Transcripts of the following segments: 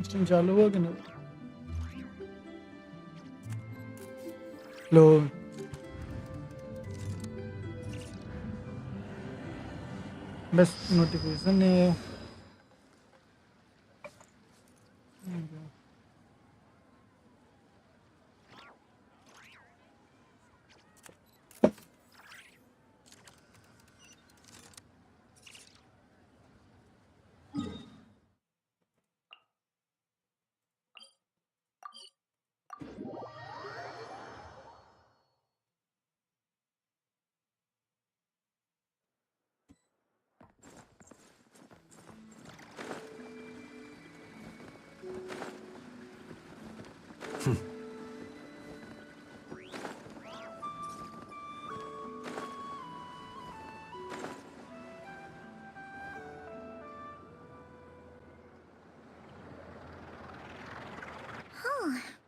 System चालू हुआ कि नहीं? लो बस नोटिफिकेशन है।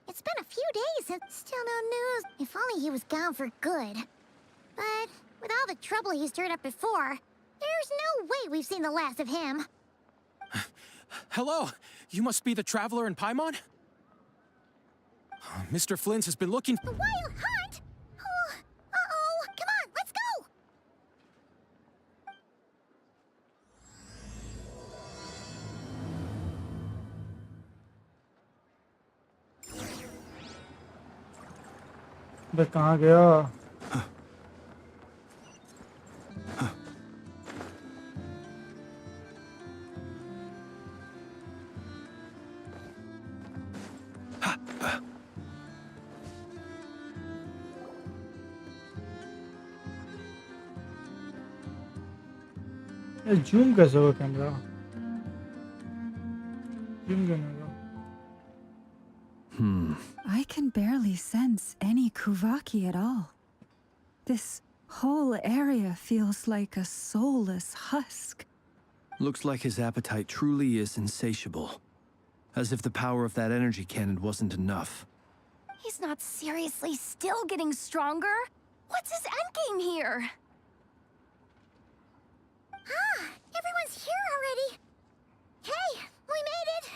It's been a few days and still no news. If only he was gone for good. But with all the trouble he stirred up before, there's no way we've seen the last of him. Hello, you must be the traveler in Paimon? Mr. Flint has been looking. The wild hunt? Oh, uh-oh. Come on, let's go. बे कहाँ गया? ये zoom कैसे होगा camera? Zoom करने का। I can barely sense any Kuvaki at all. This whole area feels like a soulless husk. Looks like his appetite truly is insatiable. As if the power of that energy cannon wasn't enough. He's not seriously still getting stronger? What's his endgame here? Ah, everyone's here already. Hey, we made it.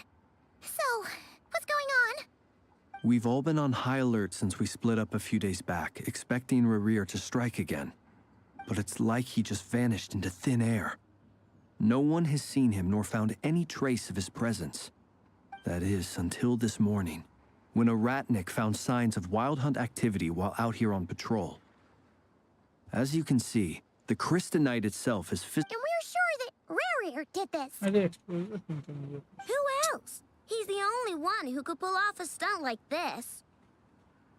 So, what's going on? We've all been on high alert since we split up a few days back, expecting Rarir to strike again. But it's like he just vanished into thin air. No one has seen him nor found any trace of his presence. That is, until this morning, when a ratnik found signs of wild hunt activity while out here on patrol. As you can see, the Crystonite itself is And we're sure that Rarir did this. अरे exposure क्यों करना? Who else? He's the only one who could pull off a stunt like this.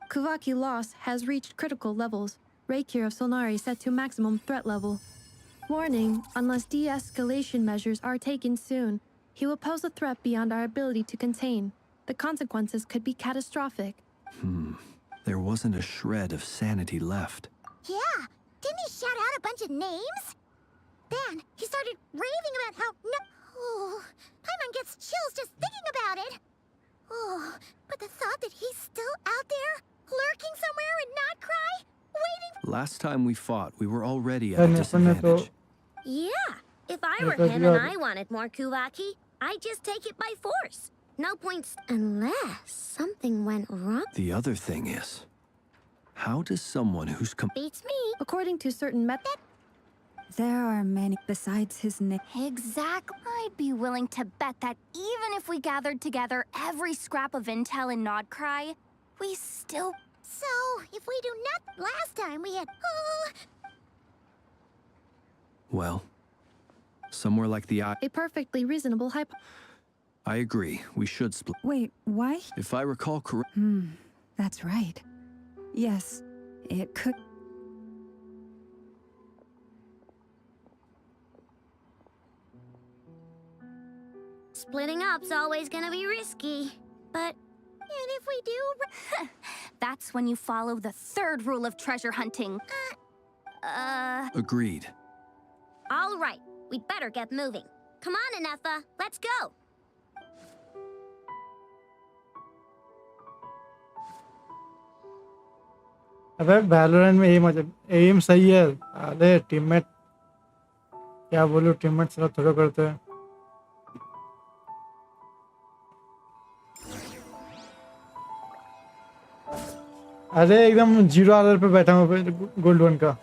Kuvaki loss has reached critical levels. Reikir of Solnari set to maximum threat level. Warning, unless de-escalation measures are taken soon, he will pose a threat beyond our ability to contain. The consequences could be catastrophic. There wasn't a shred of sanity left. Yeah, didn't he shout out a bunch of names? Then he started raving about how Oh, Paimon gets chills just thinking about it. Oh, but the thought that he's still out there, lurking somewhere in Not Cry, waiting. Last time we fought, we were already at a disadvantage. Yeah, if I were him and I wanted more Kuvaki, I'd just take it by force. No points unless something went wrong. The other thing is, how does someone who's Beats me. According to certain methods, there are many besides his name. Exactly. I'd be willing to bet that even if we gathered together every scrap of intel in Nodcry, we still... So, if we do not... Last time we had... Well, somewhere like the eye. A perfectly reasonable I agree, we should split. Wait, why? If I recall correctly. That's right. Yes, it could. Splitting up's always gonna be risky. But... And if we do... That's when you follow the third rule of treasure hunting. Agreed. All right, we'd better get moving. Come on, Anefa, let's go. अबे Valorant में M सही है। अरे teammate क्या बोलूं, teammate सारा थोड़ा करते हैं। अरे एकदम $0 पे बैठा हूँ गोल्ड 1 का।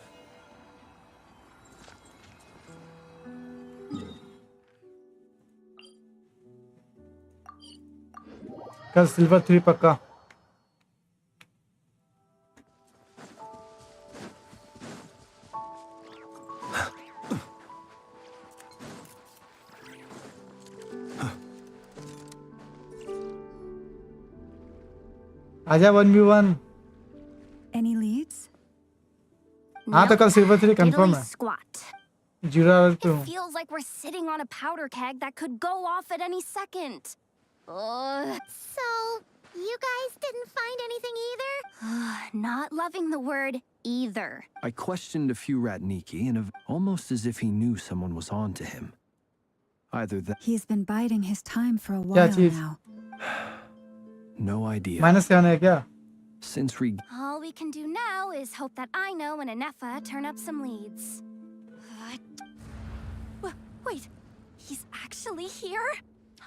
कल सिल्वर 3 पक्का। आजा 1v1। Any leads? हाँ तो कल सिल्वर 3 कंफर्म Diddly है। squat. $0 पे It हूँ। feels like we're sitting on a powder keg that could go off at any second. Ugh. So, you guys didn't find anything either? Not loving the word either. I questioned a few Ratniki, and almost as if he knew someone was on to him. Either that. He's been biding his time for a क्या while चीज? now. No idea. -7 है क्या? Since we. All we can do now is hope that I know and Anefa turn up some leads. Wait, he's actually here?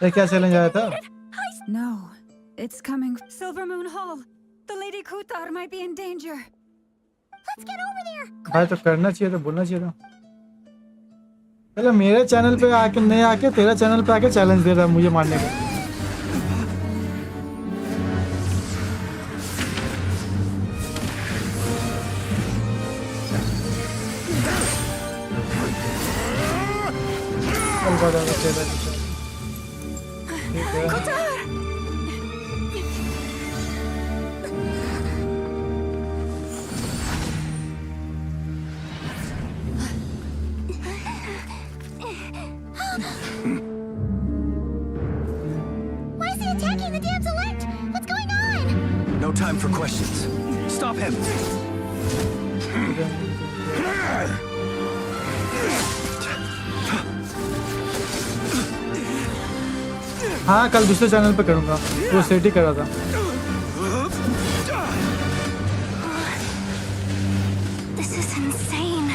ये क्या challenge आया था? No, it's coming. Silver Moon Hall. The Lady Kutar might be in danger. Let's get over there! भाई तो करना चाहिए तो बोलना चाहिए था। पहले मेरे चैनल पे आके नहीं आके तेरा चैनल पे आके चैलेंज दे रहा है मुझे मारने का। Why is he attacking the damsel elect? What's going on? No time for questions. Stop him. हाँ कल दूसरे चैनल पे करूँगा। वो सेट ही करा था। This is insane.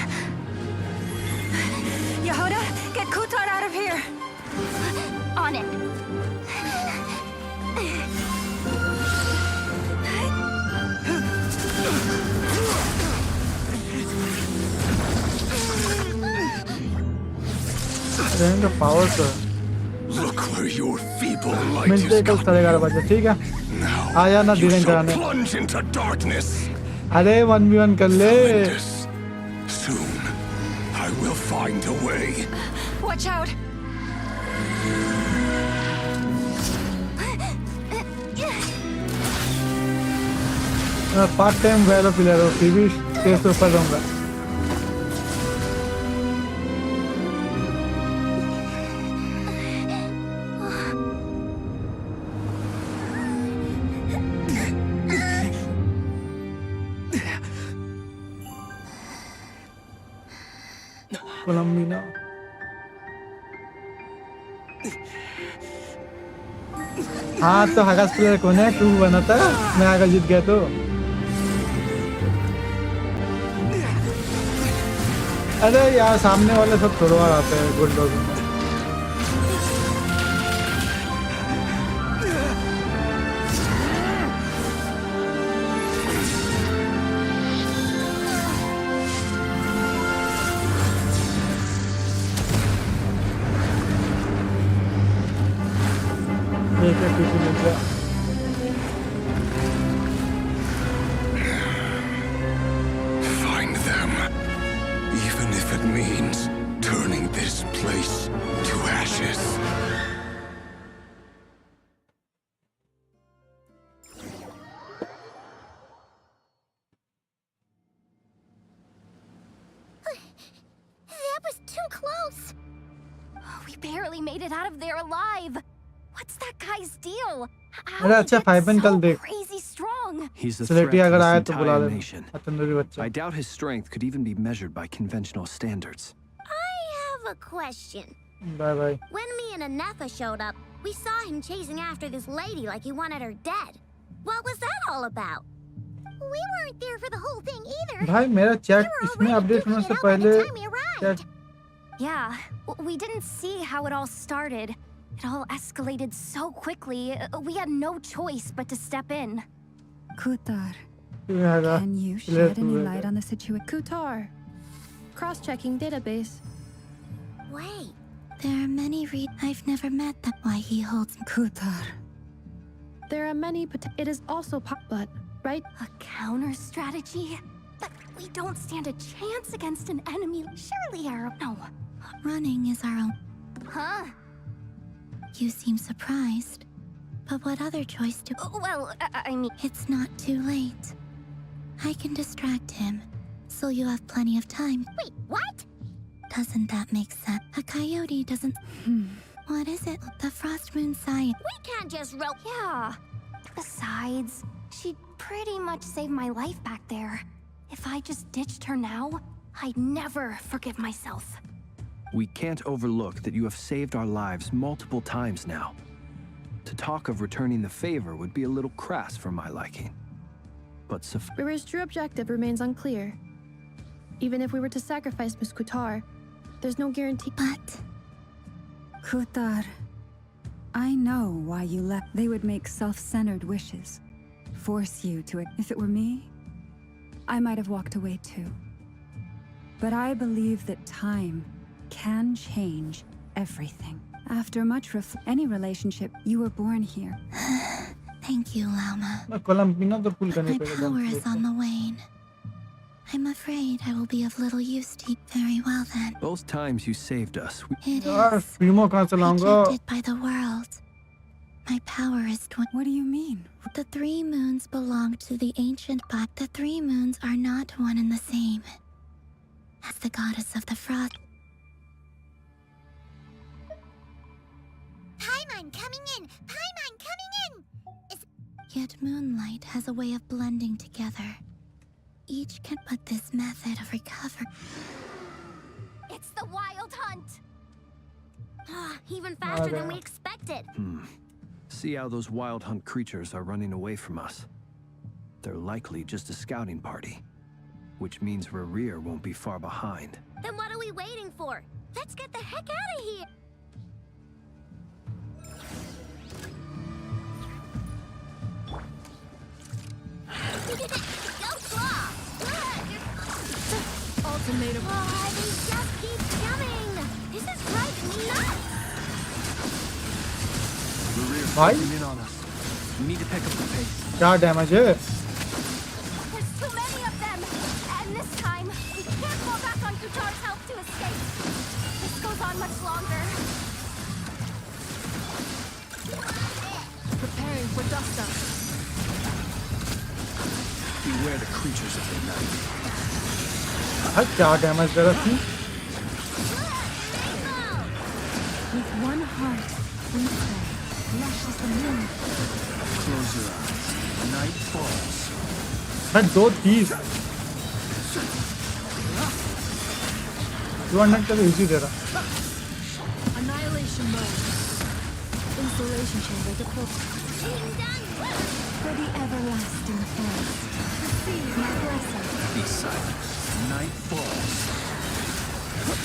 Yehuda, get Kutar out of here. On it. रहने का पावर तो Look where your feeble light मिलते is कल gone. 11:30 बजे ठीक है। Now आया ना you धीरे shall कराने। plunge into darkness. अरे 1v1 कर ले। This. Soon, I will find a way. Watch out. मैं पार्ट टाइम वेलो प्लेयर हूँ। टीवी स्टेज से ऊपर रहूँगा। कोलंबिना हाँ तो हगास प्लेयर कौन है? तू बना था। मैं आगे जीत गया तो। अरे यार सामने वाले सब थोड़ा बार आते हैं गुड लोग। एक है पीछे मिल गया। Find them. Even if it means turning this place to ashes. That was too close! We barely made it out of there alive. What's that guy's deal? How अरे did अच्छा he get 5 कल so देख। crazy strong? He's a threat सेलेक्टी to अगर this आया तो बुला entire लेना। nation. Tandoori बच्चा। I doubt his strength could even be measured by conventional standards. I have a question. Bye bye. When me and Anefa showed up, we saw him chasing after this lady like he wanted her dead. What was that all about? We weren't there for the whole thing either. भाई मेरा chat We were इसमें already update duking होने it से out by the पहले time we arrived. Chat Yeah, we didn't see how it all started. It all escalated so quickly, we had no choice but to step in. Kutar, Can you shed any light on the situation? Kutar. Cross-checking database. Wait, there are many I've never met them. Why he holds Kutar. There are many, but it is also but, right? A counter strategy? But we don't stand a chance against an enemy. Surely, no. running is our own. Huh? You seem surprised. But what other choice do? Well, I mean... It's not too late. I can distract him, so you have plenty of time. Wait, what? Doesn't that make sense? A coyote doesn't... What is it? The Frost Moon Science. We can't just rope. Yeah. Besides, she'd pretty much saved my life back there. If I just ditched her now, I'd never forgive myself. We can't overlook that you have saved our lives multiple times now. To talk of returning the favor would be a little crass for my liking. But Riri's true objective remains unclear. Even if we were to sacrifice Miss Kutar, there's no guarantee. But... Kutar, I know why you left. They would make self-centered wishes. Force you to... If it were me, I might have walked away too. But I believe that time can change everything. After much any relationship, you were born here. Thank you, Lauma. मैं कलम बिना तो पुल करने My पे power is on the wane. I'm afraid I will be of little use to you. Very well then. both times you saved us, It यार is फिल्मों कहाँ चलाऊंगा rejected by the world. My power is What do you mean? The 3 moons belong to the ancient but the 3 moons are not one and the same. As the goddess of the frost. Paimon coming in! Paimon coming in! Yet moonlight has a way of blending together. Each can but this method of recovery. It's the Wild Hunt! Even faster than we expected. See how those wild hunt creatures are running away from us. They're likely just a scouting party, which means Rerir won't be far behind. Then what are we waiting for? Let's get the heck out of here! Go claw! Ultimatum. They just keep coming! This is driving me nuts! Rerir भाई closing in on us. We need to pick up the pace. क्या damage है There's too many of them! And this time, we can't fall back on Kutar's help to escape. This goes on much longer. Preparing for dust up. Beware the creatures of the night. भाई क्या damage दे रहा थी With one heart, we pray. Lush as the moon. Close your eyes. Night falls. भाई 2-3 200 का तो easy दे रहा Annihilation mode. Installation chamber deployed. For the everlasting forest. Receive my blessing. Be silent. Night falls.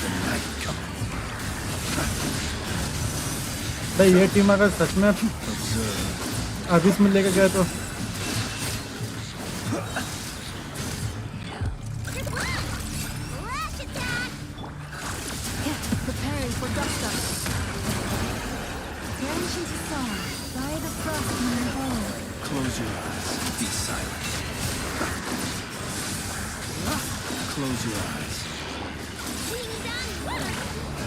The night comes. भाई ये team अगर सच में अभी इसमें लेके गए तो Preparing for dust up. Branching to song by the frost moon hole. Close your eyes. Be silent. Close your eyes.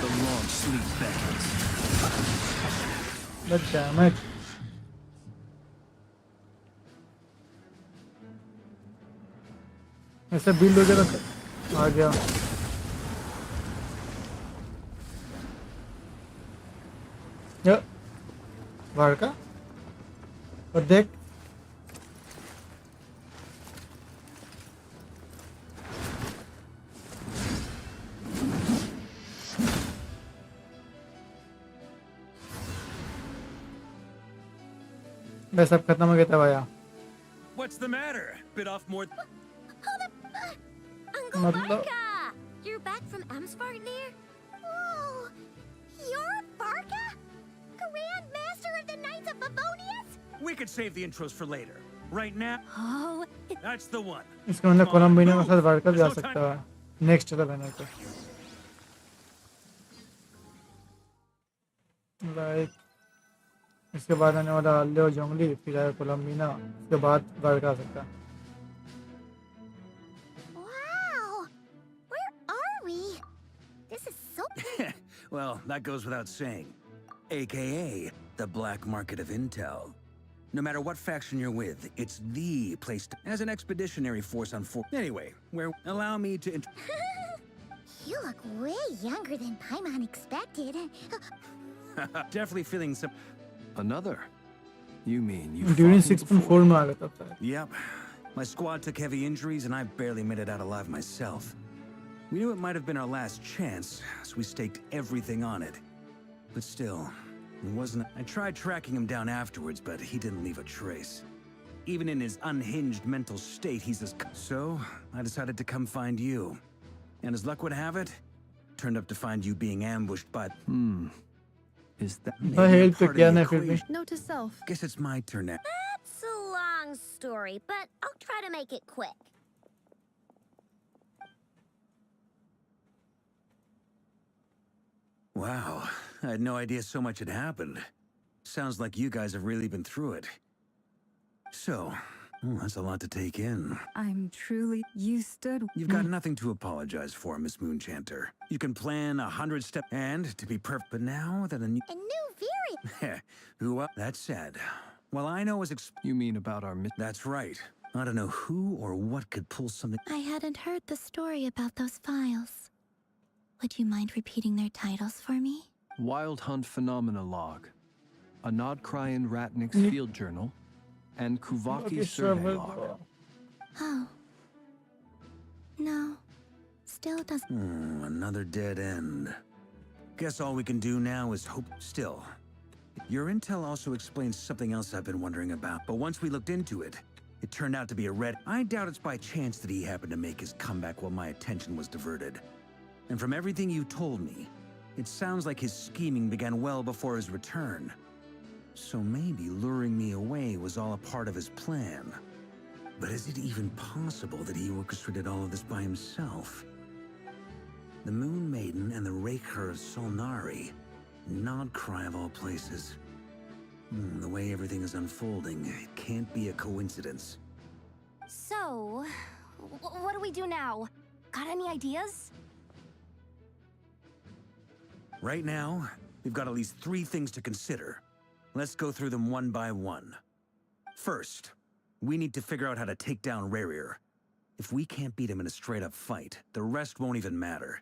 The long sleep beckons. But damage ऐसे बिल्ड वगैरह आ गया ये बाहर का और देख बस सब खत्म हो गया था भैया What's the matter? Bit off more. Uncle मतलब Barca! You're back from Amspark there? Whoa! You're Barca? Grand Master of the Knights of Favonius? We could save the intros for later. Right now. Oh, That's the one. इसके अंदर कोलंबिना के साथ worker जा सकता है next चला banner पे like इसके बाद आने वाला अल्ले और जोंगली फिर आया कोलंबिना उसके बाद वर्कर आ सकता है Wow! Where are we? This is so... Well, that goes without saying. AKA the black market of intel. No matter what faction you're with, it's the place to, as an expeditionary force on four. Anyway, allow me to. You look way younger than Paimon expected. Definitely feeling some. Another? You mean you during fought me 6.4 before? में आ गया था शायद Yep. My squad took heavy injuries, and I barely made it out alive myself. We knew it might have been our last chance, so we staked everything on it. But still, it wasn't. I tried tracking him down afterwards, but he didn't leave a trace. Even in his unhinged mental state, he's as. So, I decided to come find you. And as luck would have it, turned up to find you being ambushed by. Is that हाँ help तो part of किया the ना फिर भी equation. Note to self. Guess it's my turn now. It's a long story, but I'll try to make it quick. Wow, I had no idea so much had happened. Sounds like you guys have really been through it. So, that's a lot to take in. I'm truly. You stood. You've got nothing to apologize for, Miss Moonchanter. You can plan 100 steps, and to be perfect, but now that a new. A new very... That said, well, I know is you mean about our That's right. I don't know who or what could pull something. I hadn't heard the story about those files. Would you mind repeating their titles for me? Wild Hunt Phenomena Log, a Nodcrian Ratnik's Field Journal, and Kuvaki Survey Log. Oh. No. Still doesn't. Another dead end. Guess all we can do now is hope. Still, your intel also explains something else I've been wondering about. But once we looked into it, it turned out to be a red. I doubt it's by chance that he happened to make his comeback while my attention was diverted. And from everything you told me, it sounds like his scheming began well before his return. So maybe luring me away was all a part of his plan. But is it even possible that he orchestrated all of this by himself? The Moon Maiden and the Raker of Solnari. Nodcry of all places. The way everything is unfolding, it can't be a coincidence. So, what do we do now? Got any ideas? Right now, we've got at least 3 things to consider. Let's go through them one by one. First, we need to figure out how to take down Rareer. If we can't beat him in a straight-up fight, the rest won't even matter.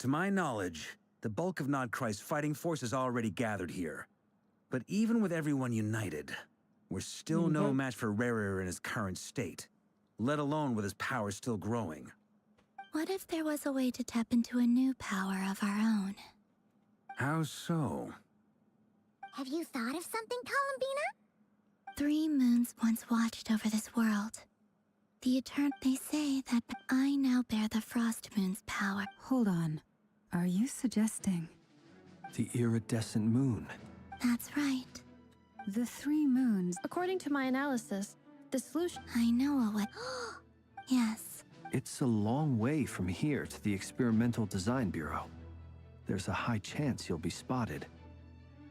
To my knowledge, the bulk of Nodcry's fighting force is already gathered here. But even with everyone united, we're still no match for Rareer in his current state, let alone with his power still growing. What if there was a way to tap into a new power of our own? How so? Have you thought of something, Columbina? 3 moons once watched over this world. The They say that I now bear the Frost Moon's power. Hold on. Are you suggesting the iridescent moon? That's right. the 3 moons? According to my analysis, the solution. I know a way. Yes. It's a long way from here to the Experimental Design Bureau. There's a high chance you'll be spotted.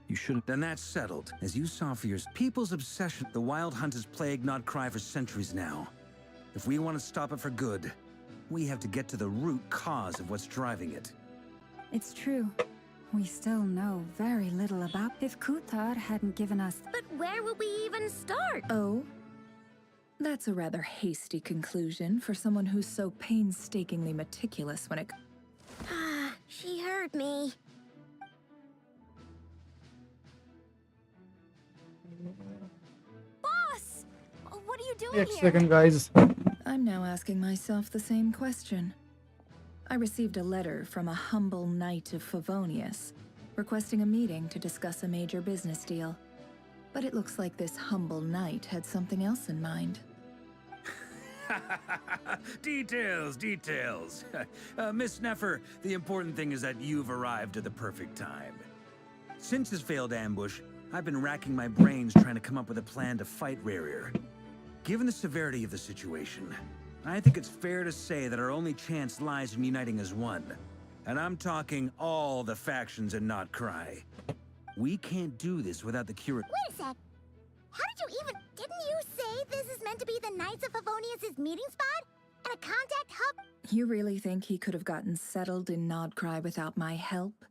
You shouldn't. Then that's settled. As you saw for yours, people's obsession. The Wild Hunt has plagued Nodcry for centuries now. If we want to stop it for good, we have to get to the root cause of what's driving it. It's true. We still know very little about. If Kuthar hadn't given us. But where would we even start? Oh? That's a rather hasty conclusion for someone who's so painstakingly meticulous when it... Ah, she heard me. Boss! What are you doing एक here? second guys. I'm now asking myself the same question. I received a letter from a humble knight of Favonius, requesting a meeting to discuss a major business deal. But it looks like this humble knight had something else in mind. Details, details. Miss Neffer, the important thing is that you've arrived at the perfect time. Since his failed ambush, I've been racking my brains trying to come up with a plan to fight Rareer. Given the severity of the situation, I think it's fair to say that our only chance lies in uniting as one. And I'm talking all the factions in Not Cry. We can't do this without the cure. Wait a sec. How did you even... Didn't you say this is meant to be the Knights of Favonius' meeting spot? And a contact hub? You really think he could have gotten settled in Nodcry without my help?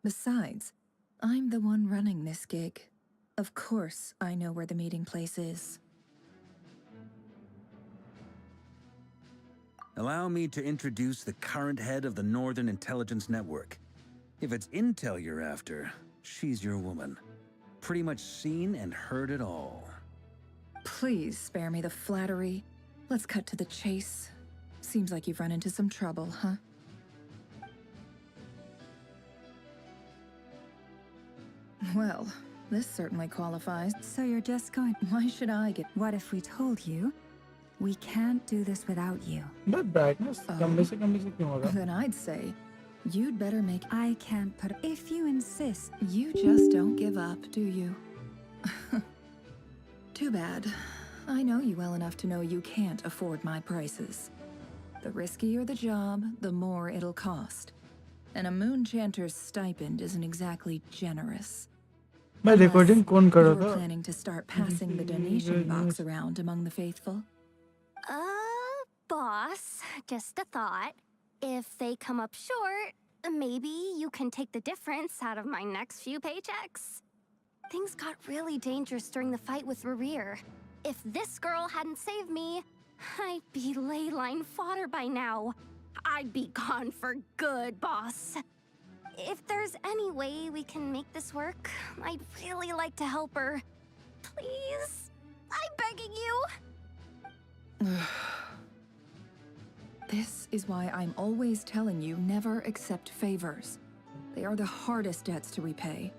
Besides, I'm the one running this gig. Of course I know where the meeting place is. Allow me to introduce the current head of the Northern Intelligence Network. If it's intel you're after, she's your woman. Pretty much seen and heard it all. Please spare me the flattery. Let's cut to the chase. Seems like you've run into some trouble, huh? Well, this certainly qualifies. So you're just going... Why should I get... What if we told you we can't do this without you? But brightness कम से क्यों होगा? Then I'd say, you'd better make... I can't put... If you insist... You just don't give up, do you? Too bad. I know you well enough to know you can't afford my prices. The riskier the job, the more it'll cost. And a Moonchanter's stipend isn't exactly generous. मैं recording कौन कर You रहा were था? planning to start passing the donation box around among the faithful? Boss, just a thought. If they come up short, maybe you can take the difference out of my next few paychecks. Things got really dangerous during the fight with Rerir. If this girl hadn't saved me, I'd be ley line fodder by now. I'd be gone for good, boss. If there's any way we can make this work, I'd really like to help her. Please? I'm begging you. This is why I'm always telling you never accept favors. They are the hardest debts to repay.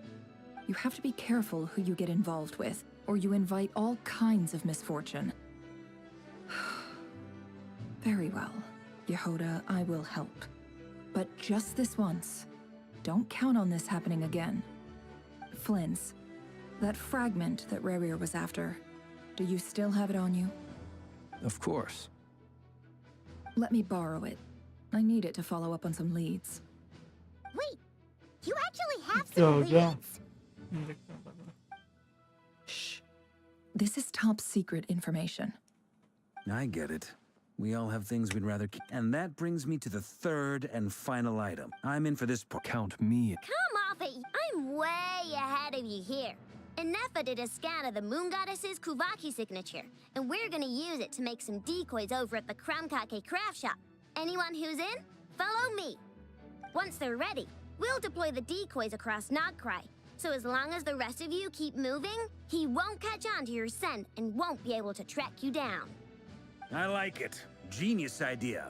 You have to be careful who you get involved with, or you invite all kinds of misfortune. Very well, Yehoda, I will help. But just this once. Don't count on this happening again. Flynn's, that fragment that Rerir was after, do you still have it on you? Of course. Let me borrow it. I need it to follow up on some leads. Wait, you actually have क्या some हो गया? leads? Shh. This is top secret information. I get it. We all have things we'd rather keep. And that brings me to the third and final item. I'm in for this part. Count me in. Come off it. I'm way ahead of you here. Nefa did a scan of the Moon Goddess's Kuvaki signature, and we're gonna use it to make some decoys over at the Kramkake craft shop. Anyone who's in, follow me. Once they're ready, we'll deploy the decoys across Nogcry. So as long as the rest of you keep moving, he won't catch on to your scent and won't be able to track you down. I like it. Genius idea.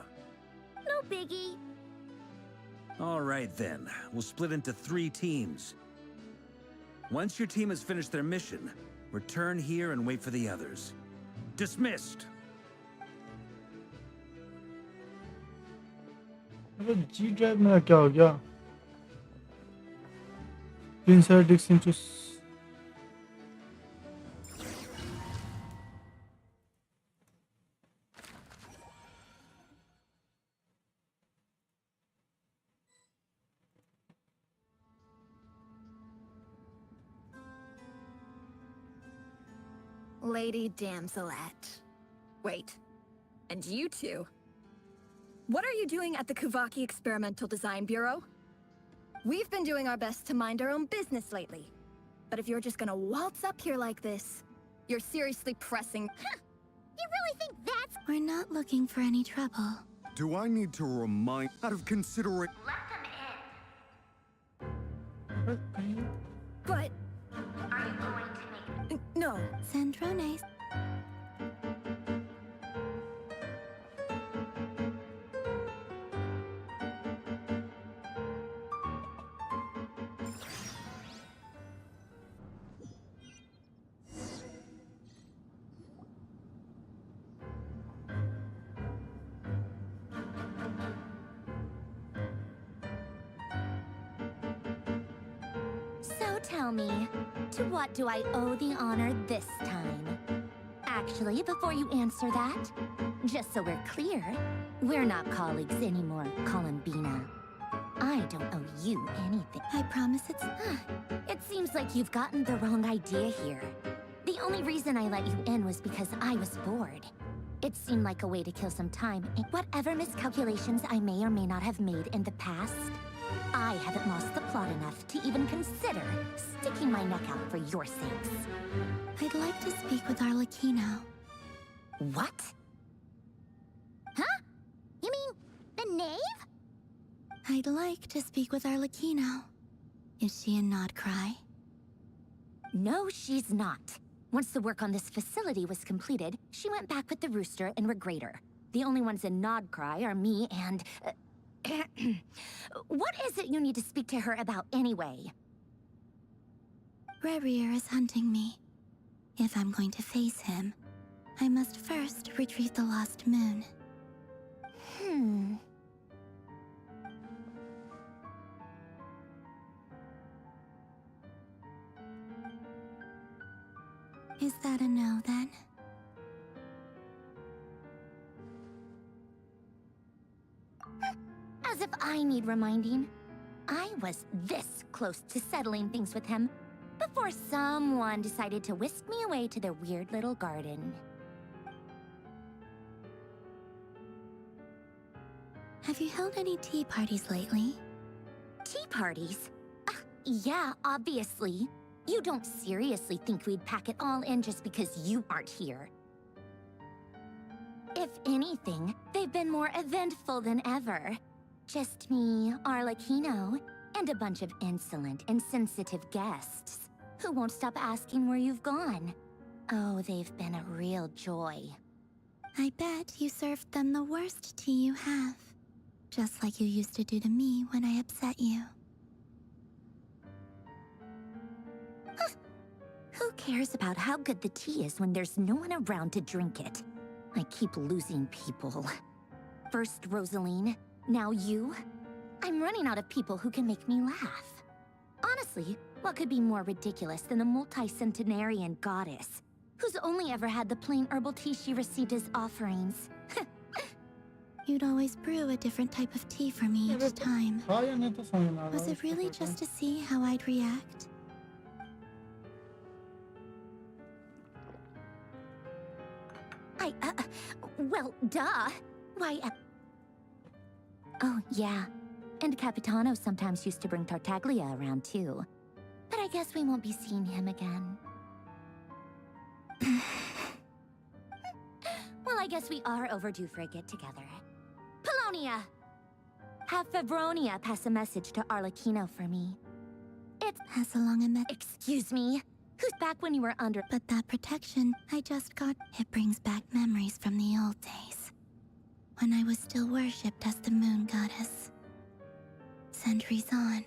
No biggie. All right then. We'll split into 3 teams. Once your team has finished their mission, return here and wait for the others. Dismissed. अबे G drive मेरा क्या हो गया? Insert disk into Lady Damselette. Wait, and you two? What are you doing at the Kuvaki Experimental Design Bureau? We've been doing our best to mind our own business lately. But if you're just gonna waltz up here like this, you're seriously pressing... Huh. You really think that's... We're not looking for any trouble. Do I need to remind out of consideration? But... Are you going to make... No. Zendrones. So tell me, to what do I owe the honor this time? Actually, before you answer that, just so we're clear, we're not colleagues anymore, Columbina. I don't owe you anything. I promise it's... It seems like you've gotten the wrong idea here. The only reason I let you in was because I was bored. It seemed like a way to kill some time. Whatever miscalculations I may or may not have made in the past, I haven't lost the plot enough to even consider sticking my neck out for your sakes. I'd like to speak with Arlecchino. What? Huh? You mean the knave? I'd like to speak with Arlecchino. Is she in Nodcry? No, she's not. Once the work on this facility was completed, she went back with the Rooster and Regrator. The only ones in Nodcry are me and... What is it you need to speak to her about anyway? Rerir is hunting me. If I'm going to face him, I must first retrieve the lost moon. Is that a no, then? As if I need reminding. I was this close to settling things with him before someone decided to whisk me away to their weird little garden. Have you held any tea parties lately? Tea parties? Yeah, obviously. You don't seriously think we'd pack it all in just because you aren't here. If anything, they've been more eventful than ever. Just me, Arlecchino, and a bunch of insolent and sensitive guests who won't stop asking where you've gone. Oh, they've been a real joy. I bet you served them the worst tea you have. Just like you used to do to me when I upset you. Who cares about how good the tea is when there's no one around to drink it? I keep losing people. First Rosaline, now you. I'm running out of people who can make me laugh. Honestly, what could be more ridiculous than the multi-centenarian goddess, who's only ever had the plain herbal tea she received as offerings? You'd always brew a different type of tea for me each time. Was it really just to see how I'd react? Well, duh. Why, Oh, yeah. And Capitano sometimes used to bring Tartaglia around, too. But I guess we won't be seeing him again. Well, I guess we are overdue for a get-together. Polonia! Have Fevronia pass a message to Arlecchino for me. It's... Pass along a Excuse me? Who's back when you were under... But that protection I just got, it brings back memories from the old days. When I was still worshipped as the moon goddess. Centuries on,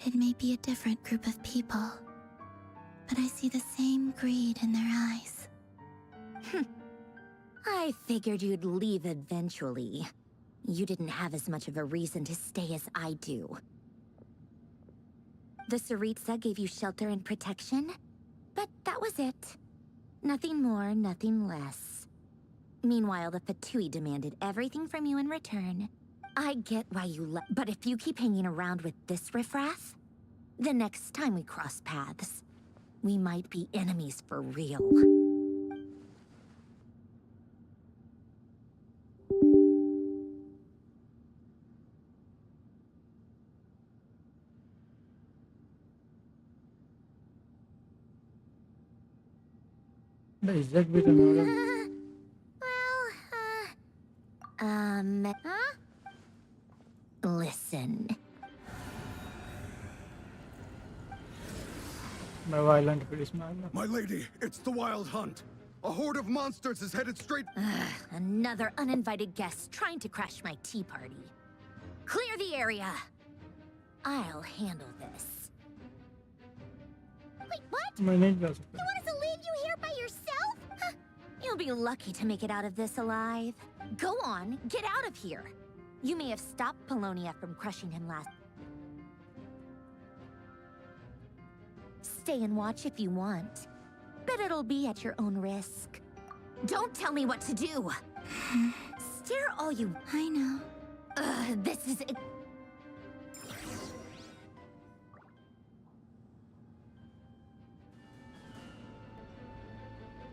it may be a different group of people, but I see the same greed in their eyes. I figured you'd leave eventually. You didn't have as much of a reason to stay as I do. The Tsaritsa gave you shelter and protection, but that was it. Nothing more, nothing less. Meanwhile, the Fatui demanded everything from you in return. I get why you left, but if you keep hanging around with this riffraff, the next time we cross paths, we might be enemies for real. Listen. My lady, it's the Wild Hunt. A horde of monsters is headed straight... Another uninvited guest trying to crash my tea party. Clear the area. I'll handle this. Wait, what? You want us to leave you here by yourself? Huh. You'll be lucky to make it out of this alive. Go on, get out of here. You may have stopped Polonia from crushing him last. Stay and watch if you want, but it'll be at your own risk. Don't tell me what to do. Stare all you... I know. This is...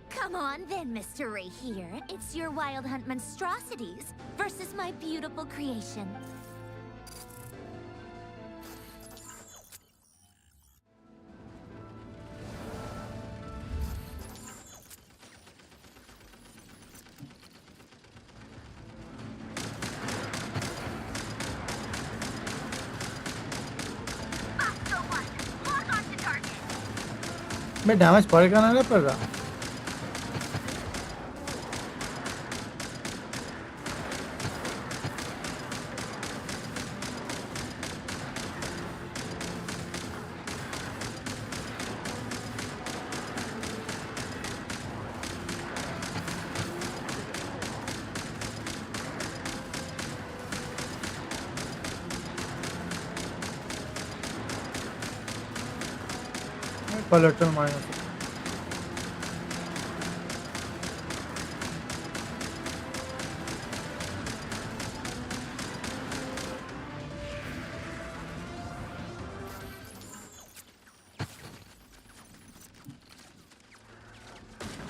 Come on then, Mr. Ray here. It's your Wild Hunt monstrosities versus my beautiful creation. मैं damage पड़ेगा ना पड़ रहा collateral minus.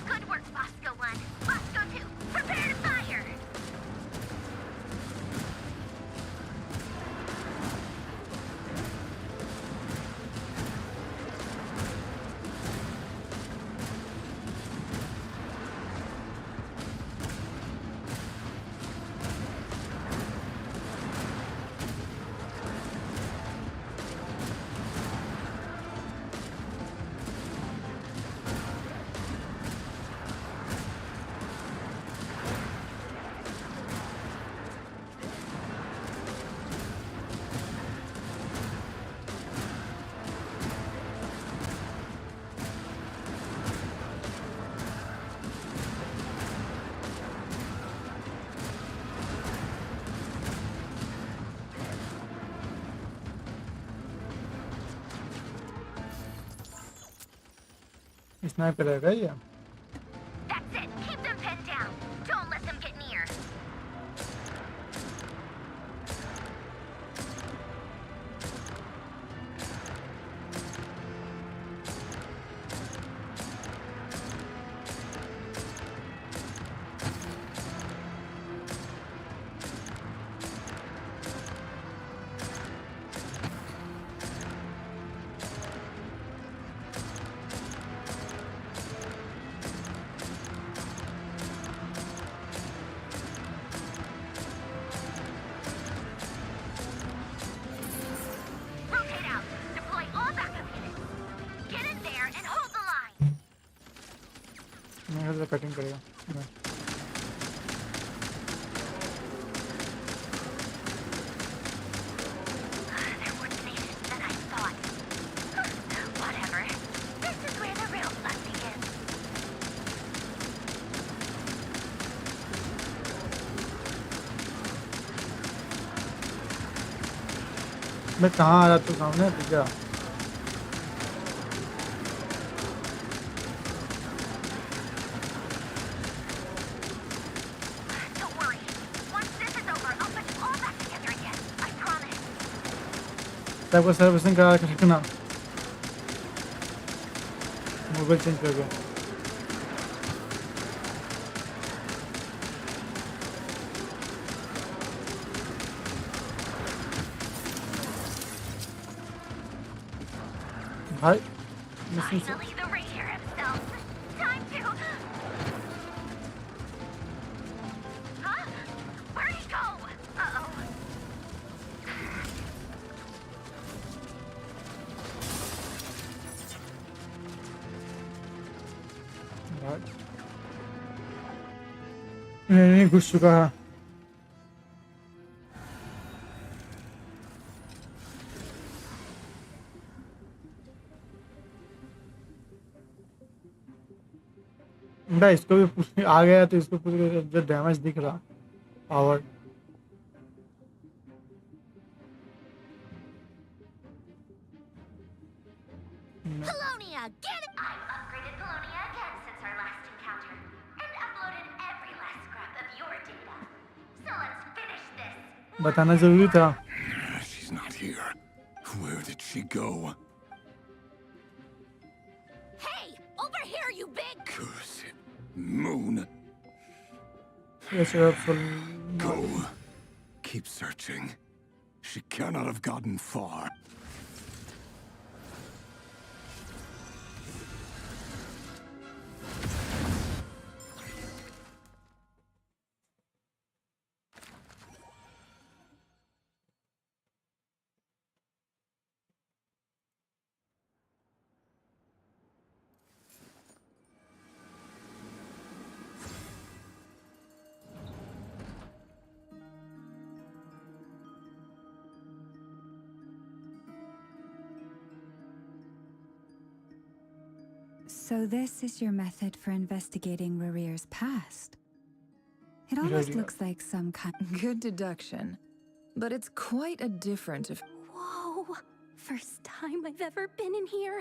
Good work, Bosco 1. Bosco 2, prepare to fire! Sniper रहेगा ये That's it. Keep them pinned down. Don't let them get near. Rotate out. Deploy all backup units. Get in there and hold the line. मैं तो cutting करेगा They're more tenacious than I thought. Whatever. This is where the real fun begins. मैं कहाँ आ रहा तू सामने pizza Don't worry. Once this is over, I'll put you all back together again. I promise. सबको servicing करा के रखना mobile change कर दो भाई missing Finally, the Ranger himself. Time to... Huh? Where'd he go? Uh-oh. नहीं घुस चुका है भाई इसको भी आ गया तो इसको पूरे जो डैमेज दिख रहा power Polonia, get it! I've upgraded Polonia again since our last encounter, and uploaded बताना जरूरी था. She's not here. Where did she go? Hey, over here, you big... Curse it. Moon. Yes, sir. Go. Keep searching. She cannot have gotten far. So this is your method for investigating Rarir's past? It almost looks like some kind... Good deduction. But it's quite a different... Whoa, first time I've ever been in here.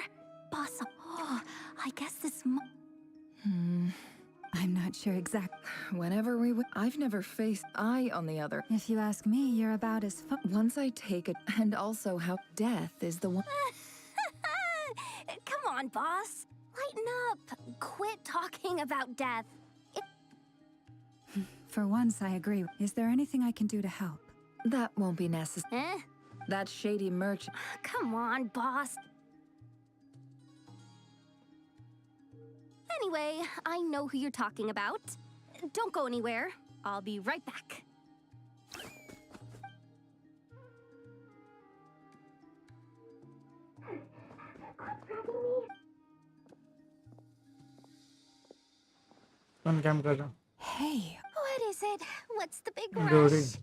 Boss, oh, I guess this I'm not sure exactly. Whenever I've never faced... on the other... If you ask me, you're about as Once I take it... And also how death is the one... Come on, boss. Lighten up. Quit talking about death. For once, I agree. Is there anything I can do to help? That won't be necessary. Eh? That shady merchant... Come on, boss. Anyway, I know who you're talking about. Don't go anywhere. I'll be right back. On cam कर रहा हूँ. Hey. What is it? What's the big Dory. rush?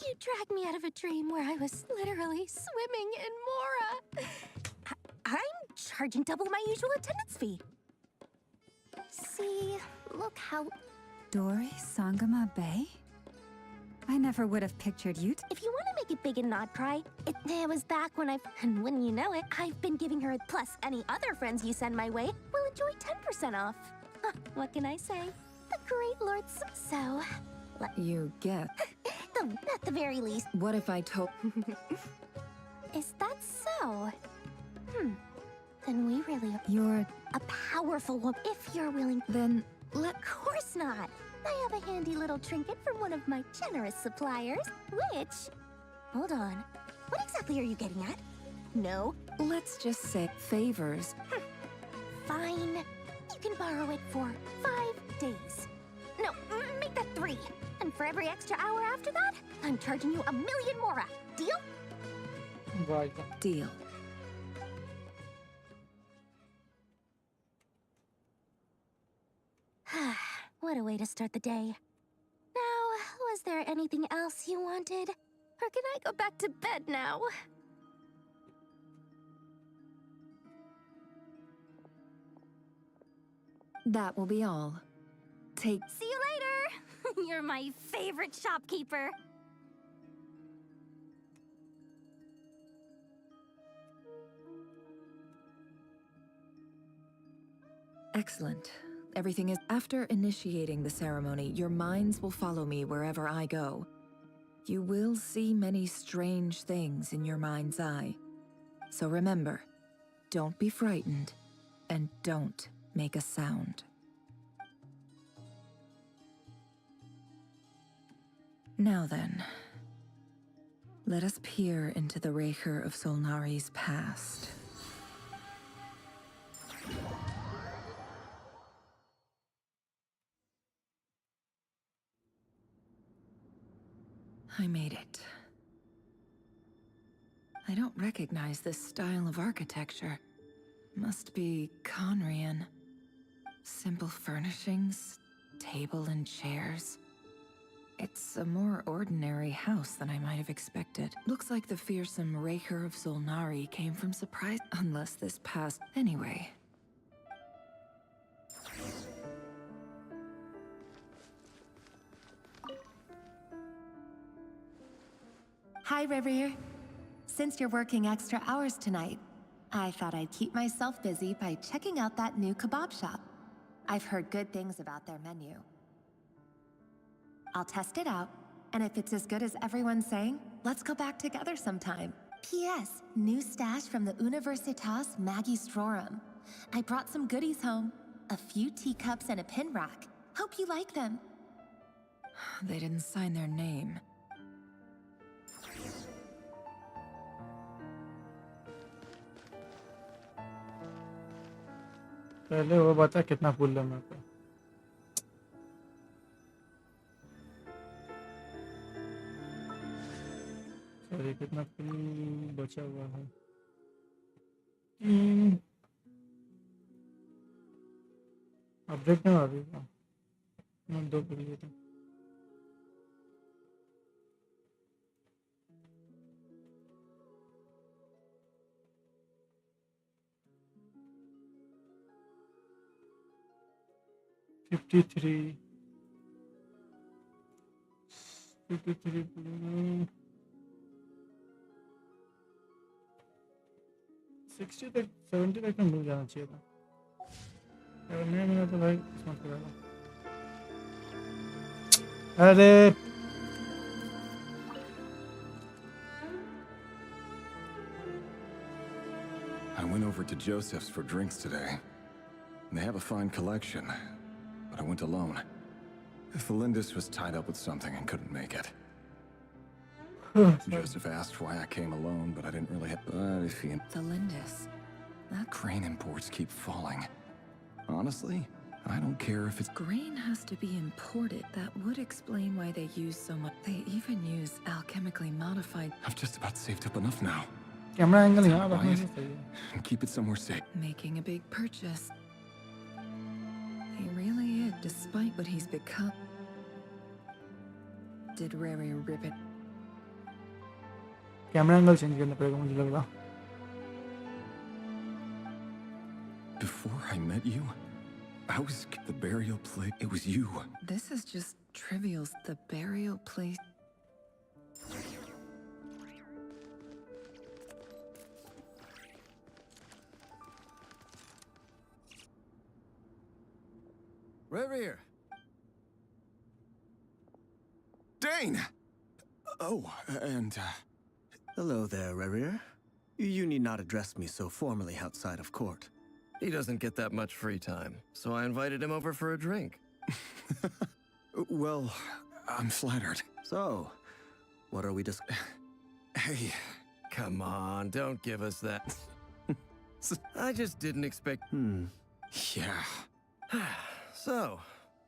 You dragged me out of a dream where I was literally swimming in Mora. I'm charging double my usual attendance fee. See, look how... Dory Sangama Bay? I never would have pictured you. If you want to make it big and not cry, it was back when and when you know it, I've been giving her, plus any other friends you send my way, will enjoy 10% off. What can I say? The great lords. So, You get... at the very least. What if I told... Is that so? Then we really are You're... a powerful woman. If you're willing, Then... of course not. I have a handy little trinket from one of my generous suppliers, which... Hold on. What exactly are you getting at? No? Let's just say favors. Fine. You can borrow it for 5 days. No, make that 3. And for every extra hour after that, I'm charging you 1,000,000 Mora. Deal? Right. Deal. What a way to start the day. Now, was there anything else you wanted? Or can I go back to bed now? That will be all. See you later! You're my favorite shopkeeper. Excellent. Everything is... After initiating the ceremony, your minds will follow me wherever I go. You will see many strange things in your mind's eye. So remember, don't be frightened, and don't make a sound. Now then, let us peer into the Raker of Solnari's past. I made it. I don't recognize this style of architecture. Must be Conrian. Simple furnishings, table and chairs. It's a more ordinary house than I might have expected. Looks like the fearsome Raker of Solnari came from surprise... Unless this past... Anyway. Hi, Rivier. Since you're working extra hours tonight, I thought I'd keep myself busy by checking out that new kebab shop. I've heard good things about their menu. I'll test it out, And if it's as good as everyone's saying, let's go back together sometime. P.S. New stash from the Universitas Magistrorum. I brought some goodies home. A few teacups and a pin rack. Hope you like them. They didn't sign their name. पहले वो बता कितना फूल है मेरे को sorry कितना फूल बचा हुआ है अपडेट नहीं आ रही मैं 2 कर लिए थे $53 60 तक 70 तक मिल जाना चाहिए था अगर नहीं मिला तो भाई किस्मत खराब अरे I went over to Joseph's for drinks today. They have a fine collection, but I went alone. Felindis was tied up with something and couldn't make it. Joseph asked why I came alone, but I didn't really have... But if he... Felindis. That Crane imports keep falling. Honestly, I don't care if it's... grain has to be imported. That would explain why they use so much. They even use alchemically modified... I've just about saved up enough now. Camera angle यहाँ Buy रखने it से सही है and keep it somewhere safe. Making a big purchase. He really is, despite what he's become. Did Rary rip it? Camera angle change करना पड़ेगा मुझे लग रहा Before I met you, I was the burial place. It was you. This is just trivial. The burial place. Reverie. Dane! Oh, and, Hello there, Reverie. You need not address me so formally outside of court. He doesn't get that much free time, so I invited him over for a drink. Well, I'm flattered. So, what are we Hey. Come on, don't give us that. I just didn't expect... Yeah. So,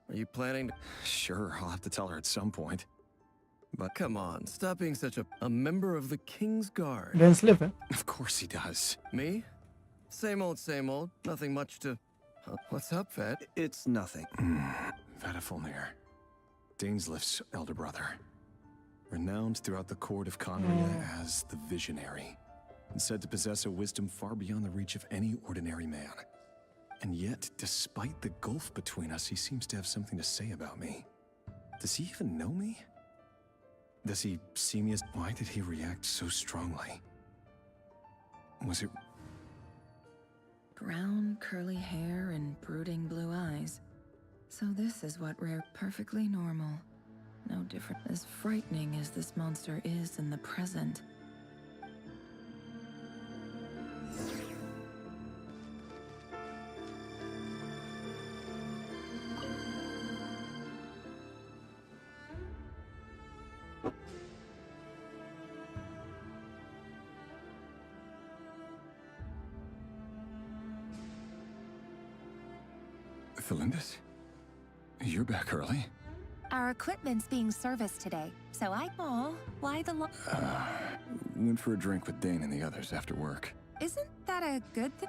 are you planning to... Sure, I'll have to tell her at some point. But come on, stop being such a member of the King's Guard. Dan Slip, eh? Of course he does. Me? Same old, same old. Nothing much to... What's up, Vet? It's nothing. Vadifulnir. Dainslift's elder brother. Renowned throughout the court of Conria as the Visionary. And said to possess a wisdom far beyond the reach of any ordinary man. And yet, despite the gulf between us, he seems to have something to say about me. Does he even know me? Does he see me as... Why did he react so strongly? Was it... Brown, curly hair and brooding blue eyes. So this is what Rare... Perfectly normal. No different. As frightening as this monster is in the present. Felindis? You're back early? Our equipment's being serviced today, so Aw, why the Went for a drink with Dane and the others after work. Isn't that a good thing?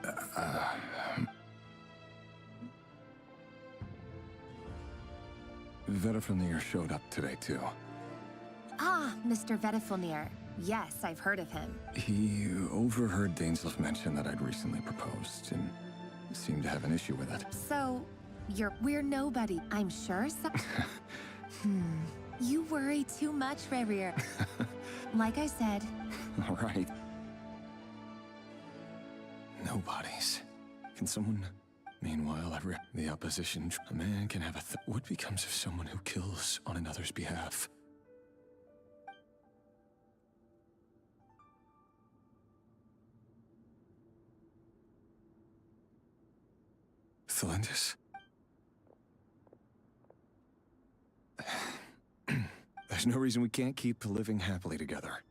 Vedifulnir showed up today, too. Ah, Mr. Vedifulnir. Yes, I've heard of him. He overheard Dainsliff mention that I'd recently proposed, and seemed to have an issue with it. So, we're nobody. I'm sure so... You worry too much, Reverie. Like I said... All right. Nobodies. Can someone... Meanwhile, the opposition... A man can have what becomes of someone who kills on another's behalf? Thelindis. There's no reason we can't keep living happily together,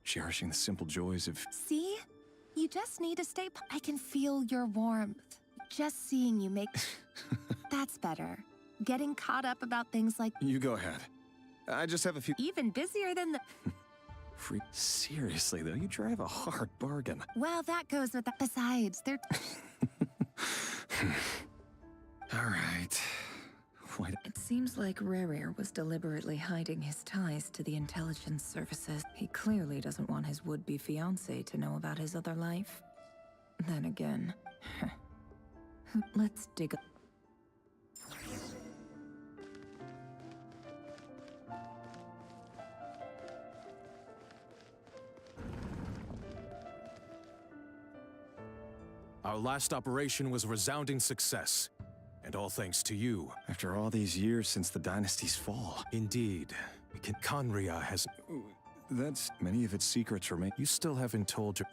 cherishing the simple joys of... See? You just need to stay. I can feel your warmth. Just seeing you make. That's better. Getting caught up about things like. You go ahead. I just have a few... Even busier than the. Seriously, though, you drive a hard bargain. Well, that goes with that. Besides, they're. All right. It seems like Rerir was deliberately hiding his ties to the intelligence services. He clearly doesn't want his would-be fiancé to know about his other life. Then again, let's dig up. Our last operation was a resounding success. And all thanks to you. After all these years since the dynasty's fall. Indeed. Conria has... That's... Many of its secrets remain... You still haven't told your...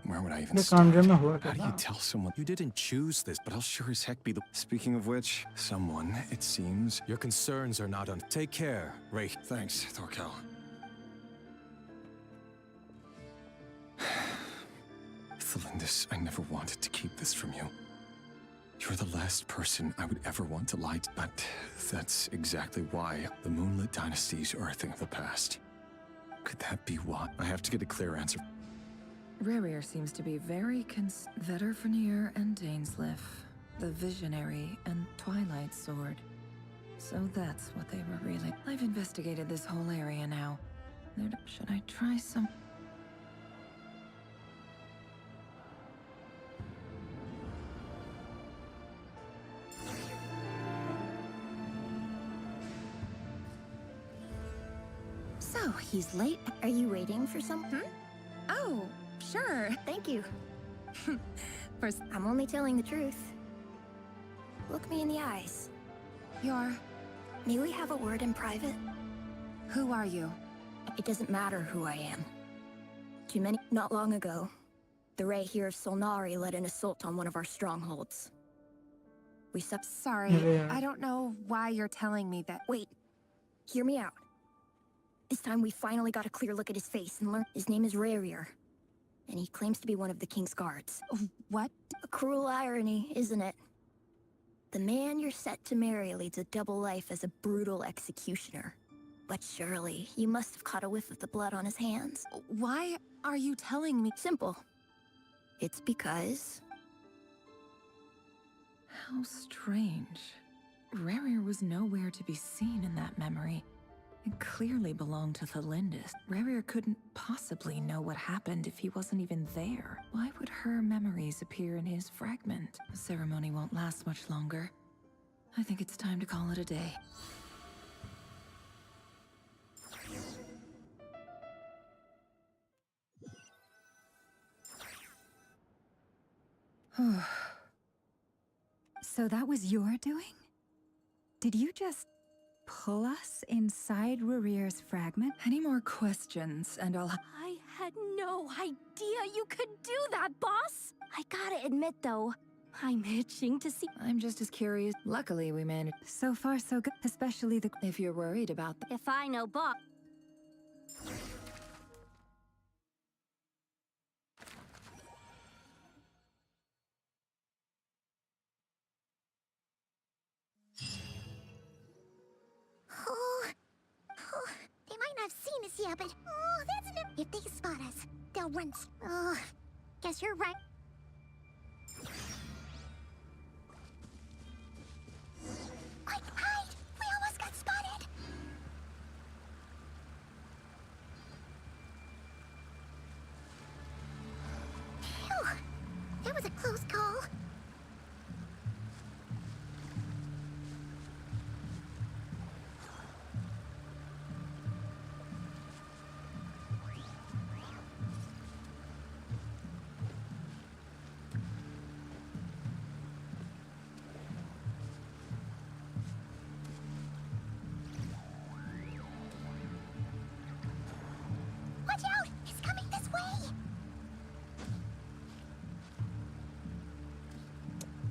Where would I even ये start? कांड्रे में हुआ How क्या do you था? tell someone... You didn't choose this, but I'll sure as heck be the... Speaking of which, someone, it seems... Your concerns are not on... Take care, Ray. Thanks, Thorkel. Thelindis, I never wanted to keep this from you. You're the last person I would ever want to lie to, but that's exactly why the Moonlit Dynasties are a thing of the past. Could that be why? I have to get a clear answer. Rerir seems to be very Vetter and Dainsleif, the Visionary and Twilight Sword. So that's what they were really. I've investigated this whole area now. Should I try some? So, he's late. Are you waiting for something? Oh, sure. Thank you. First, I'm only telling the truth. Look me in the eyes. May we have a word in private? who are you? It doesn't matter who I am. Not long ago, the Ray here of Solnari led an assault on one of our strongholds. Sorry, Yeah. I don't know why you're telling me that. Wait, hear me out. This time we finally got a clear look at his face and learned his name is Rerir. And he claims to be one of the King's guards. What? A cruel irony, isn't it? The man you're set to marry leads a double life as a brutal executioner. But surely, you must have caught a whiff of the blood on his hands. Why are you telling me? Simple. It's because... How strange. Rerir was nowhere to be seen in that memory. It clearly belonged to Thelindis. Rerir couldn't possibly know what happened if he wasn't even there. Why would her memories appear in his fragment? The ceremony won't last much longer. I think it's time to call it a day. So that was your doing? Did you just pull us inside Rerir's fragment? Any more questions, and I'll... I had no idea you could do that, boss! I gotta admit, though, I'm itching to see... I'm just as curious. Luckily, we managed... So far, so good. Especially the... If you're worried about the... If I know boss... They might not have seen us yet, but... Oh, that's enough. If they spot us, they'll run... Oh, guess you're right. Quick, hide! We almost got spotted! Phew. That was a close call.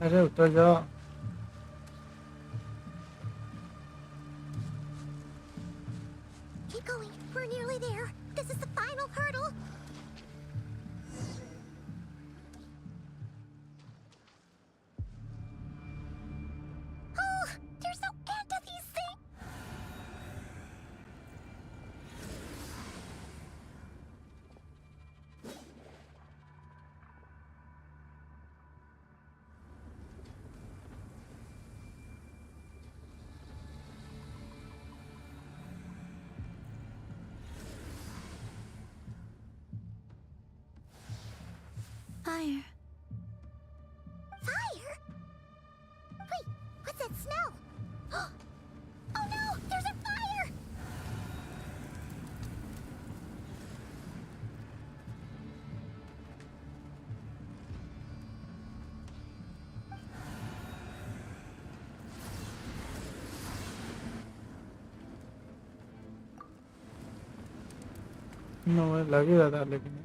अरे उतर जाओ। Keep going. We're nearly there. This is the final hurdle. Oh, there's no end to these things. Fire. Fire? Wait, what's that smell? Oh no, there's a fire! No, लग ही रहा था लेकिन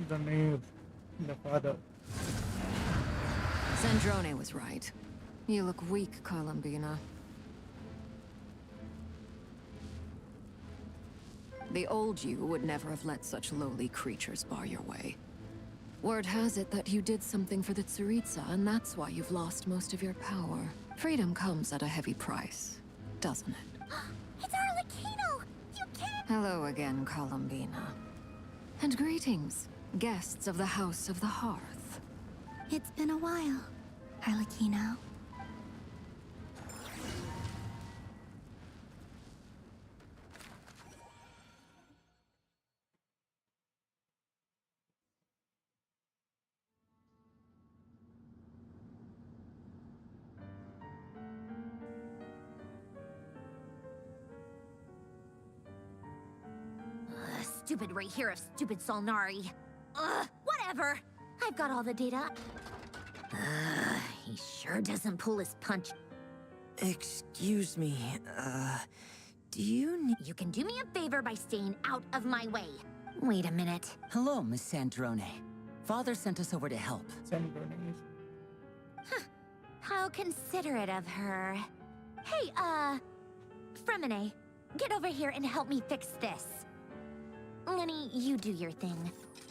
the name, the father. Zandrone was right. You look weak, Columbina. The old you would never have let such lowly creatures bar your way. Word has it that you did something for the Tsaritsa, and that's why you've lost most of your power. Freedom comes at a heavy price, doesn't it? It's Arlecchino! You can't... Hello again, Columbina. And greetings, guests of the House of the Hearth. It's been a while, Arlecchino. Stupid right here of stupid Solnari. Ugh, whatever. I've got all the data. He sure doesn't pull his punch. Excuse me, do you need... You can do me a favor by staying out of my way. Wait a minute. Hello, Miss Sandrone. Father sent us over to help. How considerate of her. Hey, Fremine, get over here and help me fix this. Lenny, you do your thing.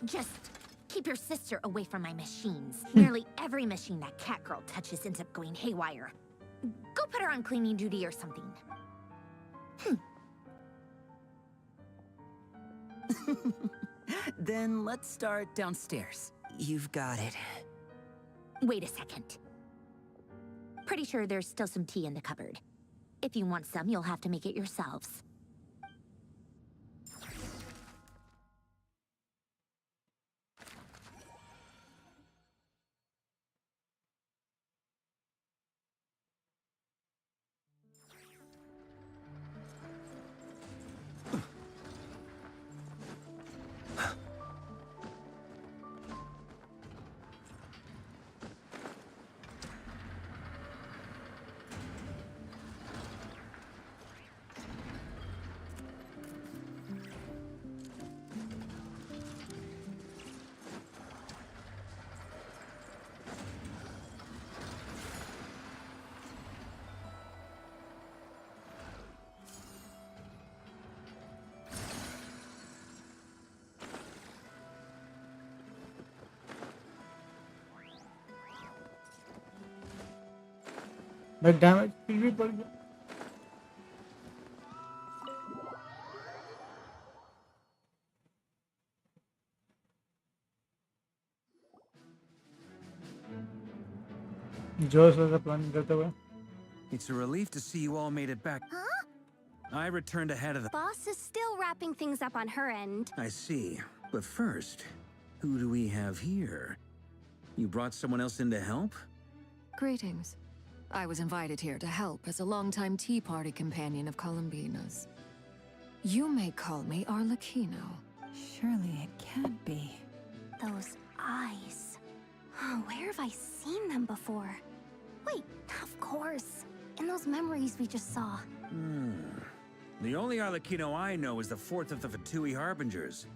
Just keep your sister away from my machines. Nearly every machine that cat girl touches ends up going haywire. Go put her on cleaning duty or something. Then let's start downstairs. You've got it. Wait a second. Pretty sure there's still some tea in the cupboard. If you want some, you'll have to make it yourselves. भाई damage फिर भी पड़ गया। जोश से plan करते हुए। It's a relief to see you all made it back. Huh? I returned ahead of the... Boss is still wrapping things up on her end. I see. But first, who do we have here? You brought someone else in to help? Greetings. I was invited here to help as a longtime Tea Party companion of Columbina's. You may call me Arlecchino. Surely it can't be. Those eyes. Oh, where have I seen them before? Wait, of course. In those memories we just saw. The only Arlecchino I know is the fourth of the Fatui Harbingers.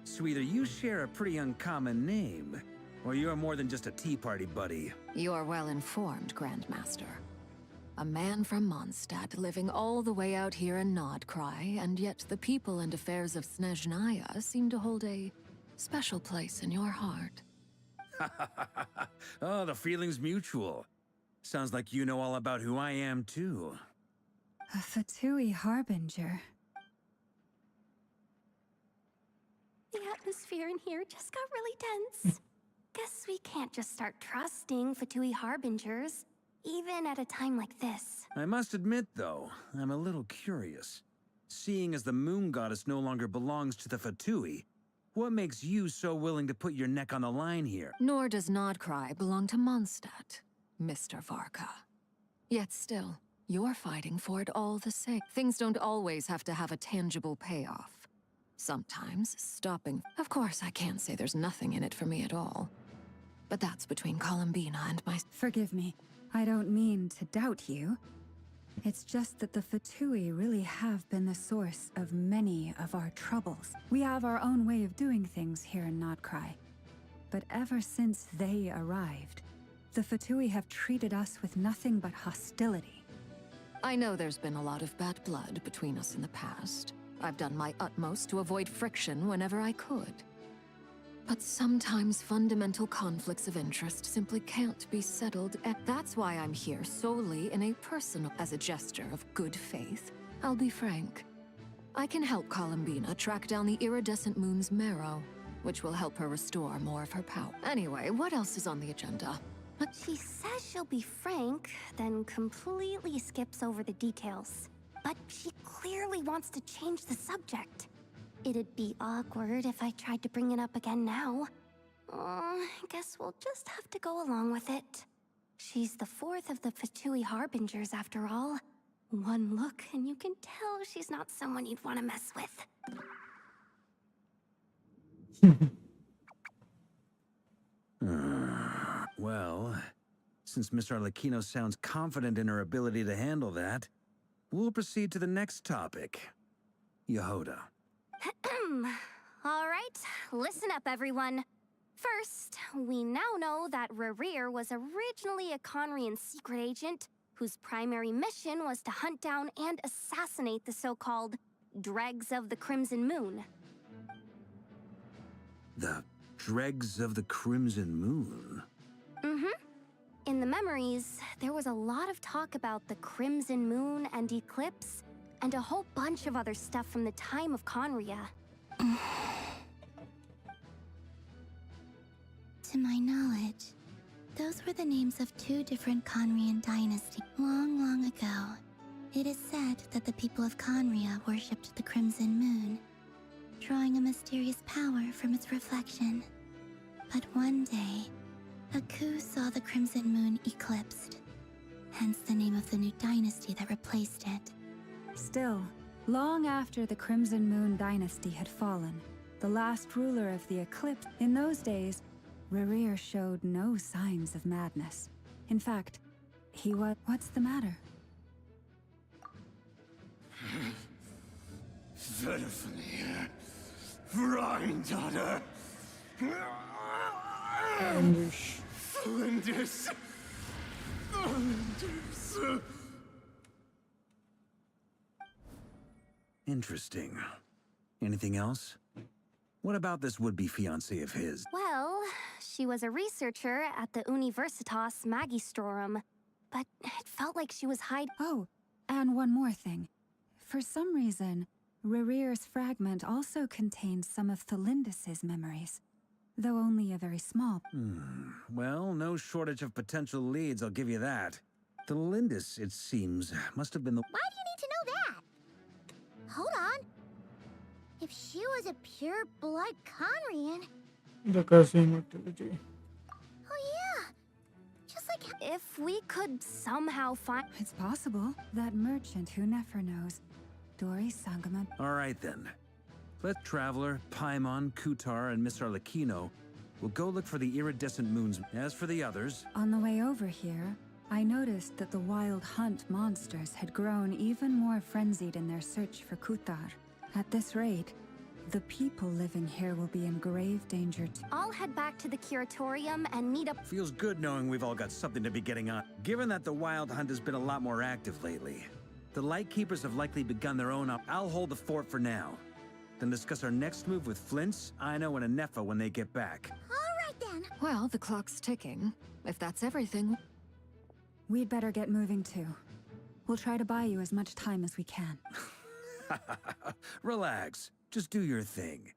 So either you share a pretty uncommon name, or you're more than just a tea party buddy. You're well informed, Grandmaster. A man from Mondstadt living all the way out here in Nodcry, and yet the people and affairs of Snezhnaya seem to hold a special place in your heart. Oh, the feeling's mutual. Sounds like you know all about who I am, too. A Fatui Harbinger. The atmosphere in here just got really tense. Guess we can't just start trusting Fatui Harbingers, even at a time like this. I must admit, though, I'm a little curious. Seeing as the moon goddess no longer belongs to the Fatui, what makes you so willing to put your neck on the line here? Nor does Nodcry belong to Mondstadt, Mr. Varka. Yet still, you're fighting for it all the same. Things don't always have to have a tangible payoff. Sometimes stopping. Of course, I can't say there's nothing in it for me at all. But that's between Columbina and my... Forgive me. I don't mean to doubt you. It's just that the Fatui really have been the source of many of our troubles. We have our own way of doing things here in Nodcry. But ever since they arrived, the Fatui have treated us with nothing but hostility. I know there's been a lot of bad blood between us in the past. I've done my utmost to avoid friction whenever I could. But sometimes fundamental conflicts of interest simply can't be settled, and that's why I'm here solely in a personal, as a gesture of good faith. I'll be frank. I can help Columbina track down the iridescent moon's marrow, which will help her restore more of her power. Anyway, what else is on the agenda? She says she'll be frank, then completely skips over the details. But she clearly wants to change the subject. It'd be awkward if I tried to bring it up again now. Guess we'll just have to go along with it. She's the fourth of the Fatui Harbingers, after all. One look and you can tell she's not someone you'd want to mess with. Well, since Miss Arlecchino sounds confident in her ability to handle that, we'll proceed to the next topic. Yehoda. All right, listen up, everyone. First, we now know that Rerir was originally a Conrian secret agent whose primary mission was to hunt down and assassinate the so-called Dregs of the Crimson Moon. The Dregs of the Crimson Moon? Mm-hmm. In the memories, there was a lot of talk about the Crimson Moon and Eclipse, and a whole bunch of other stuff from the time of Conria. To my knowledge, those were the names of two different Conrian dynasties. Long, long ago, it is said that the people of Conria worshipped the Crimson Moon, drawing a mysterious power from its reflection. But one day, a coup saw the Crimson Moon eclipsed, hence the name of the new dynasty that replaced it. Still, long after the Crimson Moon dynasty had fallen, the last ruler of the Eclipse, in those days, Rerir showed no signs of madness. In fact, he was... What's the matter? Verfnir, Freindaughter, Flinders. Interesting. Anything else? What about this would-be fiancé of his? Well, she was a researcher at the Universitas Magistrorum, but it felt like she was hiding. Oh, and one more thing. For some reason, Rerir's fragment also contains some of Thelindis' memories, though only a very small. Well, no shortage of potential leads, I'll give you that. Thelindis, it seems, must have been the... Why do you need to know that? Hold on. If she was a pure-blood Conrian... The cursing activity. Oh yeah! Just like... If we could somehow find... It's possible. That merchant who never knows. Dori Sangama. All right, then. Let Traveler, Paimon, Kutar, and Miss Arlecchino will go look for the iridescent moons. As for the others... On the way over here, I noticed that the Wild Hunt monsters had grown even more frenzied in their search for Kutar. At this rate, the people living here will be in grave danger too. I'll head back to the curatorium and meet up. Feels good knowing we've all got something to be getting on. Given that the Wild Hunt has been a lot more active lately, the Lightkeepers have likely begun their own up. I'll hold the fort for now. Then discuss our next move with Flints, Ino, and Anefa when they get back. All right then. Well, the clock's ticking. If that's everything. We'd better get moving too. We'll try to buy you as much time as we can. Relax. Just do your thing.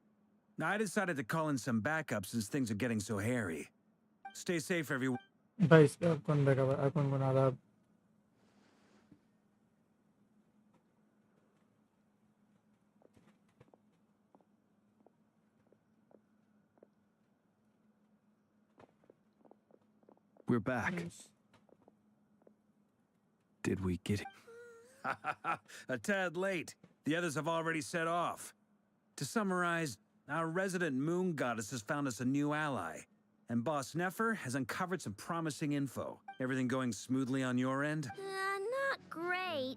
Now, I decided to call in some backup since things are getting so hairy. Stay safe, everyone. भाई इस पे अब कौन backup है? कौन बना रहा है? We're back. Did we get it? A tad late. The others have already set off. To summarize, our resident moon goddess has found us a new ally, and Boss Nefer has uncovered some promising info. Everything going smoothly on your end? Not great.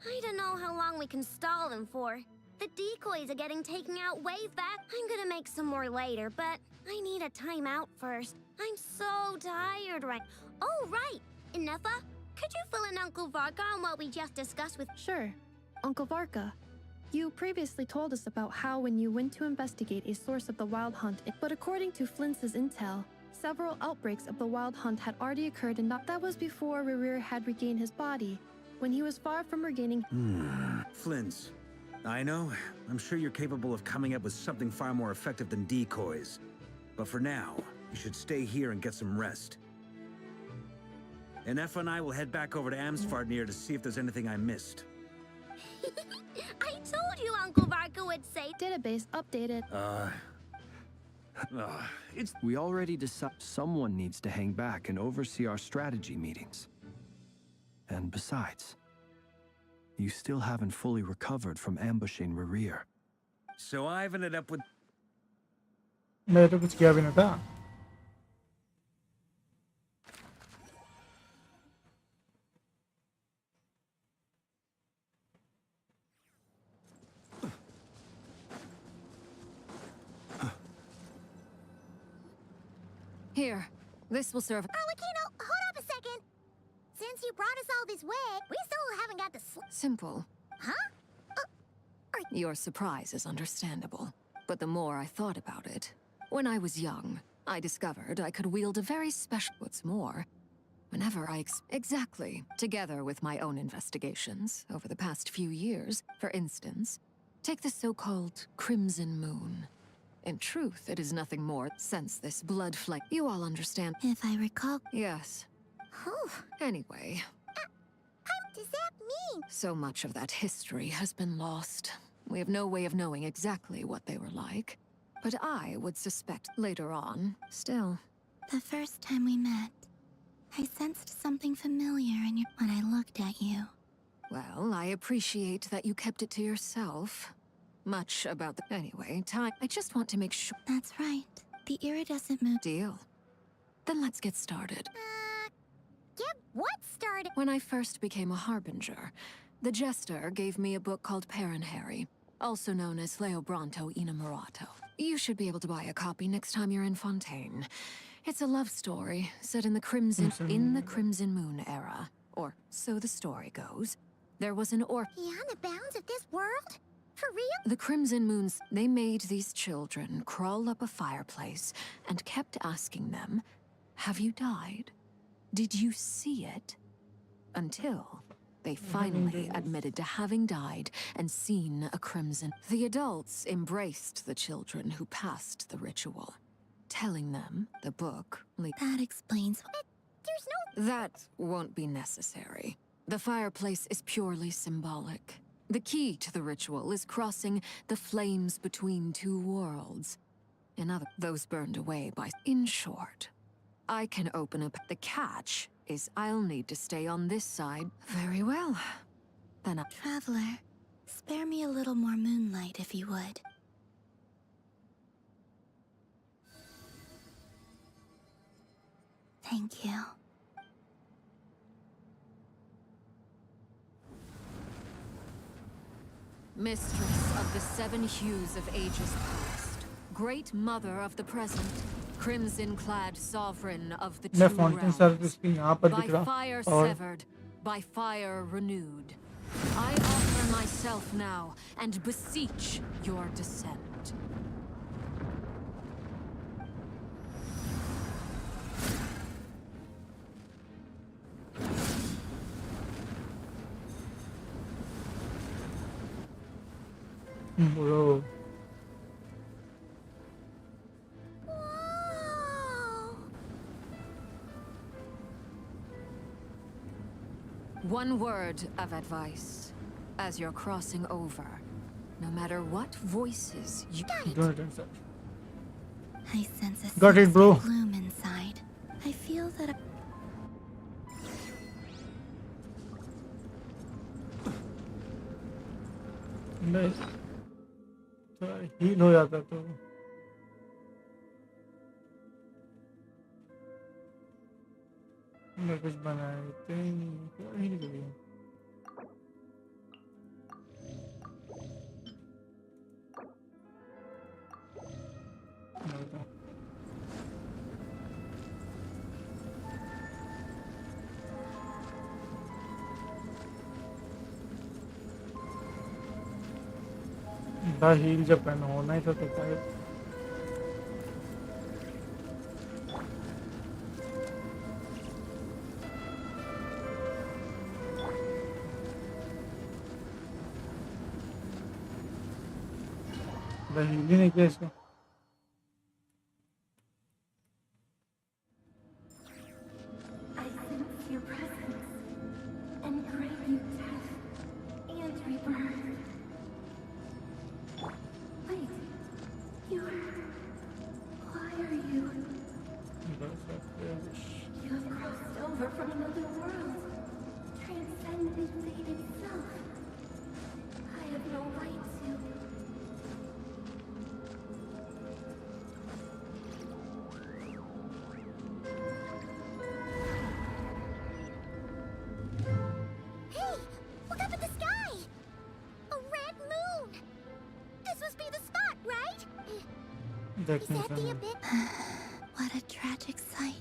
I don't know how long we can stall them for. The decoys are getting taken out way fast. I'm gonna make some more later, but I need a timeout first. I'm so tired right. Oh, right! Inefa, could you fill in Uncle Varka on what we just discussed with... Sure. Uncle Varka, you previously told us about how when you went to investigate a source of the Wild Hunt, but according to Flints' intel, several outbreaks of the Wild Hunt had already occurred, and that was before Rerir had regained his body, when he was far from regaining... Flints. I know. I'm sure you're capable of coming up with something far more effective than decoys. But for now, you should stay here and get some rest. And Efa and I will head back over to Amsfarnir to see if there's anything I missed. I told you Uncle Varka would say... Database updated. We already decided someone needs to hang back and oversee our strategy meetings. And besides, you still haven't fully recovered from ambushing Rerir. So I've ended up with... मैं तो कुछ किया भी नहीं था. Here, this will serve. Arlecchino, hold up a second. Since you brought us all this way, we still haven't got the Simple. Huh? Your surprise is understandable. But the more I thought about it, when I was young, I discovered I could wield a very special... What's more, whenever I... Exactly. Together with my own investigations over the past few years, for instance, take the so-called Crimson Moon. In truth, it is nothing more since this blood flame. You all understand. If I recall... Yes. Anyway. What does that mean? So much of that history has been lost. We have no way of knowing exactly what they were like. But I would suspect later on, still. The first time we met, I sensed something familiar in you when I looked at you. Well, I appreciate that you kept it to yourself. Much about the... Anyway, time. I just want to make sure... That's right. The iridescent moon... Deal. Then let's get started. Get what started? When I first became a Harbinger, the Jester gave me a book called Paranhari, also known as Leobranto Inamorato. You should be able to buy a copy next time you're in Fontaine. It's a love story set in the Crimson Moon era. Or so the story goes. There was an Beyond the bounds of this world? For real? The Crimson Moons, they made these children crawl up a fireplace and kept asking them, "Have you died? Did you see it?" Until they finally admitted to having died and seen a crimson. The adults embraced the children who passed the ritual, telling them the book... That explains... There's no... That won't be necessary. The fireplace is purely symbolic. The key to the ritual is crossing the flames between two worlds. Those burned away by... In short, I can open up... The catch is I'll need to stay on this side. Very well. Then Traveler, spare me a little more moonlight if you would. Thank you. Mistress of the seven hues of ages past, great mother of the present, crimson-clad sovereign of the मैं two fountain realms. Service की यहाँ पर दिख By रहा fire और severed, by fire renewed. I offer myself now and beseech your descent. Bro One word of advice as you're crossing over. No matter what voices you I sense a Got it, sense bro. of gloom inside. I feel that नहीं heal हो जाता तो मैं कुछ बनाते heal के लिए heal जब पहना होना ही था तो क्या हील ही नहीं किया इसको I sense your presence and crave you death and rebirth. Wait, why are you? You have crossed over from another world, transcended fate itself. I have no right to. Hey, look up at the sky! A red moon! This must be the spot, right? Is that the abyss? What a tragic sight.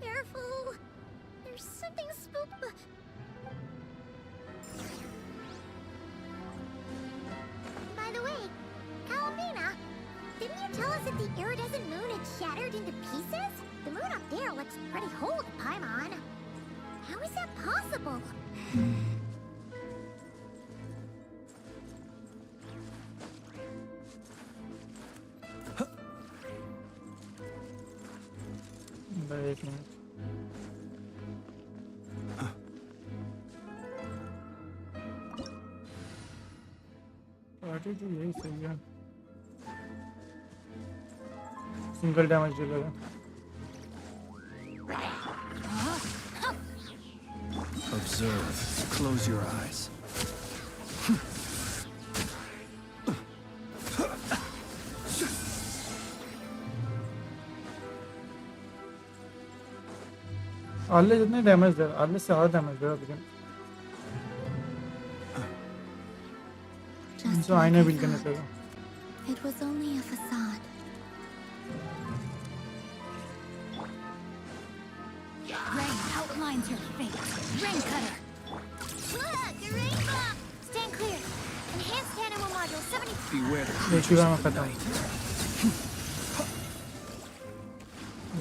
Careful! There's something spook. By the way, Kalamina, didn't you tell us that the iridescent moon had shattered into pieces? The moon up there looks pretty whole to Paimon. How is that possible? एक minute party तो यही सही है single damage डिलेगा Observe. Close your eyes. आले जितने damage दे आले से ज़्यादा डैमेज दे रहा लेकिन इनसे आईने बिल करने पड़ेगा It was only a facade. Rain outlines your fate. Rain cutter. Look, a rainbow. Stand clear. Enhanced animal module 70. Beware the एक ही बार में खत्म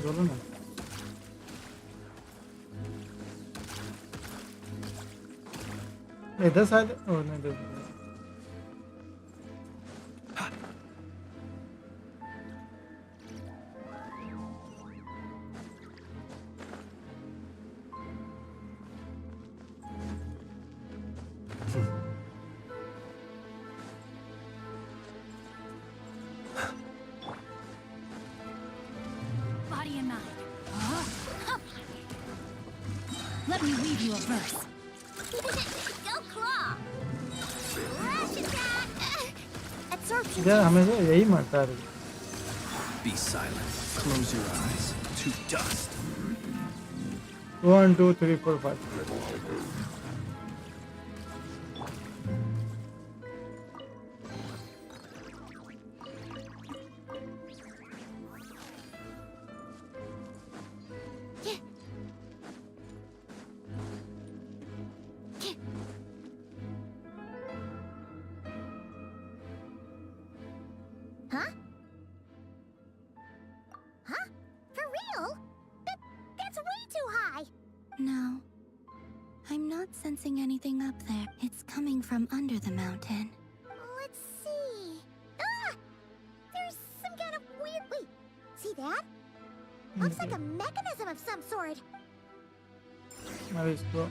बोलो ना इधर शायद ओ नहीं इधर Body and mind. Let me weave you a verse. Go claw. Rush attack. Absorption. यार हमेशा यही मरता है Be silent. Close your eyes. To dust. 1 2 3 4 5 No. I'm not sensing anything up there. It's coming from under the mountain. Let's see. Ah! There's some kind of weird... Wait, see that? Looks like a mechanism of some sort. A visto.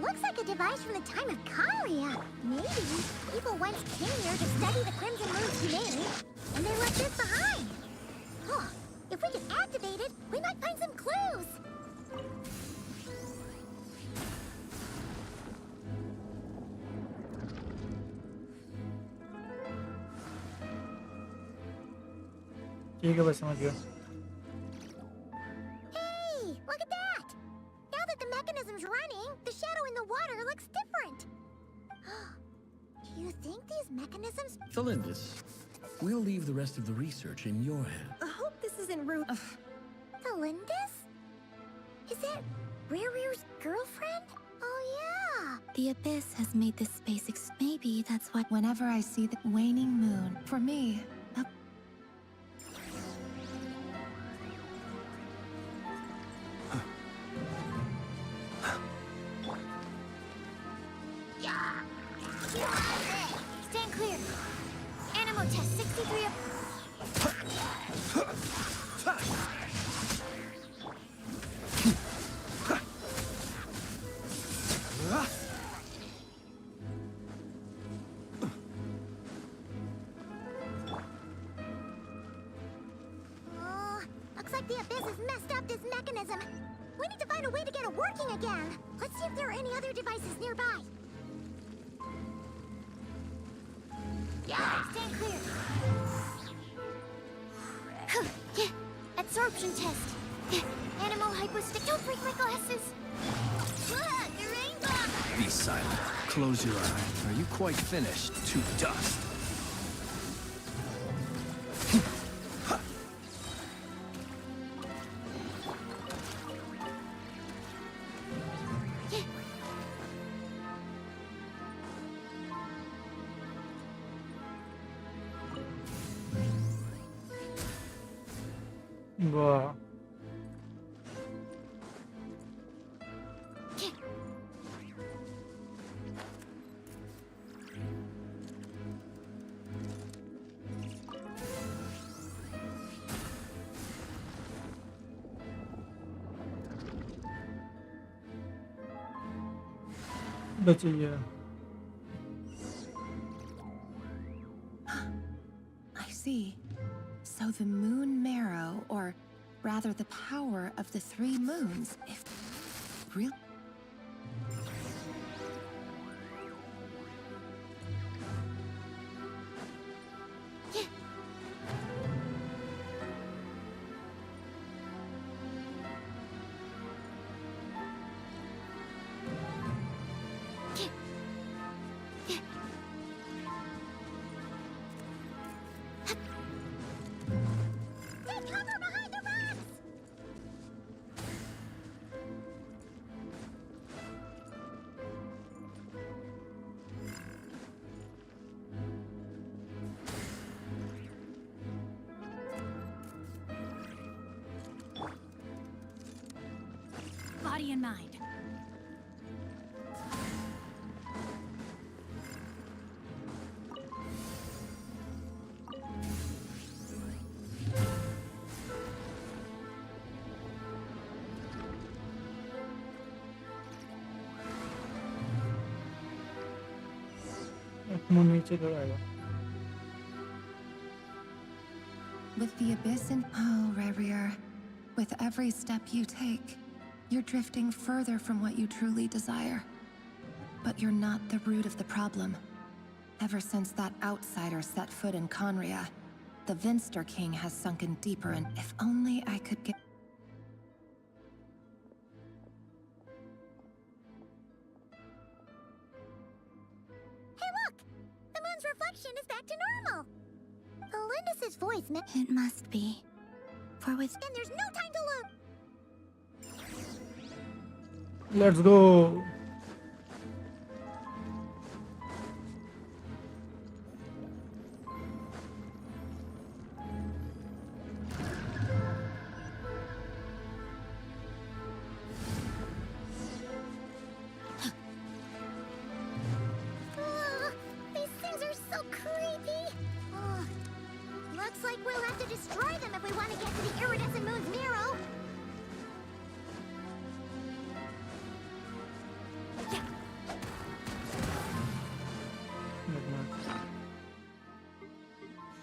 Looks like a device from the time of Kalia. Maybe people once came here to study the Crimson Moon's domain, and they left this behind. Huh. If we can activate it, we might find some clues. ठीक है बस समझ गया. Hey, look at that! Now that the mechanism's running, the shadow in the water looks different. Do you think these mechanisms... Thelindis, we'll leave the rest of the research in your hands. I hope this isn't rude. Thelindis? Is that Rear's girlfriend? Oh, yeah. The Abyss has made this space maybe that's what... Whenever I see the waning moon, for me, Stand clear. Animal test 63 up. Looks like the Abyss has messed up this mechanism. We need to find a way to get it working again. Let's see if there are any other devices nearby. Stand clear. Absorption test. Animal hypostick. Don't break my glasses. Look, the rainbow. Be silent. Close your eye. Are you quite finished? To dust. वाह. बचिए. I see. So the moon marrow, or rather the power of the three moons, if real... Body and mind. मुंह नीचे दौड़ाएगा. With the Abyss in... Oh, Rerir. With every step you take, you're drifting further from what you truly desire. But you're not the root of the problem. Ever since that outsider set foot in Conria, the Vinster King has sunken deeper, and if only I could get... Hey, look! The moon's reflection is back to normal. Elendis' voice meant... It must be. For with... And there's no time to lose! Let's go. These things are so creepy. Looks like we'll have to destroy them if we want to get to the iridescent moon's mirror.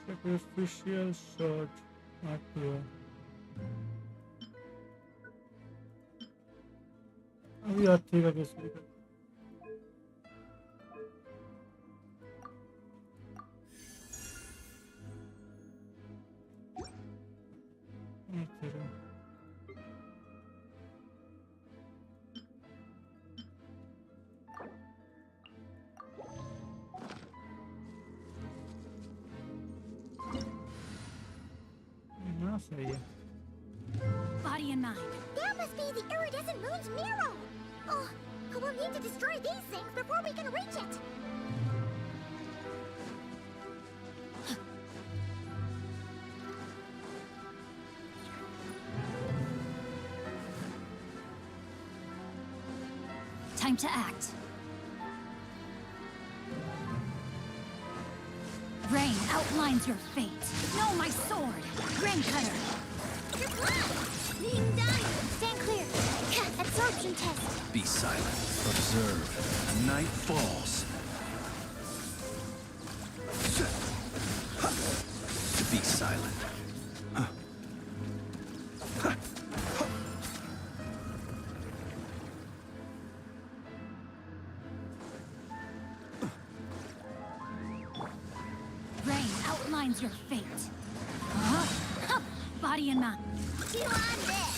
Sacrificial shot. Not here. अभी आती है कैसे? सही है. Body and mind. That must be the iridescent moon's mirror. Oh, we'll need to destroy these things before we can reach it. Time to act. Rain outlines your fate. No, my sword! Rain Cutter! You're blind! Stand clear. Absorption test. Be silent. Observe. Night falls. Be silent. Your fate. Body and mind. You on this?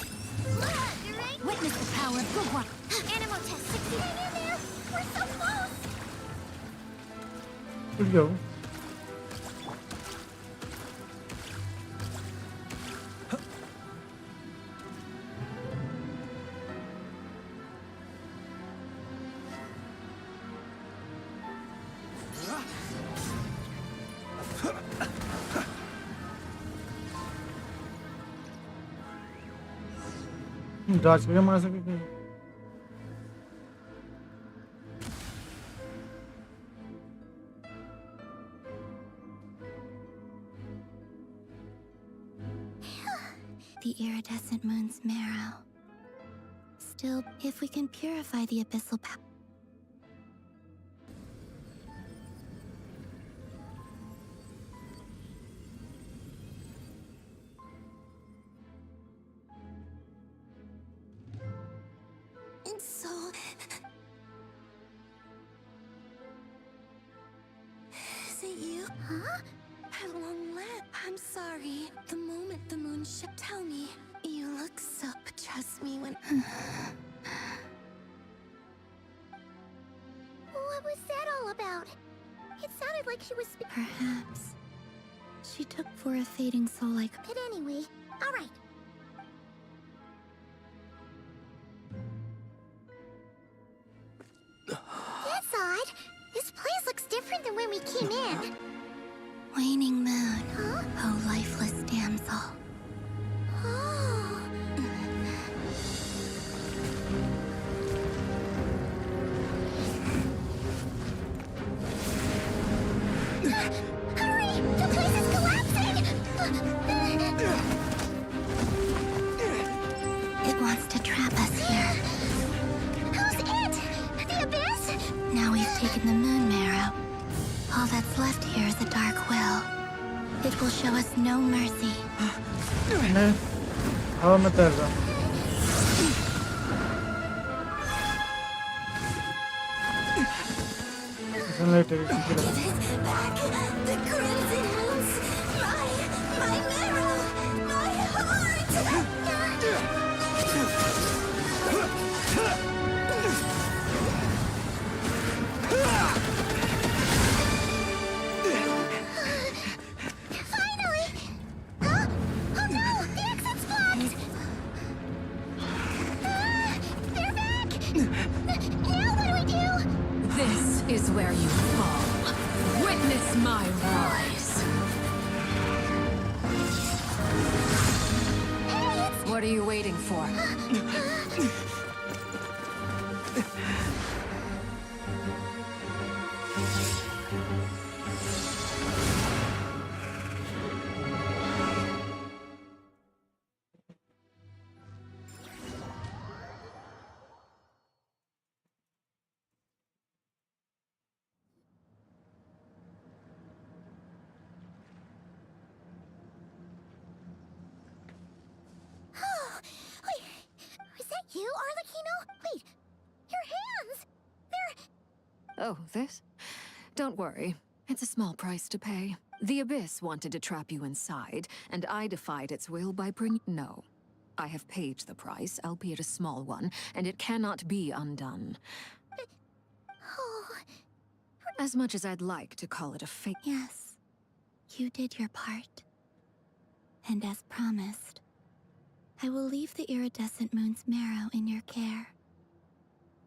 Look, right? Witness the power of good one. Animal test 60. Hang in there. We're so close. Good go. Dodge करके मार सकते हैं. The iridescent moon's marrow. Still, if we can purify the abyssal power. Tell me, you look so, but trust me when... What was that all about? It sounded like she was... Perhaps she took for a fading soul like... But anyway, all right. That's odd. This place looks different than when we came in. Waning moon. Huh? Oh, lifeless damsel. Will show us no mercy. हवा में तैर रहा. The crimson moons, my marrow, my heart. where you fall. Witness my rise. What are you waiting for? Wait, is that you, Arlecchino? Wait, your hands! They're... Oh, this? Don't worry. It's a small price to pay. The Abyss wanted to trap you inside, and I defied its will by bringing... No. I have paid the price, albeit a small one, and it cannot be undone. Oh... As much as I'd like to call it a fate. Yes, you did your part. And as promised, I will leave the iridescent moon's marrow in your care.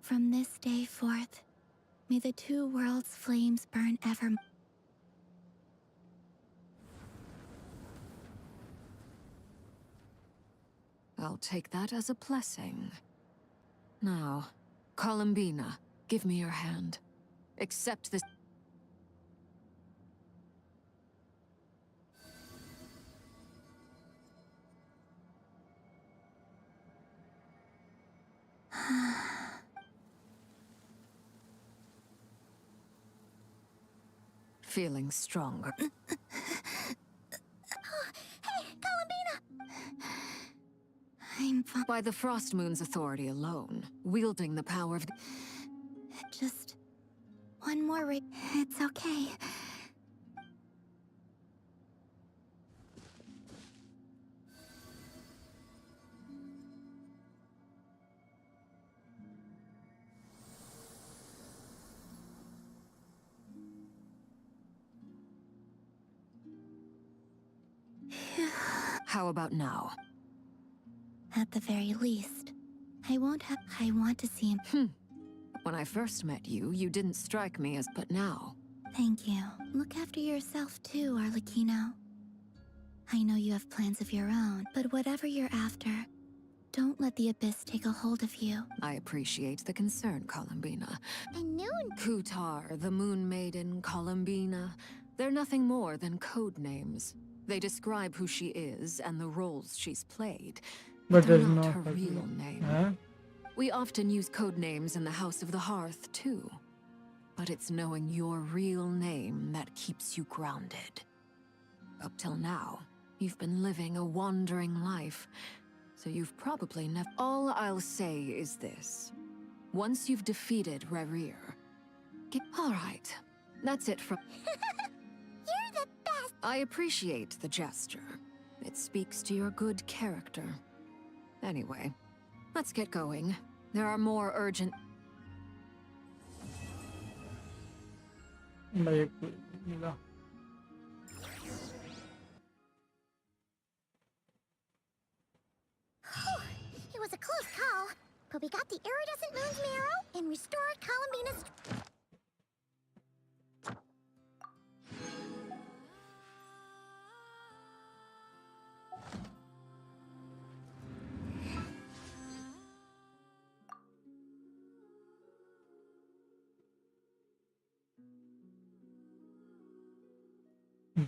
From this day forth, may the two worlds' flames burn ever. I'll take that as a blessing. Now, Columbina, give me your hand. Accept this. Feeling stronger. Hey, Columbina! I'm fine. By the Frost Moon's authority alone, wielding the power of... Just one more It's okay. How about now? At the very least, I want to see him. When I first met you, you didn't strike me as... But now... Thank you. Look after yourself too, Arlecchino. I know you have plans of your own, but whatever you're after, don't let the Abyss take a hold of you. I appreciate the concern, Columbina. And Noon... Kutar, the Moon Maiden, Columbina... They're nothing more than code names. They describe who she is and the roles she's played. But they're there's not no her real name. Huh? We often use code names in the House of the Hearth, too. But it's knowing your real name that keeps you grounded. Up till now, you've been living a wandering life, so you've probably never... All I'll say is this. Once you've defeated Rerir... All right, that's it from... You're the best! I appreciate the gesture. It speaks to your good character. Anyway, let's get going. There are more urgent... It was a close call, but we got the iridescent moon's marrow and restored Columbina's...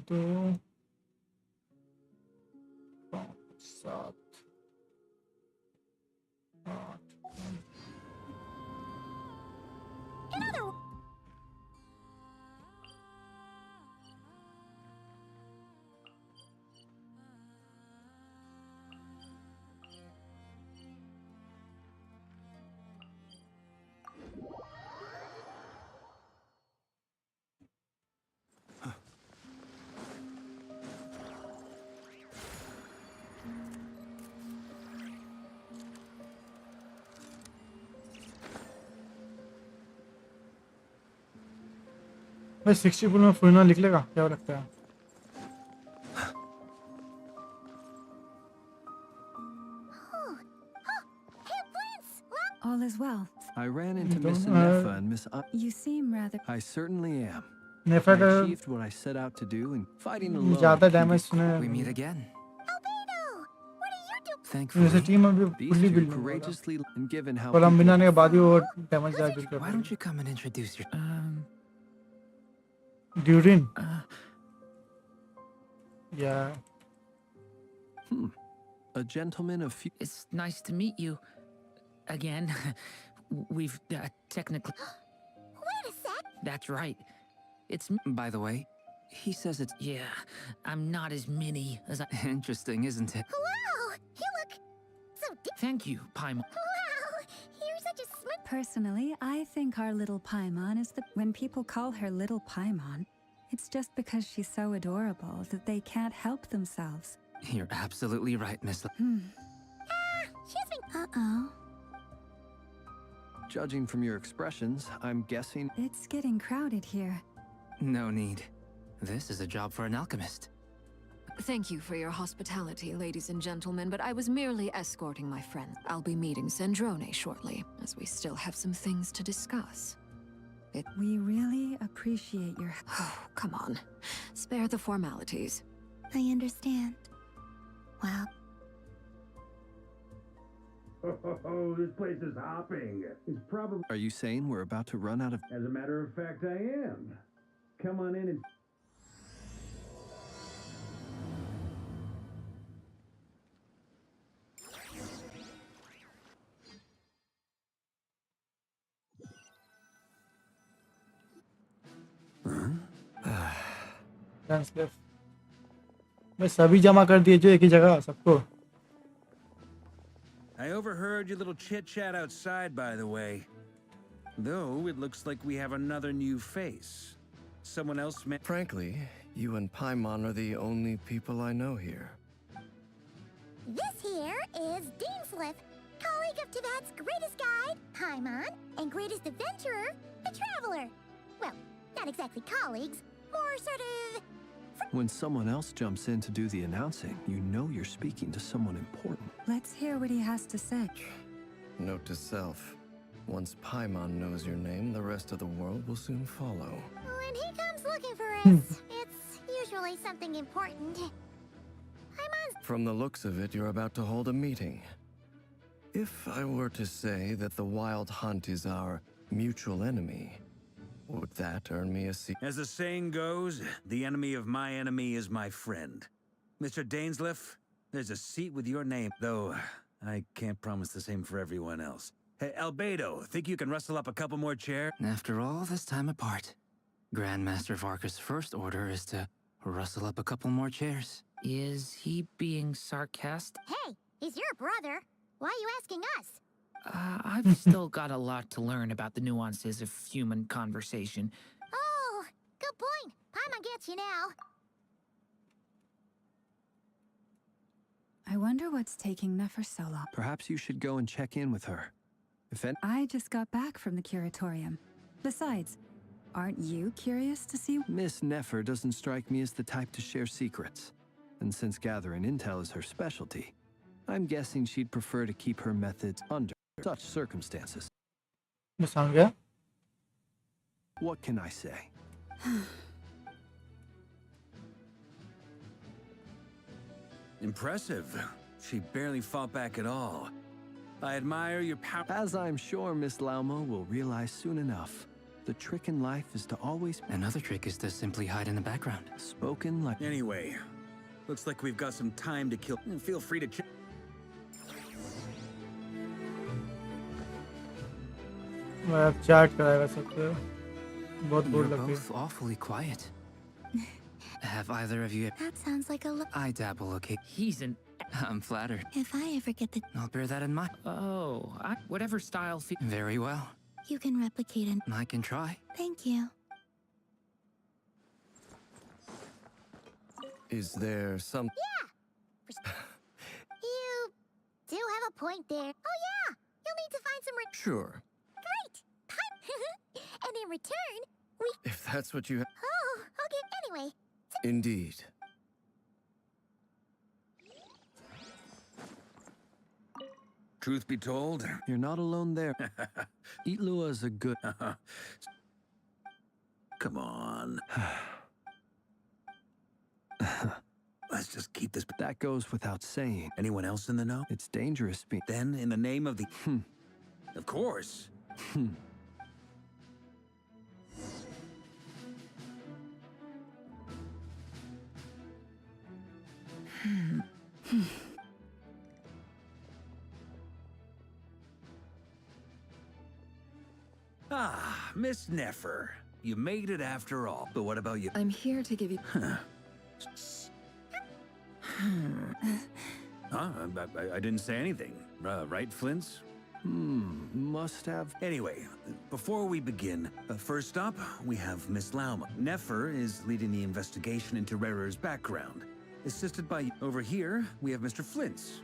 दो पाँच सात आठ Another... भाई 60 पुल में फुलना लिख लेगा क्या लगता है All is well. I ran into Miss Don't, Nefa and Miss. You seem rather. I certainly am. NEFA I का achieved what I set out to do, and fighting alone. ज़्यादा can डैमेज get सुने We meet again. University Thankfully, team में भी these fully two build हो रहा courageously and given how कोलंबिना people- ने बाद ही वो डैमेज ज़्यादा बिल्ड कर Why don't you come and introduce your... durian या A gentleman of few. It's nice to meet you. Again. We've technically... Wait a sec. That's right. It's... By the way, he says it's... Yeah, I'm not as mini as I... Interesting, isn't it? Wow, you look so Thank you, Paimon. Wow, you're such a smart... Personally, I think our little Paimon is the... When people call her little Paimon, it's just because she's so adorable that they can't help themselves. You're absolutely right, Miss... She's been... Uh-oh. Judging from your expressions, I'm guessing. It's getting crowded here. No need. This is a job for an alchemist. Thank you for your hospitality, ladies and gentlemen, but I was merely escorting my friend. I'll be meeting Zendrone shortly, as we still have some things to discuss. We really appreciate your... Oh, come on. Spare the formalities. I understand. Wow. Oh, this place is hopping. It's probably... Are you saying we're about to run out of... As a matter of fact, I am. Come on in and... translate मैं सभी जमा कर दिए जो एक ही जगह सबको I overheard your little chit-chat outside, by the way. Though, it looks like we have another new face. Someone else may... Frankly, you and Paimon are the only people I know here. This here is Deansliff, colleague of Tibet's greatest guide, Paimon, and greatest adventurer, the Traveler. Well, not exactly colleagues, more sort of... When someone else jumps in to do the announcing, you know you're speaking to someone important. Let's hear what he has to say. Note to self. Once Paimon knows your name, the rest of the world will soon follow. When he comes looking for us, it's usually something important. Paimon's... From the looks of it, you're about to hold a meeting. If I were to say that the Wild Hunt is our mutual enemy, would that earn me a seat? As the saying goes, the enemy of my enemy is my friend. Mr. Dainsliff, there's a seat with your name, though I can't promise the same for everyone else. Hey, Albedo, think you can rustle up a couple more chairs? After all this time apart, Grandmaster Varka's first order is to rustle up a couple more chairs. Is he being sarcastic? Hey, he's your brother. Why are you asking us? I've still got a lot to learn about the nuances of human conversation. Oh, good point. Paimon gets you now. I wonder what's taking Nefer so long. Perhaps you should go and check in with her. I just got back from the curatorium. Besides, aren't you curious to see? Miss Nefer doesn't strike me as the type to share secrets. And since gathering intel is her specialty, I'm guessing she'd prefer to keep her methods under such circumstances. What can I say? Impressive. She barely fought back at all. I admire your power. As I'm sure Miss Lauma will realize soon enough, the trick in life is to always... Another trick is to simply hide in the background. Spoken like... Anyway, looks like we've got some time to kill. Feel free to... मैं chat कराएगा सबसे बहुत bore You're लग रही both awfully quiet. Have either of you... That sounds like a I dabble, okay? He's an... I'm flattered. If I ever get the... I'll bear that in mind. Oh, whatever style... Very well. You can replicate it. I can try. Thank you. Is there some... Yeah! You do have a point there. Oh yeah! You'll need to find some... Sure. Great! And in return, we... If that's what you... Oh, okay, anyway. Indeed. Truth be told, you're not alone there. Itlua's a good... Come on. Let's just keep this... That goes without saying. Anyone else in the know? It's dangerous being... Then, in the name of the... Of course. Ah, Miss Nefer. You made it after all. But what about you? I'm here to give you... I didn't say anything. Right, Flints? Must have... Anyway, before we begin, first up, we have Miss Lauma. Nefer is leading the investigation into Rerer's background. Assisted by... Over here, we have Mr. Flints,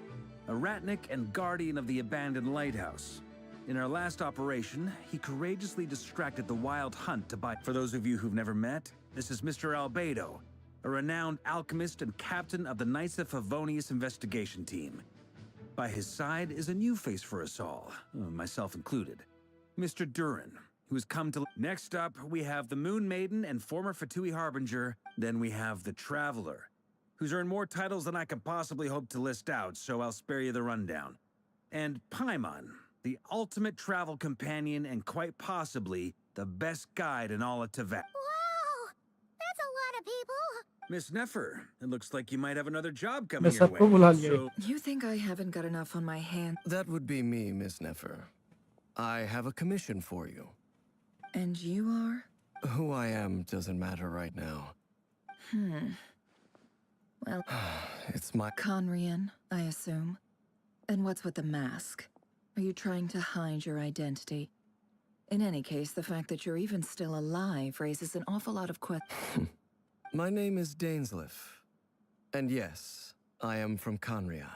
a ratnik and guardian of the abandoned lighthouse. In our last operation, he courageously distracted the Wild Hunt to buy... For those of you who've never met, this is Mr. Albedo, a renowned alchemist and captain of the Knights of Favonius investigation team. By his side is a new face for us all, myself included. Mr. Durin, who has come to... Next up, we have the Moon Maiden and former Fatui Harbinger. Then we have the Traveler, who's earned more titles than I can possibly hope to list out, so I'll spare you the rundown. And Paimon, the ultimate travel companion and quite possibly the best guide in all of Teyvat. Wow! That's a lot of people! Miss Nefer, it looks like you might have another job coming मैं your सबको way. बुला लिया. You think I haven't got enough on my hand? That would be me, Miss Nefer. I have a commission for you. And you are? Who I am doesn't matter right now. Well... It's my... Conrian, I assume. And what's with the mask? Are you trying to hide your identity? In any case, the fact that you're even still alive raises an awful lot of questions. My name is Dainsleif. And yes, I am from Conria.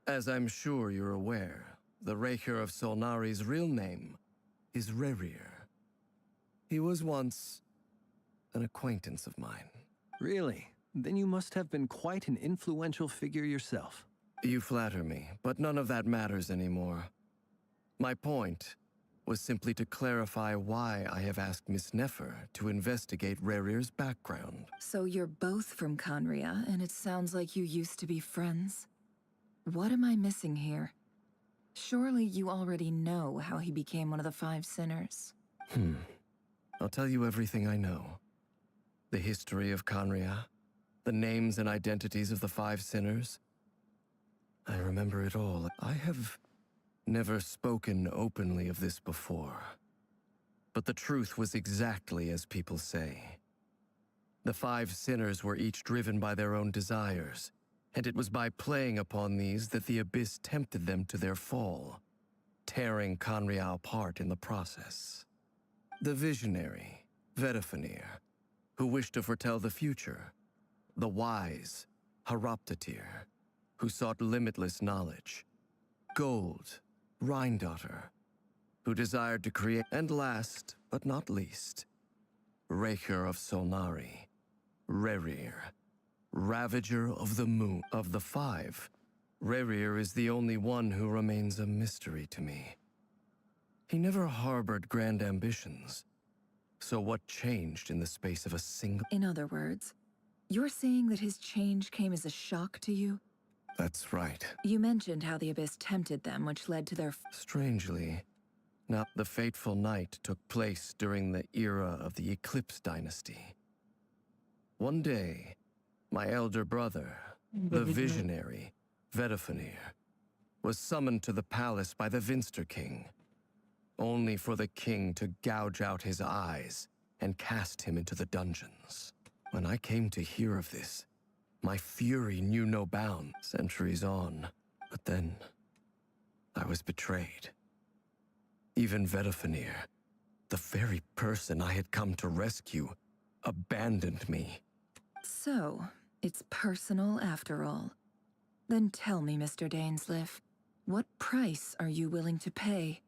As I'm sure you're aware, the Raker of Solnari's real name is Rerir. He was once an acquaintance of mine. Really? Then you must have been quite an influential figure yourself. You flatter me, but none of that matters anymore. My point was simply to clarify why I have asked Miss Nefer to investigate Rerir's background. So you're both from Conria, and it sounds like you used to be friends? What am I missing here? Surely you already know how he became one of the Five Sinners. I'll tell you everything I know. The history of Conria, the names and identities of the Five Sinners. I remember it all. I have never spoken openly of this before. But the truth was exactly as people say. The Five Sinners were each driven by their own desires, and it was by playing upon these that the Abyss tempted them to their fall, tearing Conria apart in the process. The visionary, Vedafenir, who wished to foretell the future. The wise, Haroptatir, who sought limitless knowledge. Gold, Rhindaughter, who desired to create. And last, but not least, Raker of Solnari, Rerir, Ravager of the Moon. Of the five, Rerir is the only one who remains a mystery to me. He never harbored grand ambitions. So what changed in the space of a single... In other words, you're saying that his change came as a shock to you? That's right. You mentioned how the Abyss tempted them, which led to their... Strangely, now the fateful night took place during the era of the Eclipse Dynasty. One day, my elder brother, the visionary, Vedafenir, was summoned to the palace by the Vinster King, only for the king to gouge out his eyes and cast him into the dungeons. When I came to hear of this, my fury knew no bounds. Centuries on, but then I was betrayed. Even Vedafenir, the very person I had come to rescue, abandoned me. So, it's personal after all. Then tell me, Mr. Dainsleif, what price are you willing to pay?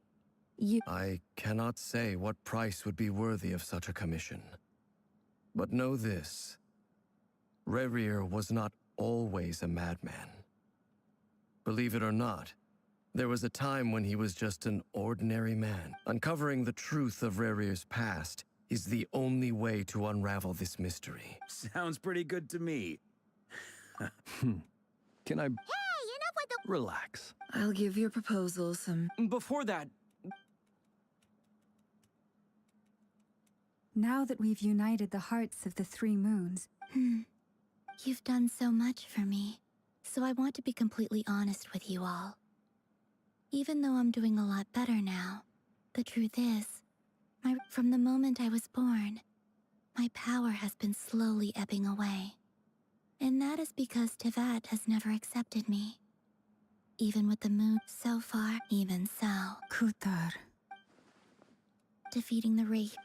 I cannot say what price would be worthy of such a commission. But know this. Rerir was not always a madman. Believe it or not, There was a time when he was just an ordinary man. Uncovering the truth of Rarear's past is the only way to unravel this mystery. Sounds pretty good to me. Can I... Hey, enough with the... relax? I'll give your proposal some... Before that, Now that we've united the hearts of the three moons, You've done so much for me, so I want to be completely honest with you all. Even though I'm doing a lot better now, the truth is, from the moment I was born, my power has been slowly ebbing away. And that is because Tevat has never accepted me. Even with the moon so far, even so. Kutar. Defeating the Wraith.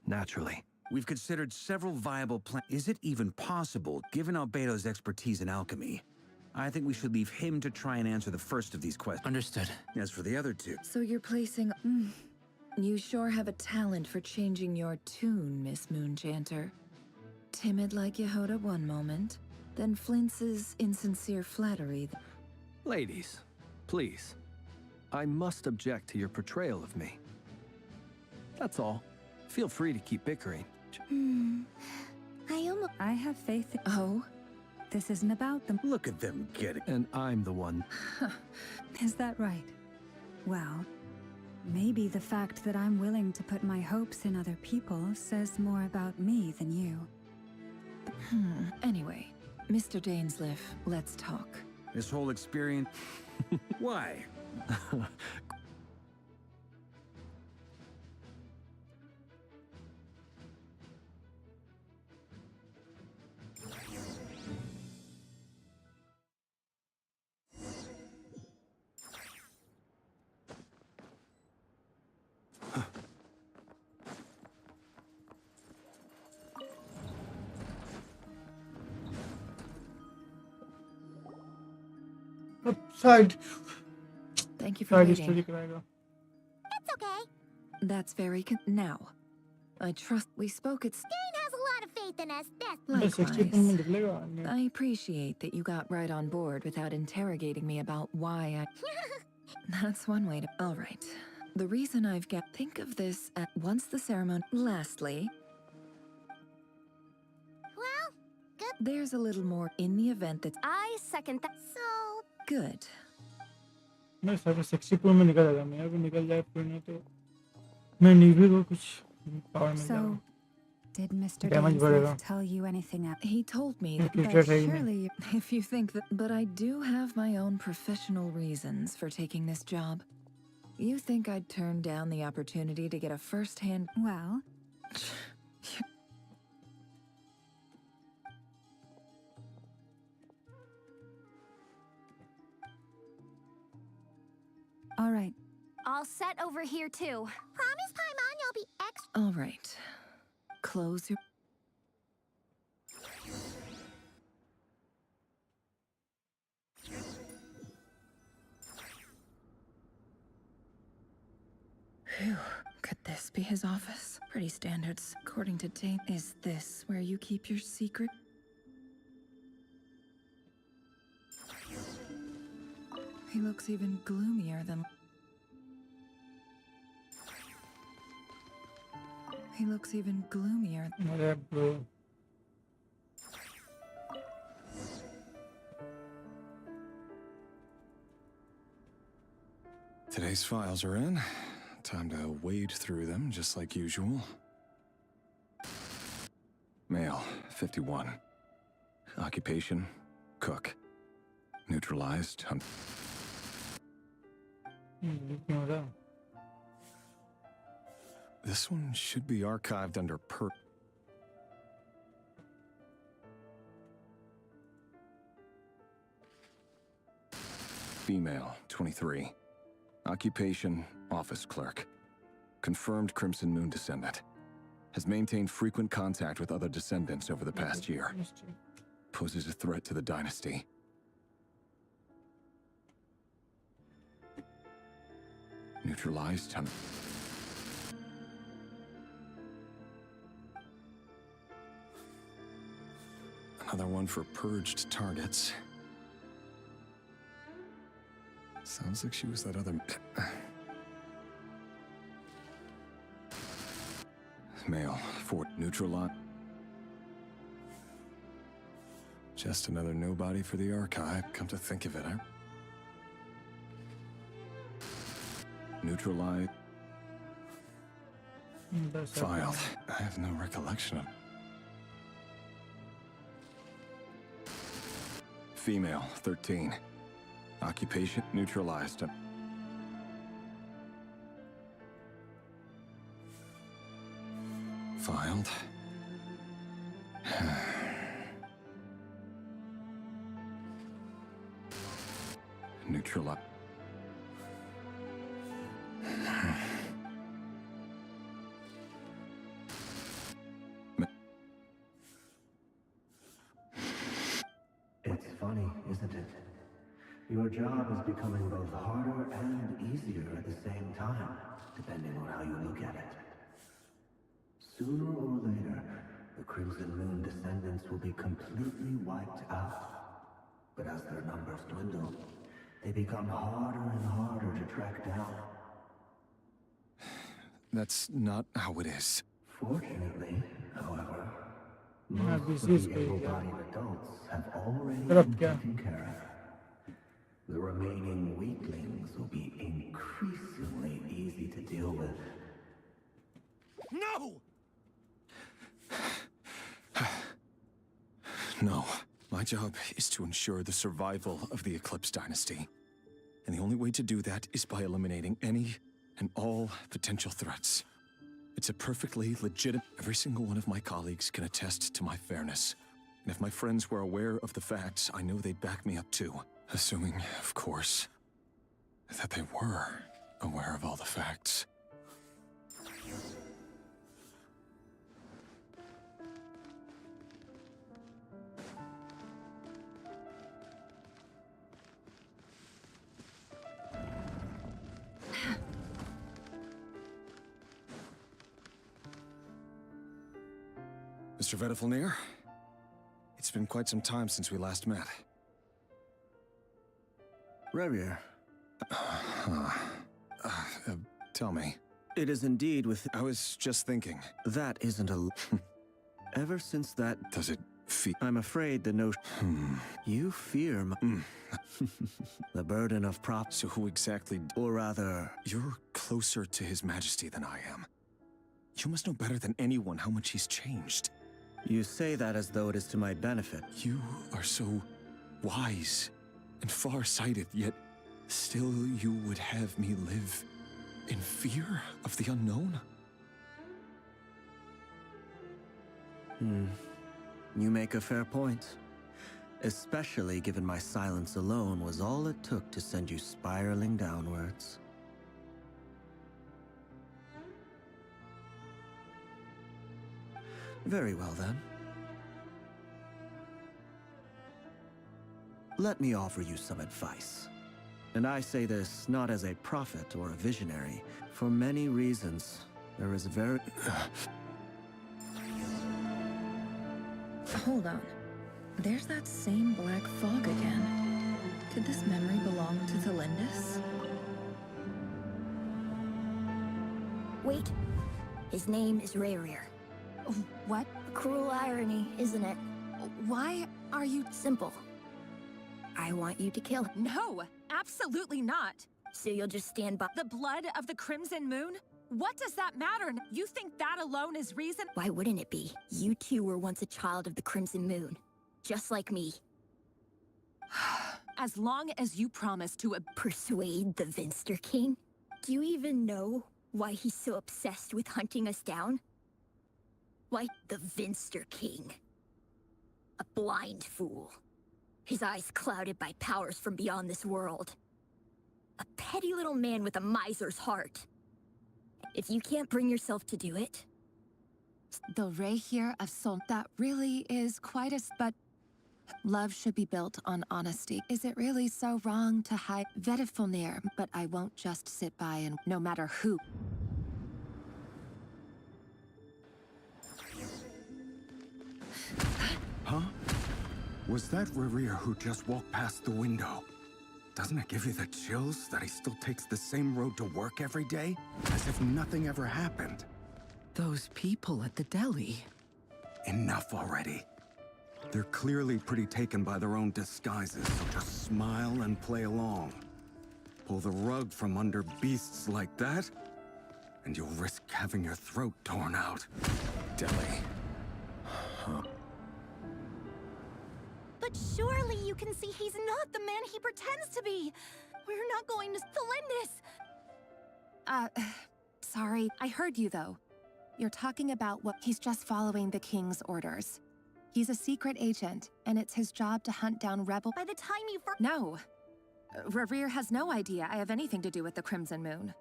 Naturally. We've considered several viable plans. Is it even possible, given Albedo's expertise in alchemy? I think we should leave him to try and answer the first of these questions. understood. As for the other two, So you're placing... You sure have a talent for changing your tune, Miss Moonchanter. Timid like Yehoda one moment, then flinches insincere flattery. Ladies, please. I must object to your portrayal of me. That's all. Feel free to keep bickering. I have faith in... Oh? This isn't about them. look at them getting... And I'm the one. Is that right? Well, maybe the fact that I'm willing to put my hopes in other people says more about me than you. Anyway, Mr. Dainsliff, let's talk. This whole experience... Why? Side. Thank you for Side waiting. story कराएगा. It's okay. That's very now. I trust we spoke at... Dane has a lot of faith in us. That's बस 60 में निकलेगा. I appreciate that you got right on board without interrogating me about why I... That's one way to... All right. The reason I've got... Think of this at once the ceremony... Lastly... Well, good. There's a little more in the event that... I second that. So, Good. मैं सब 60 में निकल जाएगा. मैं अभी निकल जाए फिर नहीं तो मैं नीवी को कुछ पावर मिल जाएगा. So, did Mr. Damage बढ़ेगा. Dainsliff tell you anything else? He told me that... Future But training. surely, if you think that... But I do have my own professional reasons for taking this job. You think I'd turn down the opportunity to get a first-hand... Well, all right. All set over here, too. promise Paimon you'll be extra. All right. Close your... Phew. Could this be his office? Pretty standards. According to Dane, is this where you keep your secret? He looks even gloomier than... He looks even gloomier. अरे bro. Today's files are in. Time to wade through them, just like usual. Male, 51. Occupation, cook. Neutralized, क्यों रहा? This one should be archived under per... Female, 23. Occupation, office clerk. Confirmed Crimson Moon descendant. Has maintained frequent contact with other descendants over the past year. Poses a threat to the dynasty. Neutralized. Another one for purged targets. Sounds like she was that other... Male, Fort Neutralot. Just another nobody for the archive. Come to think of it, huh? Neutralite. Filed. I have no recollection of... Female, 13. Occupation, neutralized. Filed. Neutralized. It's funny, isn't it? Your job is becoming both harder and easier at the same time, depending on how you look at it. Sooner or later, the Crimson Moon descendants will be completely wiped out. But as their numbers dwindle, they become harder and harder to track down. That's not how it is. Fortunately, however, हाँ, most this of is the great, able-bodied adults have already But been क्या? taken care of. The remaining weaklings will be increasingly easy to deal with. No! No. My job is to ensure the survival of the Eclipse Dynasty. And the only way to do that is by eliminating any and all potential threats. It's a perfectly legitimate... Every single one of my colleagues can attest to my fairness. And if my friends were aware of the facts, I know they'd back me up too. Assuming, of course, that they were aware of all the facts. Mr. Vedifalnir, it's been quite some time since we last met. Rarier. Tell me. It is indeed with... I was just thinking. That isn't a... Ever since that... Does it feel... I'm afraid the notion... You fear the burden of prop... So who exactly... Or rather... You're closer to His Majesty than I am. You must know better than anyone how much he's changed. You say that as though it is to my benefit. You are so wise and far-sighted, yet still you would have me live in fear of the unknown? You make a fair point. Especially given my silence alone was all it took to send you spiraling downwards. Very well, then. Let me offer you some advice. And I say this not as a prophet or a visionary. For many reasons, there is a very... Hold on. There's that same black fog again. Could this memory belong to Thalindus? Wait. His name is Rarier. What? Cruel irony, isn't it? Why are you... Simple. I want you to kill him. No, absolutely not. So you'll just stand by... The blood of the Crimson Moon? What does that matter? You think that alone is reason? Why wouldn't it be? You two were once a child of the Crimson Moon. Just like me. As long as you promise to... Persuade the Vinster King? Do you even know why he's so obsessed with hunting us down? Why, the Vinster King. A blind fool. His eyes clouded by powers from beyond this world. A petty little man with a miser's heart. If you can't bring yourself to do it... The Rayhir of Sol, that really is quite a... But love should be built on honesty. Is it really so wrong to hide Vedifalnir? But I won't just sit by and no matter who... Huh? Was that Rarier who just walked past the window? Doesn't it give you the chills that he still takes the same road to work every day? As if nothing ever happened. Those people at the deli. Enough already. They're clearly pretty taken by their own disguises, so just smile and play along. Pull the rug from under beasts like that, and you'll risk having your throat torn out. Deli. Huh. But surely you can see he's not the man he pretends to be. We're not going to Celindis. Sorry, I heard you though. You're talking about what he's just following the king's orders. He's a secret agent, and it's his job to hunt down rebel. By the time you No. Rerir has no idea I have anything to do with the Crimson Moon.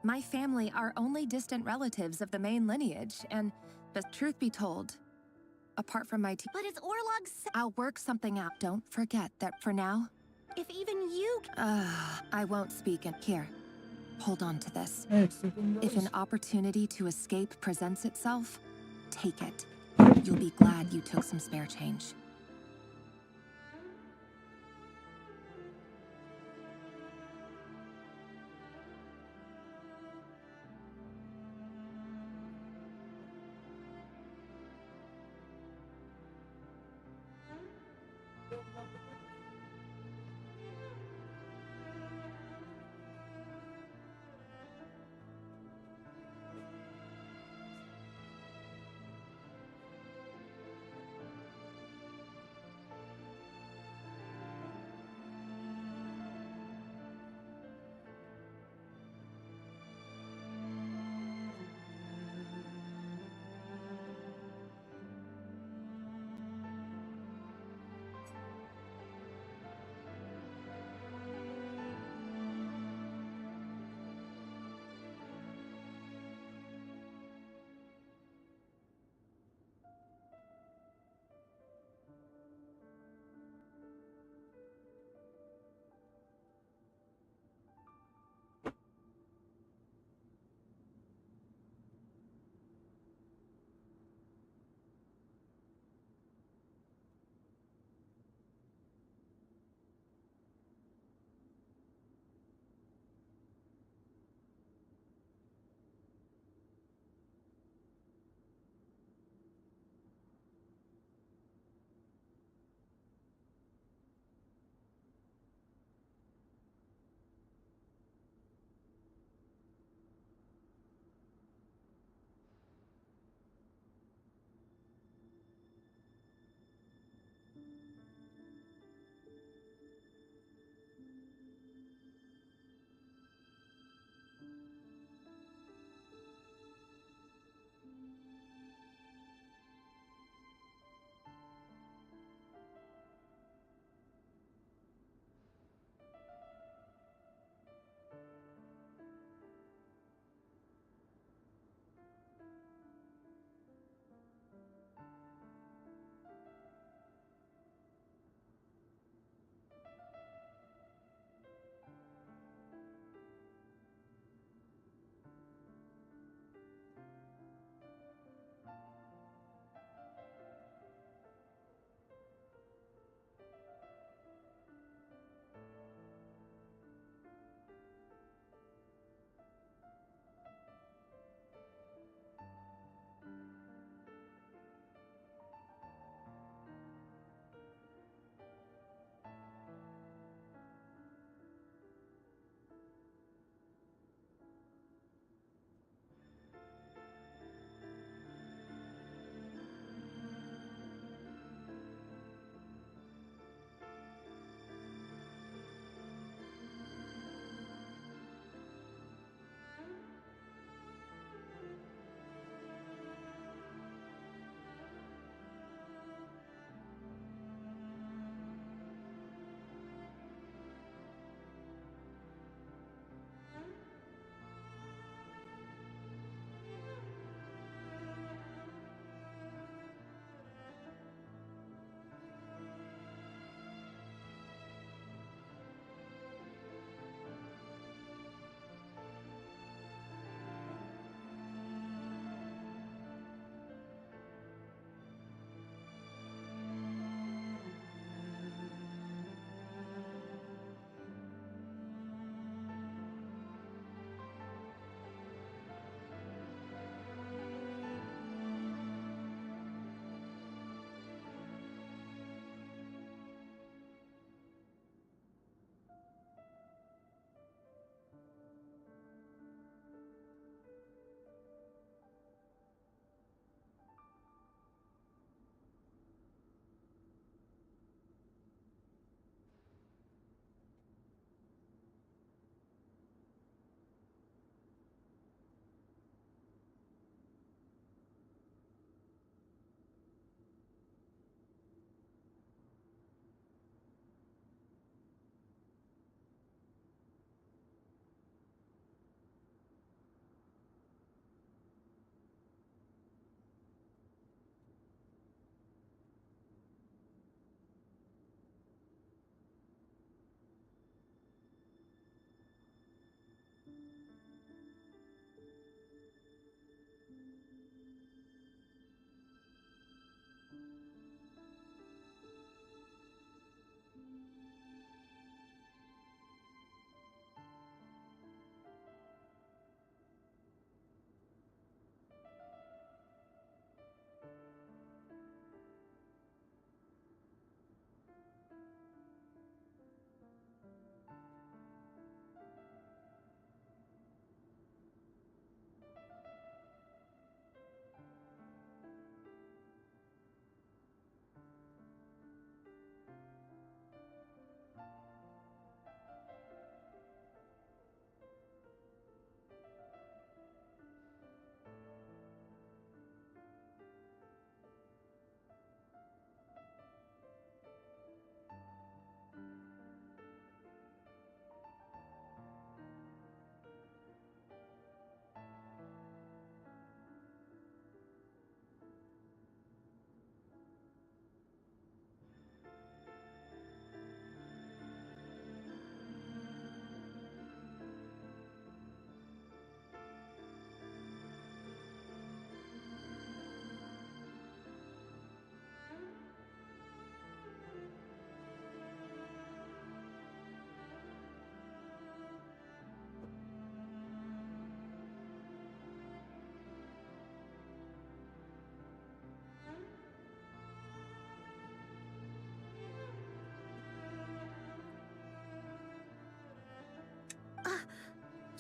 My family are only distant relatives of the main lineage, and, but truth be told, apart from my But it's Orlog's. I'll work something out. Don't forget that for now. If even you. I won't speak in here. Hold on to this. If an opportunity to escape presents itself, take it. You'll be glad you took some spare change.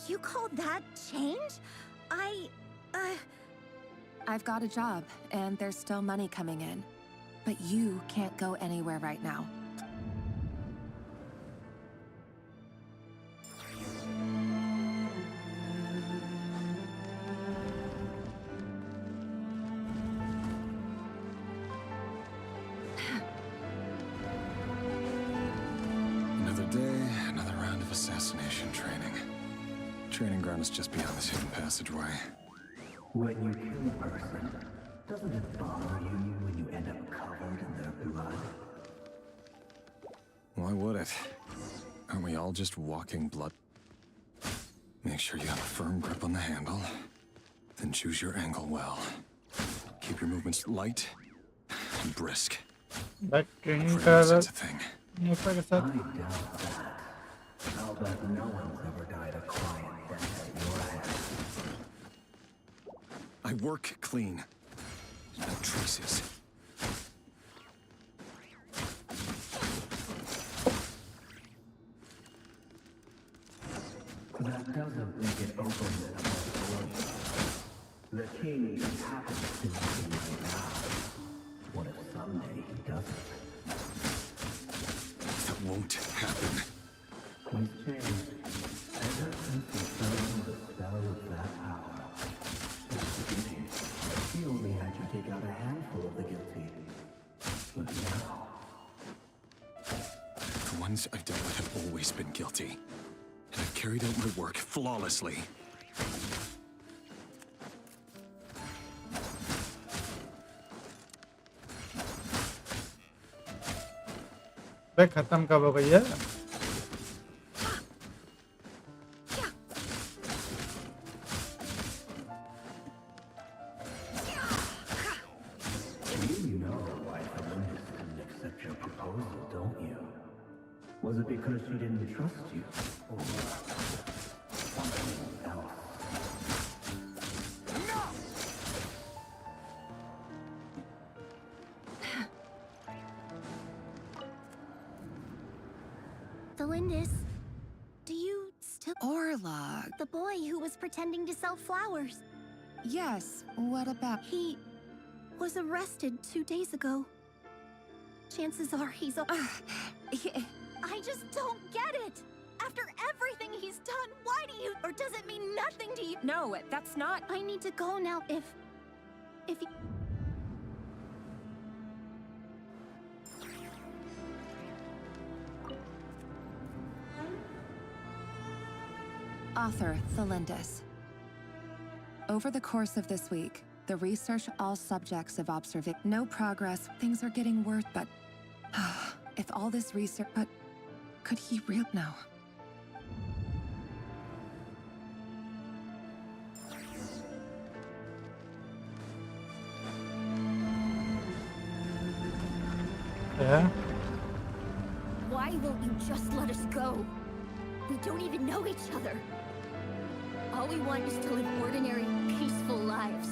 You call that change? I've got a job, and there's still money coming in. But you can't go anywhere right now. Another day, another round of assassination training. Training ground is just beyond this hidden passageway. When you kill a person, doesn't it bother you when you end up covered in their blood? Why would it? Aren't we all just walking blood? Make sure you have a firm grip on the handle. Then choose your angle well. Keep your movements light and brisk. Back For such a thing. I doubt that. I'll bet no one's ever died a quiet death at your hands. I work clean. No traces. That doesn't make it open enough. The king just happens to be right now. What if someday he doesn't? That won't happen. He's changed. Ever since he fell under the spell of that power. He only had you take out a handful of the guilty. But now... The ones I've dealt with have always been guilty. And I've carried out my work flawlessly. बे खत्म कब हो गई है? You know why Olympus didn't accept your proposal, don't you? Was it because she didn't trust you? Or something else? Delindis, do you still... Orlog. The boy who was pretending to sell flowers. Yes, what about... He was arrested 2 days ago. Chances are he's a... I just don't get it! After everything he's done, why do you... Or does it mean nothing to you? No, that's not... I need to go now if you... Author, Thelindis. Over the course of this week, the research all subjects of observation. No progress, things are getting worse, but... if all this research... But... Could he real... No. Yeah. Why won't you just let us go? We don't even know each other. All we want is to live ordinary, peaceful lives.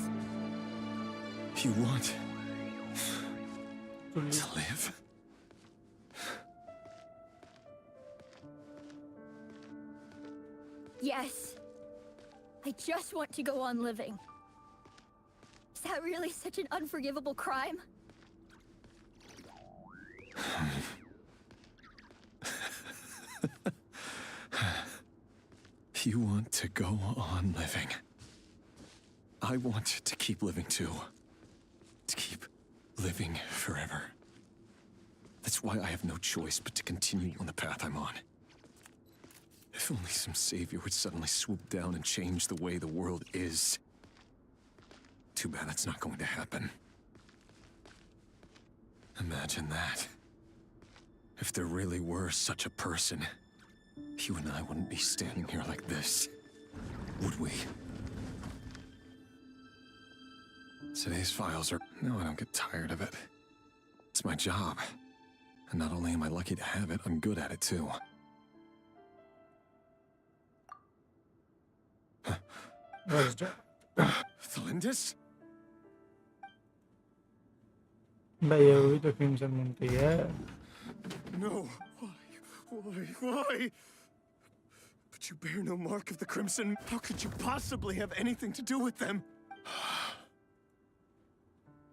You want to live? Yes. I just want to go on living. Is that really such an unforgivable crime? You want to go on living. I want to keep living too. To keep living forever. That's why I have no choice but to continue on the path I'm on. If only some savior would suddenly swoop down and change the way the world is. Too bad that's not going to happen. Imagine that. If there really were such a person, you and I wouldn't be standing here like this, would we? Today's files are... No, I don't get tired of it. It's my job. And not only am I lucky to have it, I'm good at it too. Where's Jack? Thelindis? भाई ये हुई तो crimson मिलती है. No. Why? Why? But you bear no mark of the Crimson. How could you possibly have anything to do with them?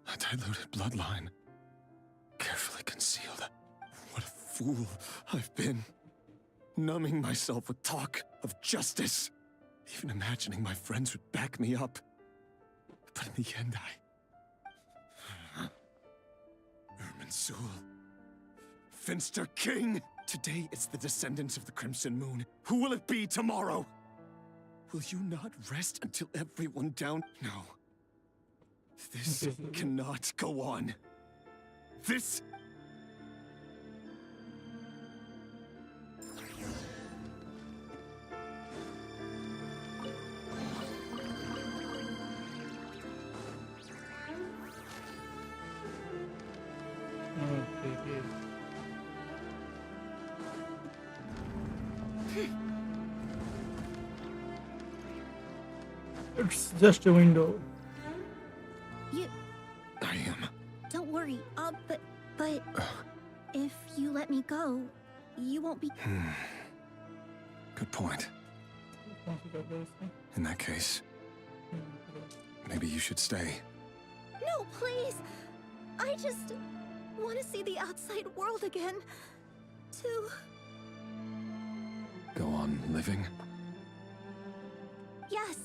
A diluted bloodline. Carefully concealed. What a fool I've been. Numbing myself with talk of justice. Even imagining my friends would back me up. But in the end, Irminsul. Finster King! Today it's the descendants of the Crimson Moon. Who will it be tomorrow? Will you not rest until everyone down? No. This cannot go on. This... It's just a window. I am. Don't worry. But if you let me go, you won't be. Good point. In that case, maybe you should stay. No, please! I just want to see the outside world again. To... Go on living? Yes.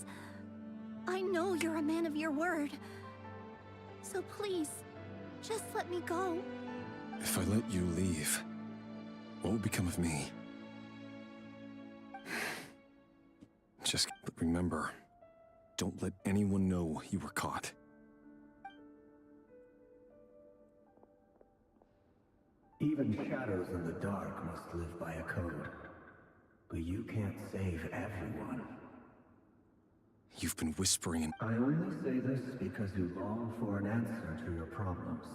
I know you're a man of your word. So please, just let me go. If I let you leave, what will become of me? Just remember, don't let anyone know you were caught. Even shadows in the dark must live by a code. But you can't save everyone. You've been whispering in... I only say this because you long for an answer to your problems.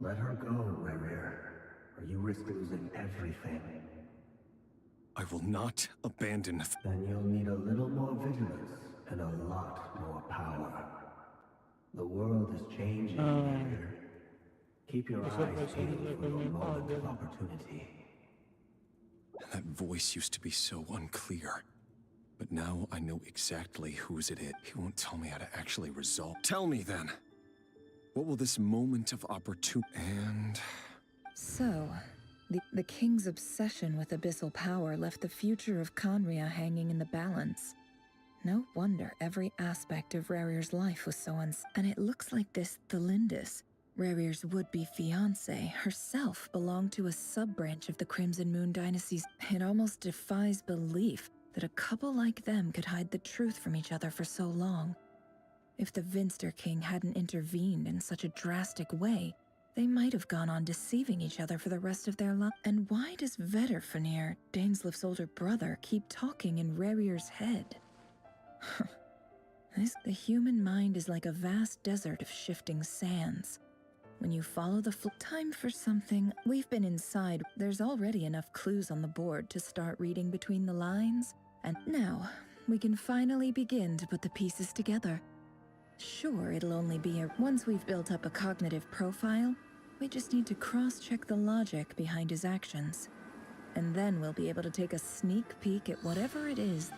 Let her go, Rerir, or you risk losing everything. I will not abandon... Then you'll need a little more vigilance and a lot more power. The world is changing, Rerir. Keep your eyes peeled for your moment of opportunity. That voice used to be so unclear. But now I know exactly whose it is. He won't tell me how to actually resolve. Tell me then. What will this moment of opportunity and... So, the king's obsession with abyssal power left the future of Conria hanging in the balance. No wonder every aspect of Rerir's life was so and it looks like this Thelindis, Rerir's would-be fiancée, herself belonged to a sub-branch of the Crimson Moon Dynasty's. It almost defies belief that a couple like them could hide the truth from each other for so long. If the Vinster King hadn't intervened in such a drastic way, they might have gone on deceiving each other for the rest of their lives. And why does Vedderfanir, Daneslif's older brother, keep talking in Rerir's head? The human mind is like a vast desert of shifting sands. When you follow the time for something, we've been inside. There's already enough clues on the board to start reading between the lines. And now, we can finally begin to put the pieces together. Sure, it'll only be once we've built up a cognitive profile, we just need to cross-check the logic behind his actions. And then we'll be able to take a sneak peek at whatever it is.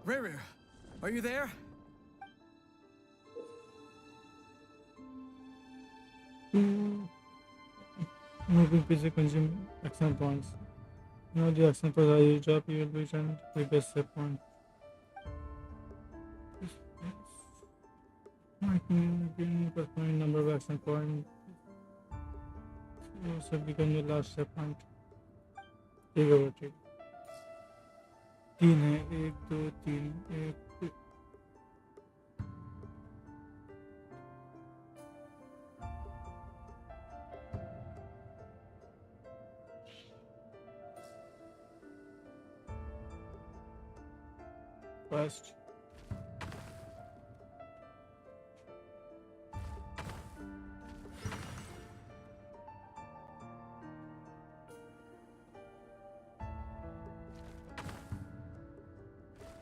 Rerir, are you there? Moving PC consume action points. Now the action points are used up, you will be returned to previous save point. Corresponding number of action points. Also become the last save point. Take over it. 3 है 1 2 3 1 First.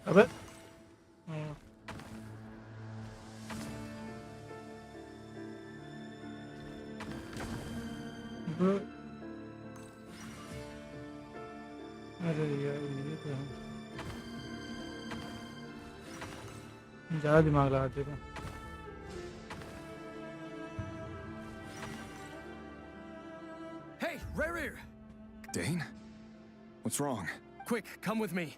अबे bro अरे यार ये तो ज़्यादा दिमाग लगाते थे। Hey, Rarir! Dane? What's wrong? Quick, come with me.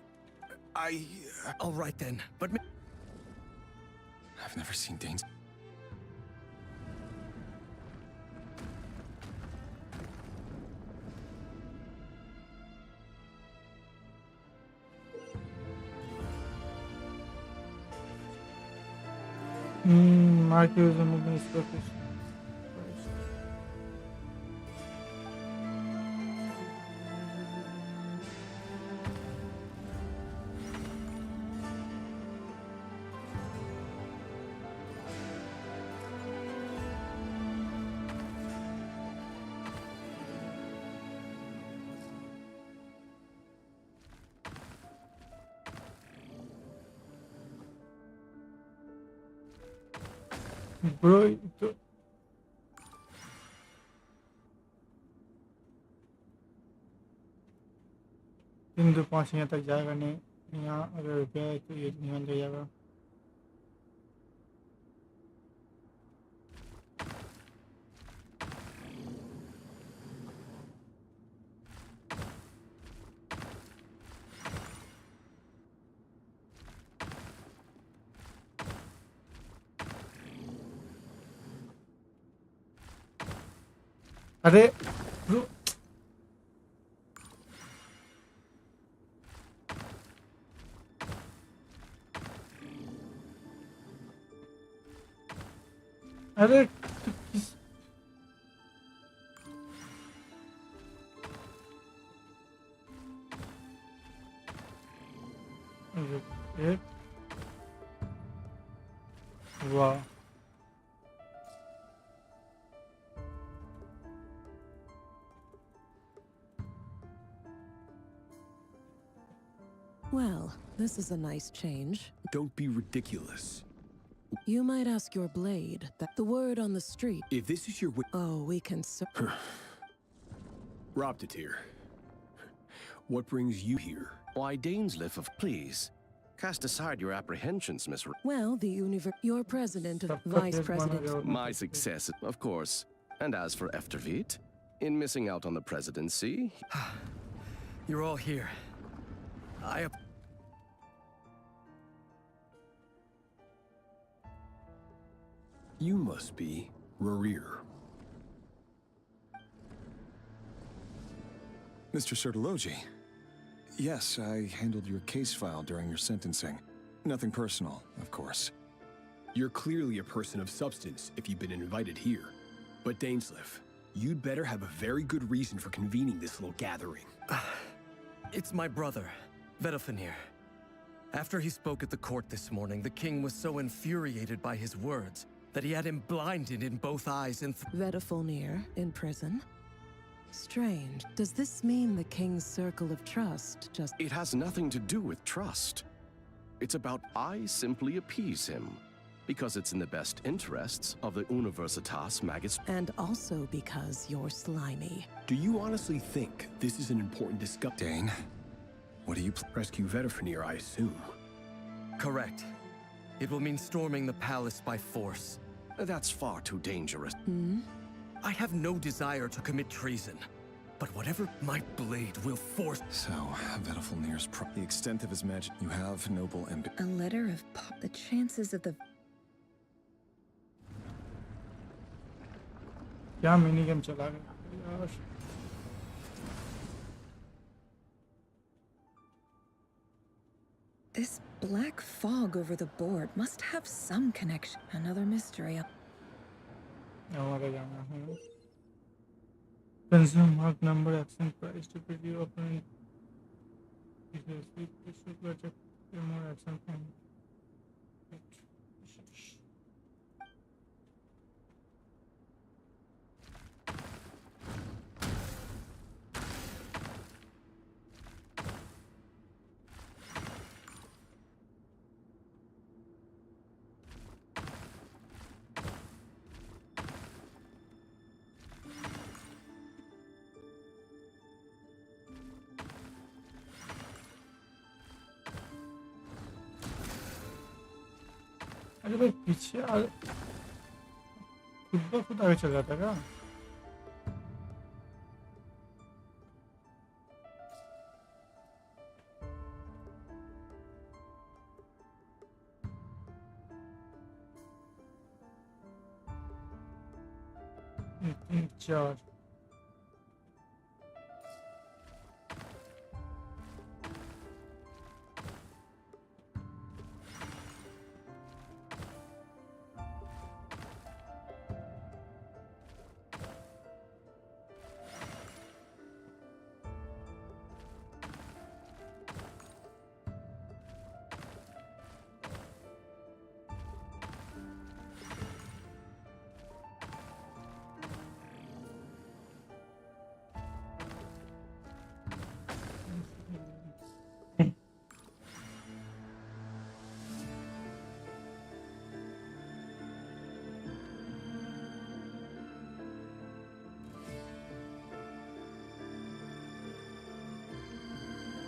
All right then, but I've never seen Dane's... Mark user movement is perfect. Bro, तो 325 यहाँ तक जाएगा नहीं, यहाँ अगर गया तो ये यहाँ ले जाएगा। अरे ब्रो अरे वाह Well, this is a nice change. Don't be ridiculous. You might ask your blade that the word on the street. If this is your Oh, we can Robtatir, what brings you here? Why, Dainsliff, please. Cast aside your apprehensions, Miss... Well, your president and vice president. My success, of course. And as for Eftervit, in missing out on the presidency... You're all here. You must be Rarir. Mr. Sertologi. Yes, I handled your case file during your sentencing. Nothing personal, of course. You're clearly a person of substance if you've been invited here. But Dainsliff, you'd better have a very good reason for convening this little gathering. It's my brother, Vedalfenir. After he spoke at the court this morning, the king was so infuriated by his words that he had him blinded in both eyes and... Vedalfenir in prison? Strange. Does this mean the king's circle of trust just... It has nothing to do with trust. It's about I simply appease him. Because it's in the best interests of the Universitas Magis... And also because you're slimy. Do you honestly think this is an important discussion? Dane, what do you... Rescue Vedalfenir, I assume. Correct. It will mean storming the palace by force. That's far too dangerous. I have no desire to commit treason, but whatever my blade will force... So, Vedalfenir's the extent of his magic, you have noble ambition. A letter of the chances of the... क्या mini game चला गया यार This black fog over the board must have some connection. Another mystery. हमारा जाना है consume mark number action price to preview open more action from अरे भाई पीछे खुद ब खुद आगे चल जाता है क्या? चार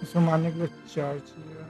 इसको मारने के लिए 4 चाहिए।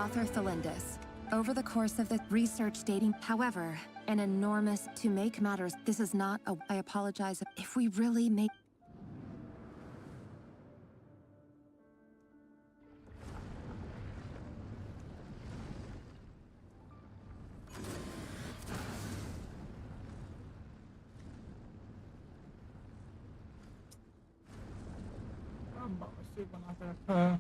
Author Thelindis. Over the course of the research dating, however, an enormous, to make matters, this is not a, I apologize, if we really make... बना के रखा है।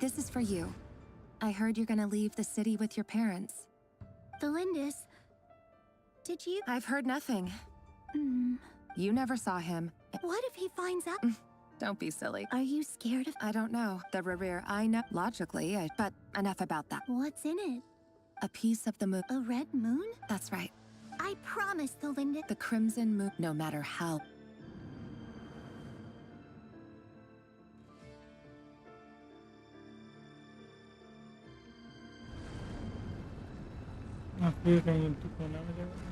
This is for you. I heard you're gonna leave the city with your parents. Thelindis, did you? I've heard nothing. You never saw him. What if he finds out? Don't be silly. Are you scared of? I don't know. The Rereer, I know. Logically, but enough about that. What's in it? A piece of the moon. A red moon? That's right. I promise, Thelindis. The crimson moon, no matter how. फिर कहीं तो कोना में जाएगा।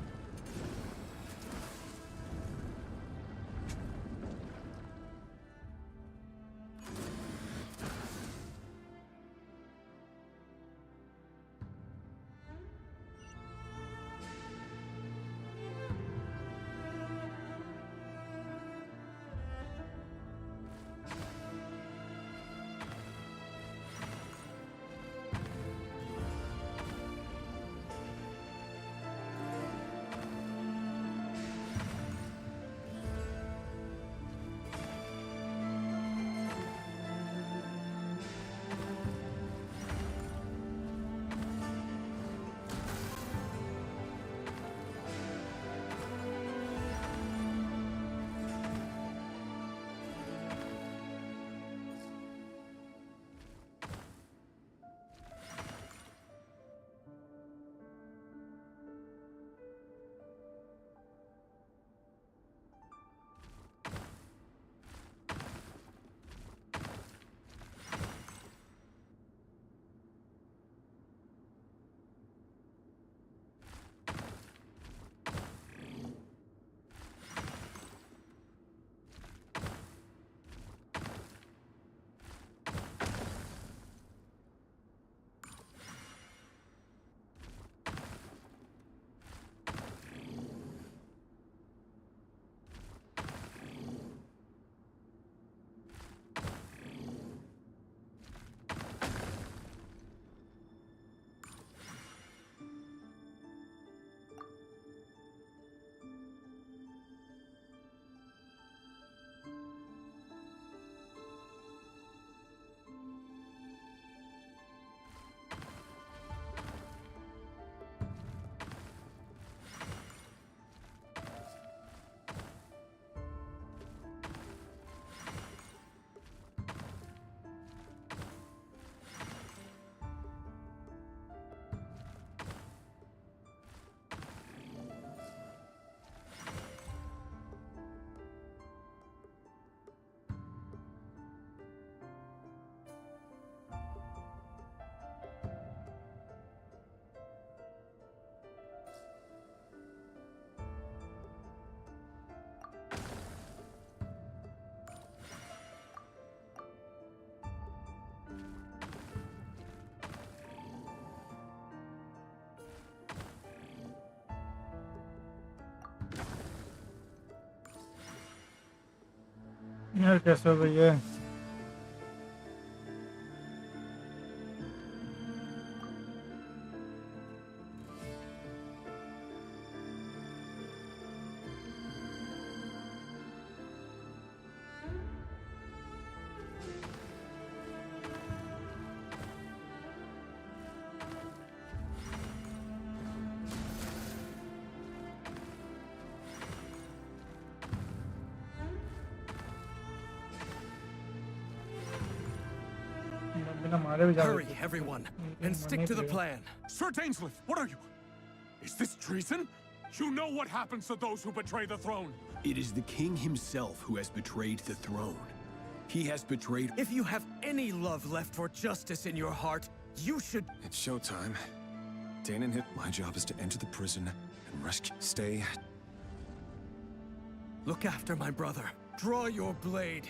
यार कैसे हो गई है? Hurry, everyone, and stick to the plan. Sir Dainsleif, what are you? Is this treason? You know what happens to those who betray the throne. It is the king himself who has betrayed the throne. He has betrayed... If you have any love left for justice in your heart, you should... It's showtime. Dane and Hit, my job is to enter the prison and rescue... Stay. Look after my brother. Draw your blade.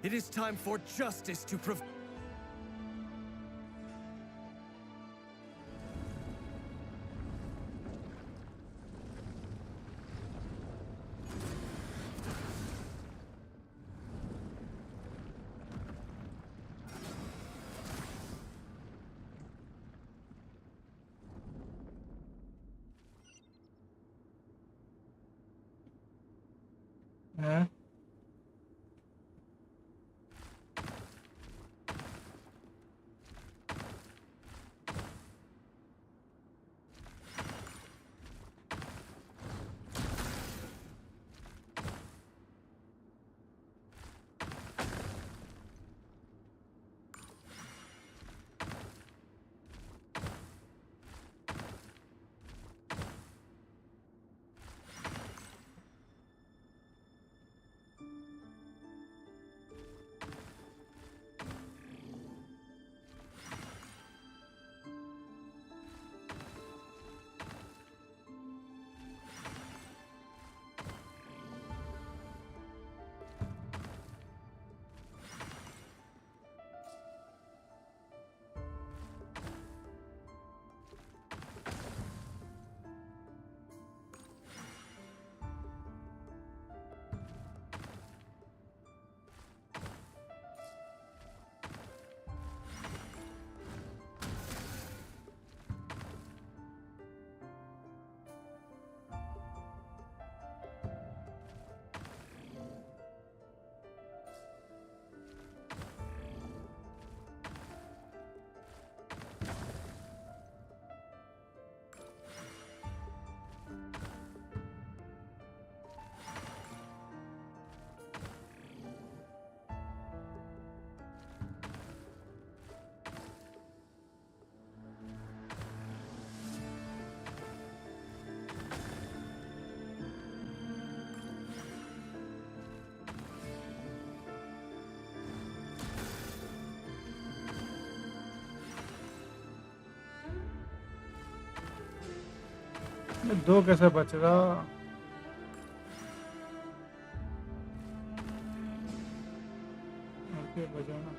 It is time for justice to prevail. हैं? दो कैसे बच रहा? Okay बचाओ ना।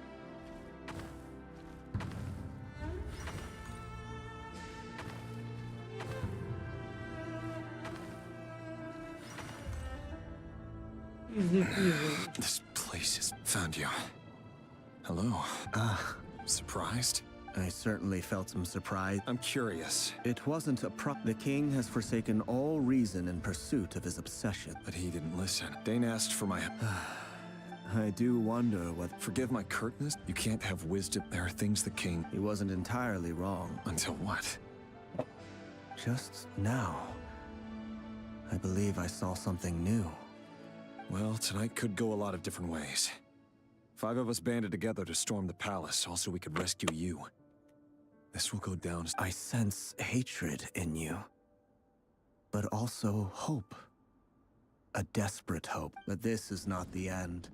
Easy peasy. This place has found you. Hello. Surprised? I certainly felt some surprise. I'm curious. It wasn't a The king has forsaken all reason in pursuit of his obsession. But he didn't listen. Dane asked for my... I do wonder what... Forgive my curtness. You can't have wisdom. There are things the king... He wasn't entirely wrong. Until what? Just now. I believe I saw something new. Well, tonight could go a lot of different ways. 5 of us banded together to storm the palace, also we could rescue you. This will go down as... I sense hatred in you. But also hope. A desperate hope. But this is not the end.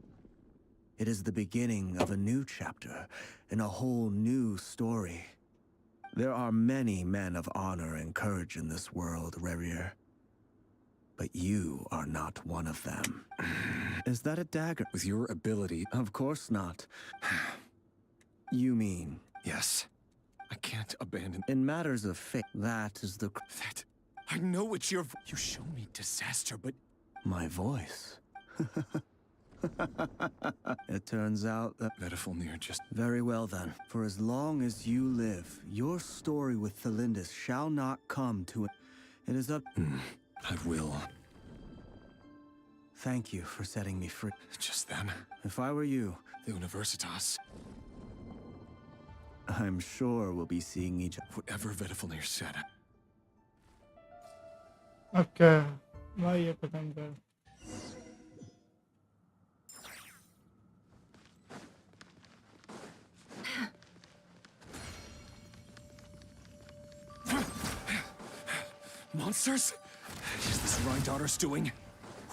It is the beginning of a new chapter, in a whole new story. There are many men of honor and courage in this world, Rerir. But you are not one of them. Is that a dagger? With your ability... Of course not. You mean... Yes. I can't abandon... In matters of fate, that is the... That... I know it's your... You show me disaster, but... My voice? It turns out that... Vedifulnir just... Very well then. For as long as you live, your story with Thelindis shall not come to... It is up... I will. Thank you for setting me free. Just then. If I were you... The Universitas. I'm sure we'll be seeing each other. Whatever Vedifulnir said. Okay. भाई ये पसंद कर. Monsters? Is this Rhindaughter's doing?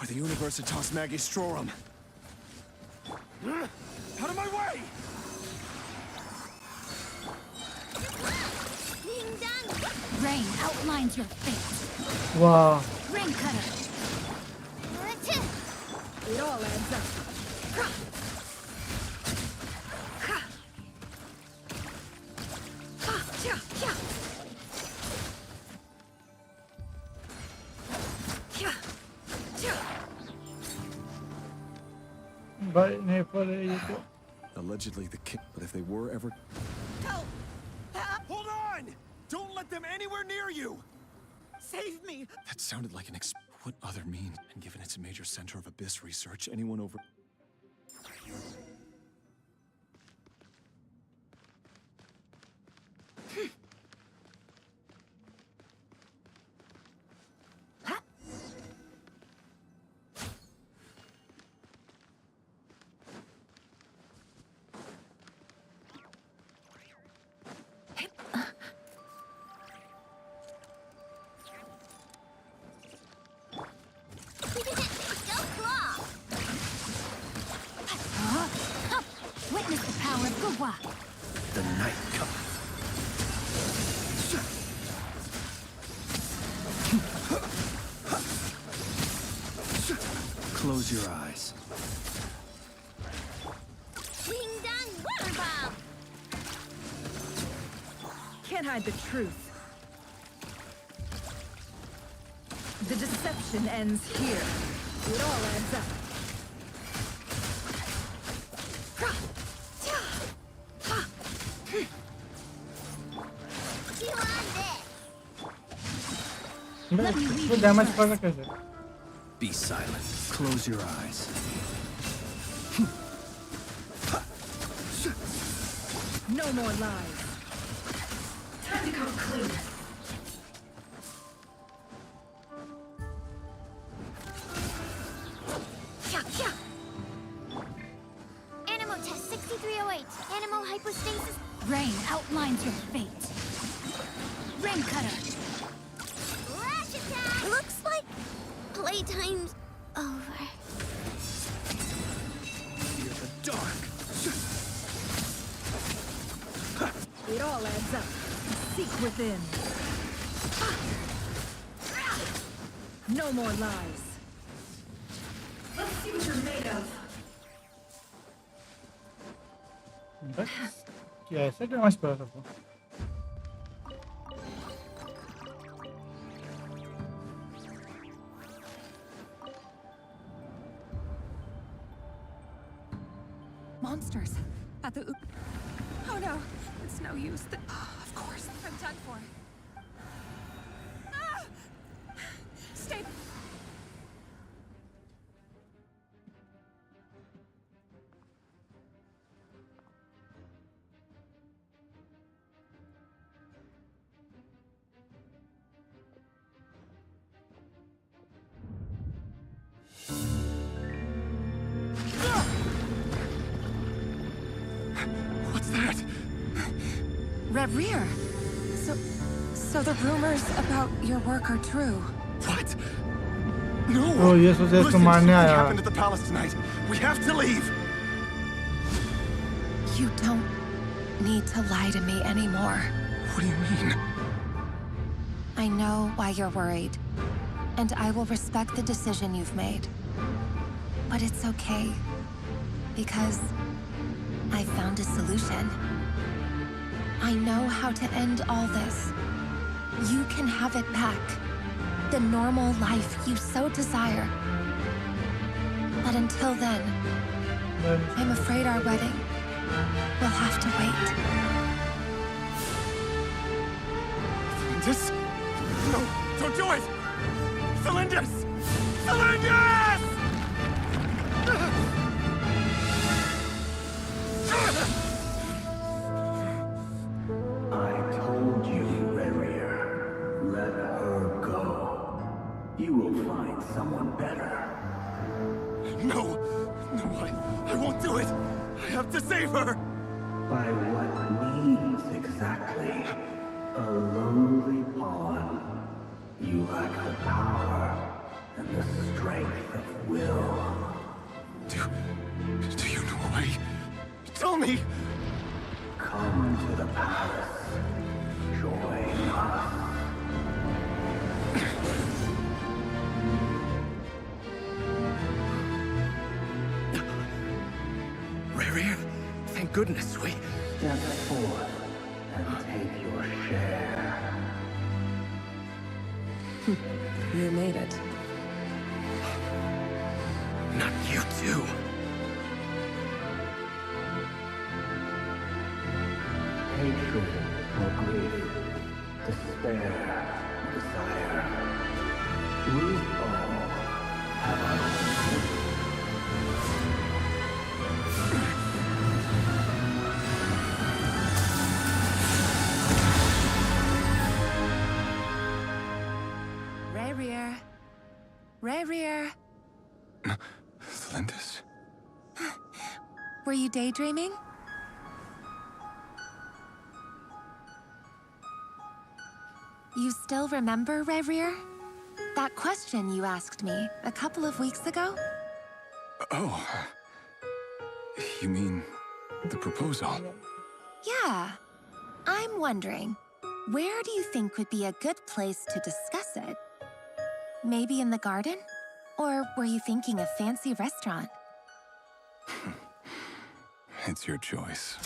Or the Universitas Magistrorum? Out of my way! Rain outlines your fate. Wow. Rain cutter. It all adds up. भाई नहीं पर ये तो. Allegedly the king, but if they were ever... Help! Hold on! Don't let them anywhere near you! Save me! That sounded like an What other means? And given it's a major center of abyss research, anyone over... The night comes. Close your eyes. Can't hide the truth. The deception ends here. It all adds up. वो damage पड़ा कैसे? Be silent. Close your eyes. No more lies. Time to come clean. Animal test 6308. Animal hypostasis. Rain outlines your fate. Rain cutter. Rash attack. Looks like playtime's over. Fear the dark. It all adds up. Seek within. No more lies. Let's see what you're made of. क्या ऐसे damage पड़ा सबको? Monsters at the... Oh no, it's no use. Of course, I'm done for. Ah! Stay... What's that? Rear. So the rumors about your work are true. What? No! Oh, ये सोचे इसको मारने What आया. happened at the palace tonight? We have to leave! You don't need to lie to me anymore. What do you mean? I know why you're worried, and I will respect the decision you've made. But it's okay, because I found a solution. I know how to end all this. You can have it back. The normal life you so desire. But But until then, I'm afraid our wedding will have to wait. Cylinders? No, don't do it! Cylinders! Cylinders! I told you, Rarier. Let her go. You will find someone better. No! No, I won't do it! I have to save her! By what means exactly? A lowly pawn. You lack the power and the strength of will. Do you know a way? Tell me! Come to the palace. Join us. Rarier, thank goodness we... Step forth and take your share. You made it. Not you too. Hatred or grief, despair, desire. We all have our own. Rarier. Rarier. Cylinders? Were you daydreaming? You still remember, Rarier? That question you asked me a couple of weeks ago? Oh. You mean the proposal? Yeah. I'm wondering, where do you think would be a good place to discuss it? Maybe in the garden? Or were you thinking a fancy restaurant? It's your choice.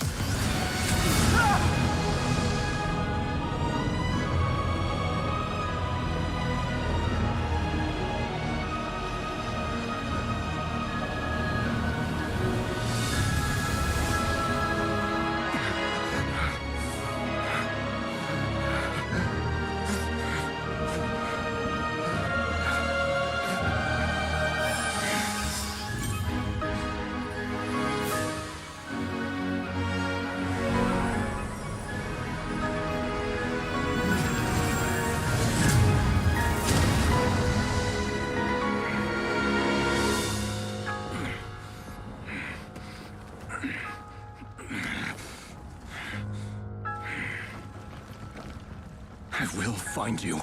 I will find you.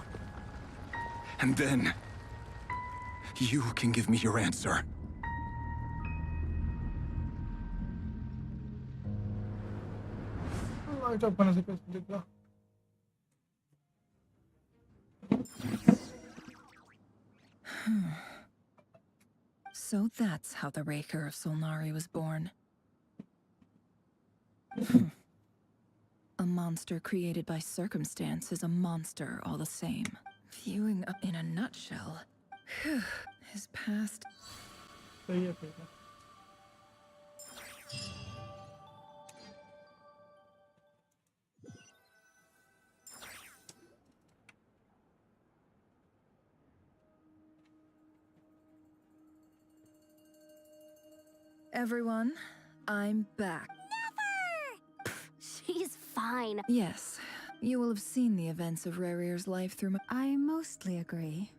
And then, you can give me your answer. Light of करने से कैसे दिख रहा? So that's how the Raker of Solnari was born. A monster created by circumstance is a monster all the same. Viewing up in a nutshell. His past... सही है, सही है. Everyone, I'm back. She's fine. Yes, you will have seen the events of Rarier's life through I mostly agree.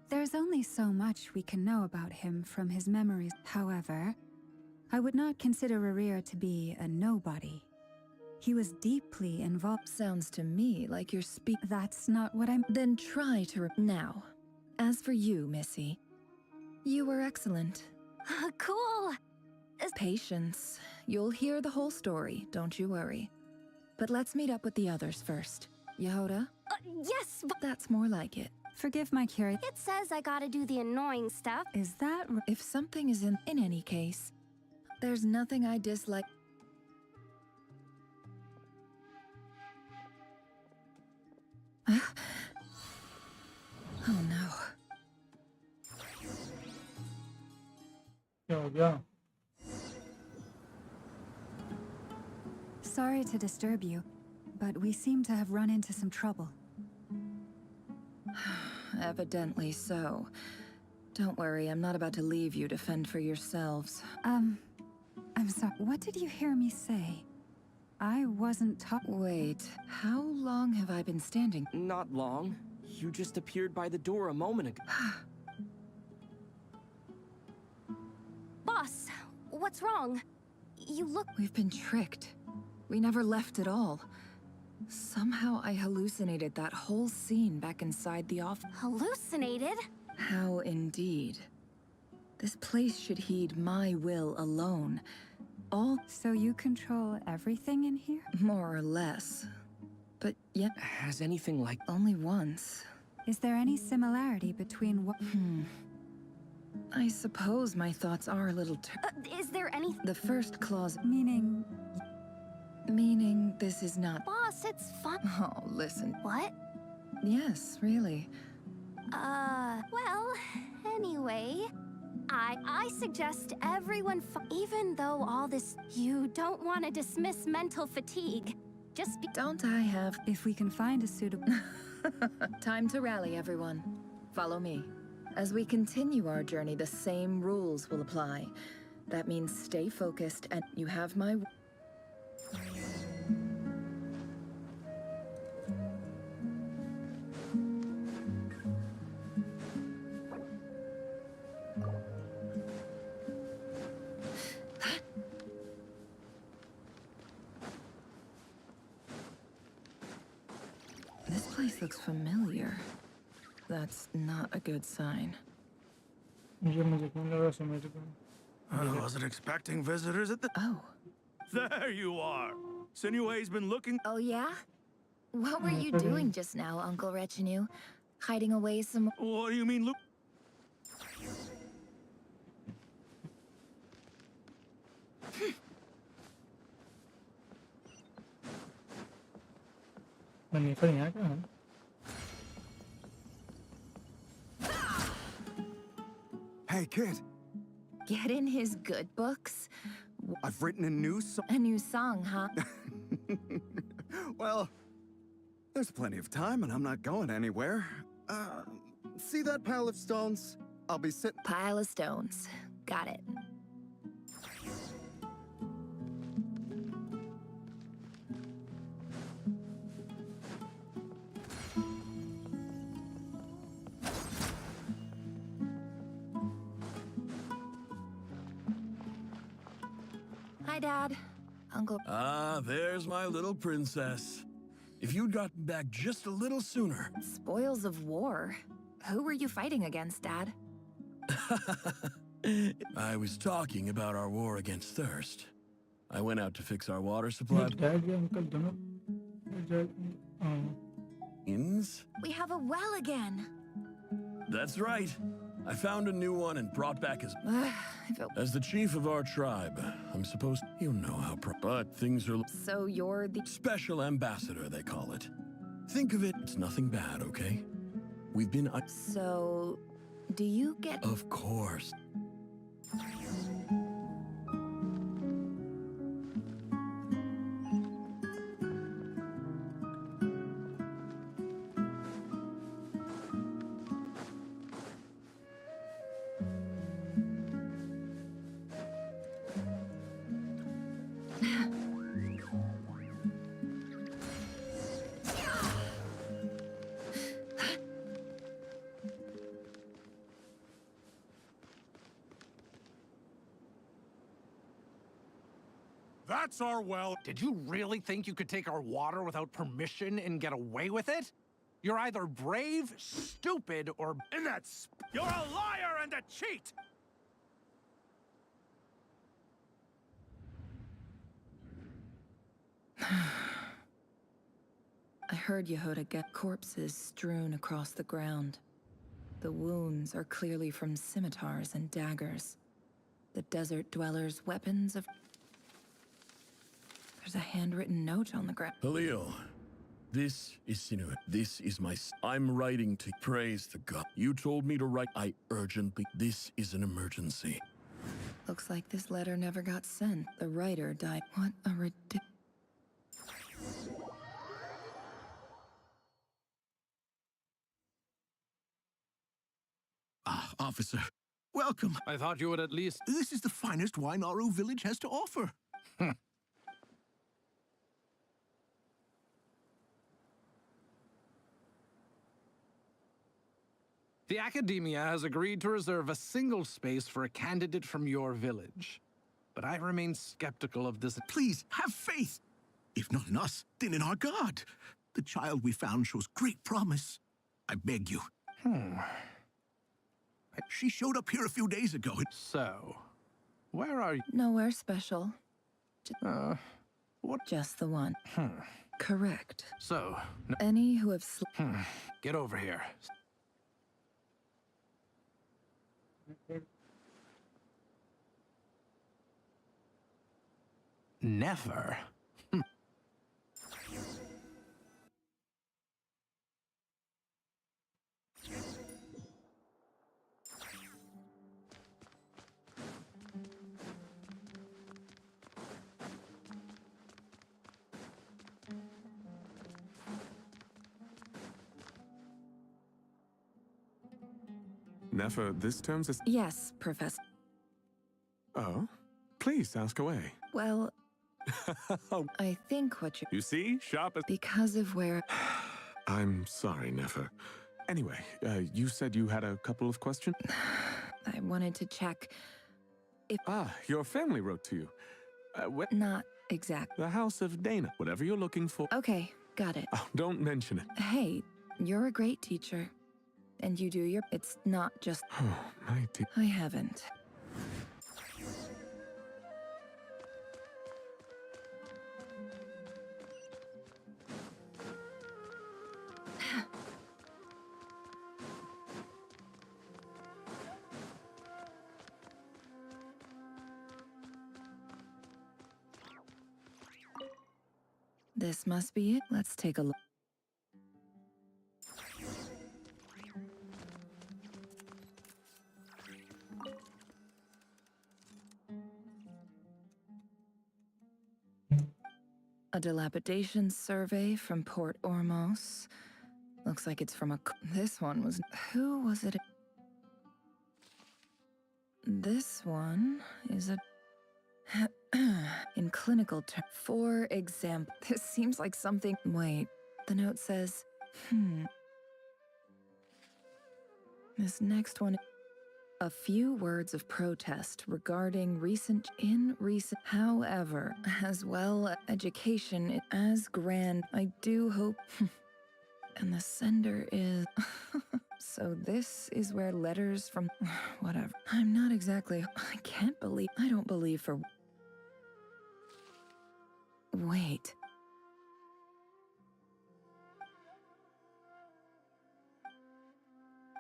There's only so much we can know about him from his memories. However, I would not consider Rarier to be a nobody. He was deeply involved. Sounds to me like you're That's not what I'm... Then try to now. As for you, Missy, you were excellent. Cool. Patience. You'll hear the whole story, don't you worry. But let's meet up with the others first. Yehoda? Yes, but... That's more like it. Forgive my curiosity. It says I gotta do the annoying stuff. Is that... If something is in any case, there's nothing I dislike. Oh no. क्या हो गया? Sorry to disturb you, but we seem to have run into some trouble. Evidently so. Don't worry, I'm not about to leave you to fend for yourselves. I'm sorry. What did you hear me say? I wasn't Wait, how long have I been standing? Not long. You just appeared by the door a moment ago. Boss, what's wrong? You look... We've been tricked. We never left at all. Somehow I hallucinated that whole scene back inside the office. Hallucinated? How indeed. This place should heed my will alone. All... So you control everything in here? More or less. But yet... Has anything like... Only once. Is there any similarity between what... I suppose my thoughts are a little... Is there any... The first clause... Meaning... Meaning this is not... Boss, it's fun. Oh, listen. What? Yes, really. Well, anyway... I suggest everyone, even though all this, you don't want to dismiss mental fatigue. Just be— Don't I have— If we can find a suitable— Time to rally, everyone. Follow me. As we continue our journey, the same rules will apply. That means stay focused and you have my— This place looks familiar. That's not a good sign. I wasn't expecting visitors at the... Oh. There you are. Sinue's been looking... Oh, yeah? What were you doing just now, Uncle Retinue? Hiding away some... What do you mean, Luke? Hey, kid. Get in his good books? I've written a new song. A new song, huh? Well, there's plenty of time and I'm not going anywhere. See that pile of stones? I'll be sitting... Pile of stones. Got it. Hi, Dad. Uncle... Ah, there's my little princess. If you'd gotten back just a little sooner... Spoils of war. Who were you fighting against, Dad? I was talking about our war against thirst. I went out to fix our water supply. Inns? We have a well again. That's right. I found a new one and brought back his... As the chief of our tribe, I'm supposed... You know how but things are... So you're the... Special ambassador, they call it. Think of it, it's nothing bad, okay? We've been... So... Do you get... Of course. That's our well. Did you really think you could take our water without permission and get away with it? You're either brave, stupid, or... And that's... You're a liar and a cheat! I heard Yehuda get corpses strewn across the ground. The wounds are clearly from scimitars and daggers. The desert dwellers' weapons of... There's a handwritten note on the ground. Halil, this is Sinuhe. This is my... I'm writing to praise the god. You told me to write. I urgently... This is an emergency. Looks like this letter never got sent. The writer died. What a ridiculous... Ah, officer. Welcome. I thought you would at least... This is the finest wine Aru village has to offer. The Academia has agreed to reserve a single space for a candidate from your village. But I remain skeptical of this. Please, have faith. If not in us, then in our God. The child we found shows great promise. I beg you. She showed up here a few days ago. So, where are you? Nowhere special. What? Just the one. Correct. So, Any who have get over here. Never. Nefer, this terms is... Yes, Professor. Oh? Please, ask away. Well, I think what you... You see? Sharp as... Because of where... I'm sorry, Nefer. Anyway, you said you had a couple of questions? I wanted to check if... Ah, your family wrote to you. Not exactly. The House of Dana. Whatever you're looking for. Okay, got it. Oh, don't mention it. Hey, you're a great teacher. And you do your... It's not just... Oh, my dear. I haven't. This must be it. Let's take a look. A dilapidation survey from Port Ormos. Looks like it's from a... This one was... Who was it? This one is a... In clinical terms. For example, this seems like something... Wait, the note says... This next one... A few words of protest regarding however, as well education as grand, I do hope, and the sender is, so this is where letters from, whatever, I'm not exactly, I don't believe for, wait.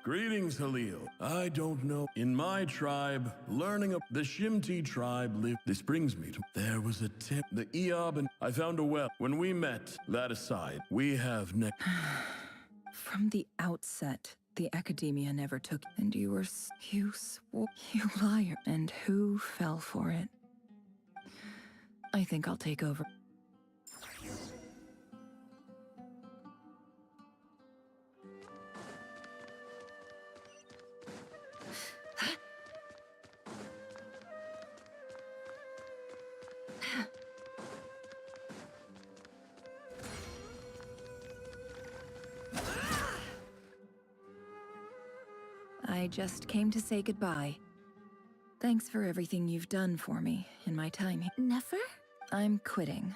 Greetings, Halil. I don't know. In my tribe, learning of the Shimti tribe lived. This brings me to... There was a tip. The Eob and... I found a well. When we met, that aside, we have From the outset, the Academia never took... And you were... You liar. And who fell for it? I think I'll take over. I just came to say goodbye. Thanks for everything you've done for me in my time here. Never? I'm quitting.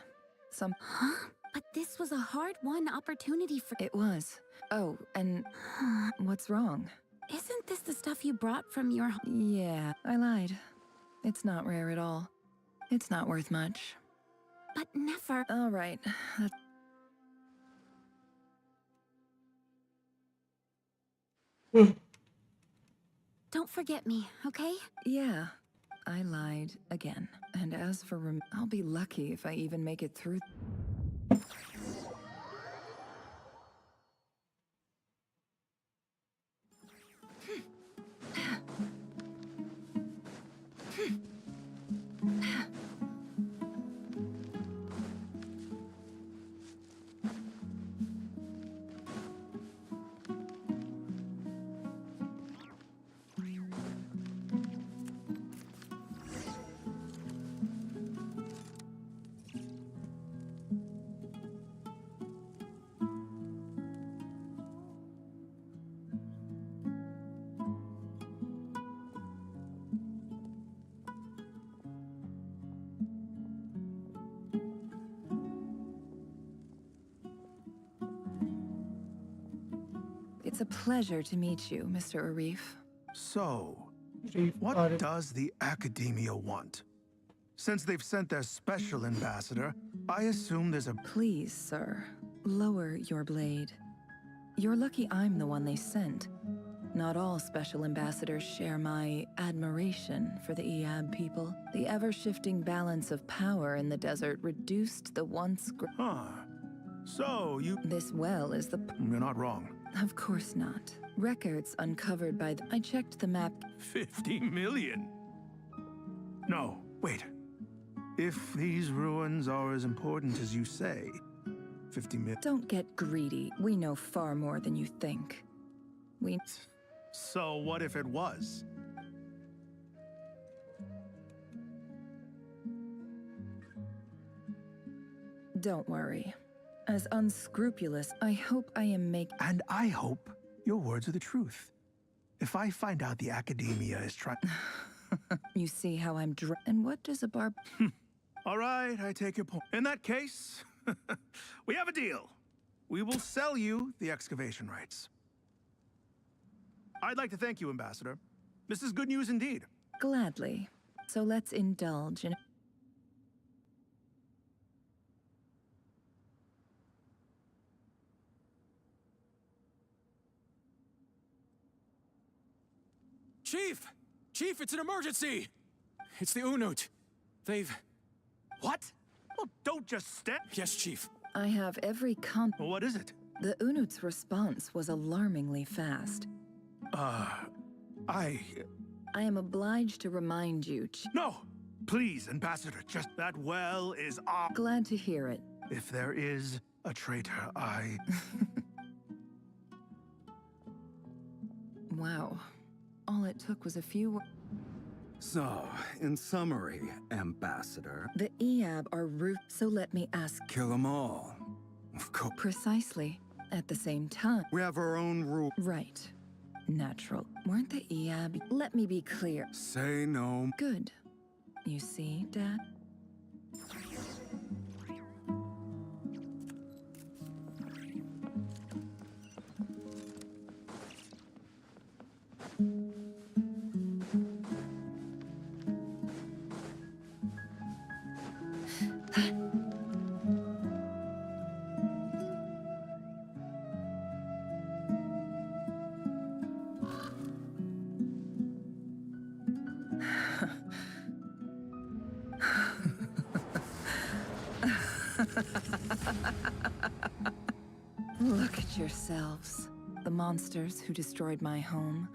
Huh? But this was a hard-won opportunity for... It was. Oh, and what's wrong? Isn't this the stuff you brought from your... Yeah, I lied. It's not rare at all. It's not worth much. But never... All right. Don't forget me, okay? Yeah, I lied again. And as for I'll be lucky if I even make it through. It's a pleasure to meet you, Mr. Arif. So, Arif. what does the Academia want? Since they've sent their special ambassador, I assume there's a... Please, sir, lower your blade. You're lucky I'm the one they sent. Not all special ambassadors share my admiration for the Eab people. The ever-shifting balance of power in the desert reduced the once... So, you... This well is the... You're not wrong. Of course not. Records uncovered by I checked the map... 50 million? No, wait. If these ruins are as important as you say, 50 million... Don't get greedy. We know far more than you think. We... So what if it was? Don't worry. As unscrupulous, I hope I am And I hope your words are the truth. If I find out the Academia is trying... You see how I'm And what does a barb... All right, I take your point. In that case, we have a deal. We will sell you the excavation rights. I'd like to thank you, Ambassador. This is good news indeed. Gladly. So let's indulge in... Chief! Chief, it's an emergency! It's the Unut. They've... What? Well, don't just stand... Yes, Chief. I have every Well, what is it? The Unut's response was alarmingly fast. I am obliged to remind you, No! Please, Ambassador, just that well is our... Glad to hear it. If there is a traitor, I... Wow. All it took was a few... So, in summary, Ambassador... The Eab are so let me ask... Kill them all. Of course. Precisely. At the same time... We have our own rule. Right. Natural. Weren't the Eab... Let me be clear. Say no. Good. You see, Dad? Look at yourselves. The monsters who destroyed my home.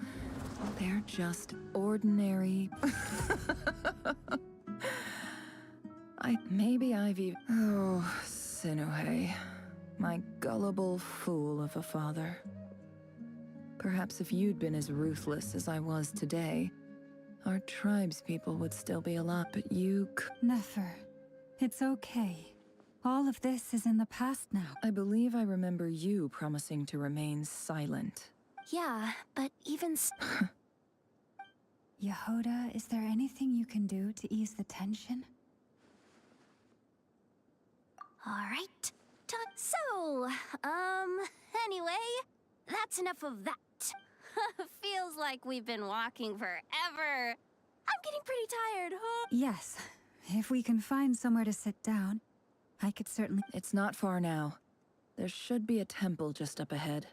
They're just ordinary... Maybe I've even... Oh, Sinuhe. My gullible fool of a father. Perhaps if you'd been as ruthless as I was today, our tribespeople would still be alive, but you... Nefer, it's okay. All of this is in the past now. I believe I remember you promising to remain silent. Yeah, but even... Yehoda, is there anything you can do to ease the tension? All right. So, anyway, that's enough of that. Feels like we've been walking forever. I'm getting pretty tired, huh? Yes. If we can find somewhere to sit down, I could certainly... It's not far now. There should be a temple just up ahead.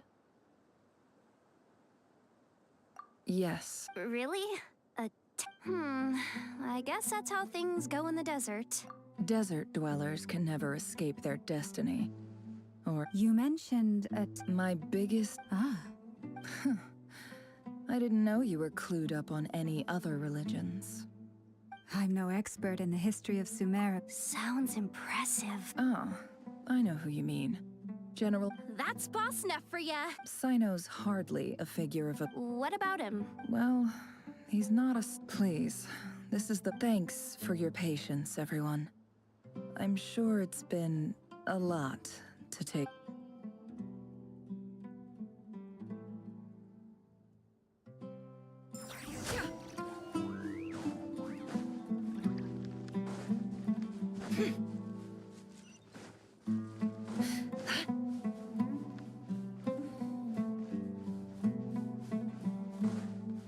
Yes. Really? I guess that's how things go in the desert. Desert dwellers can never escape their destiny. Or... You mentioned my biggest... Ah. I didn't know you were clued up on any other religions. I'm no expert in the history of Sumer. Sounds impressive. Oh, I know who you mean. General... That's boss enough for ya. Sino's hardly a figure of a... What about him? Well, he's not a... Please, this is the... Thanks for your patience, everyone. I'm sure it's been a lot to take...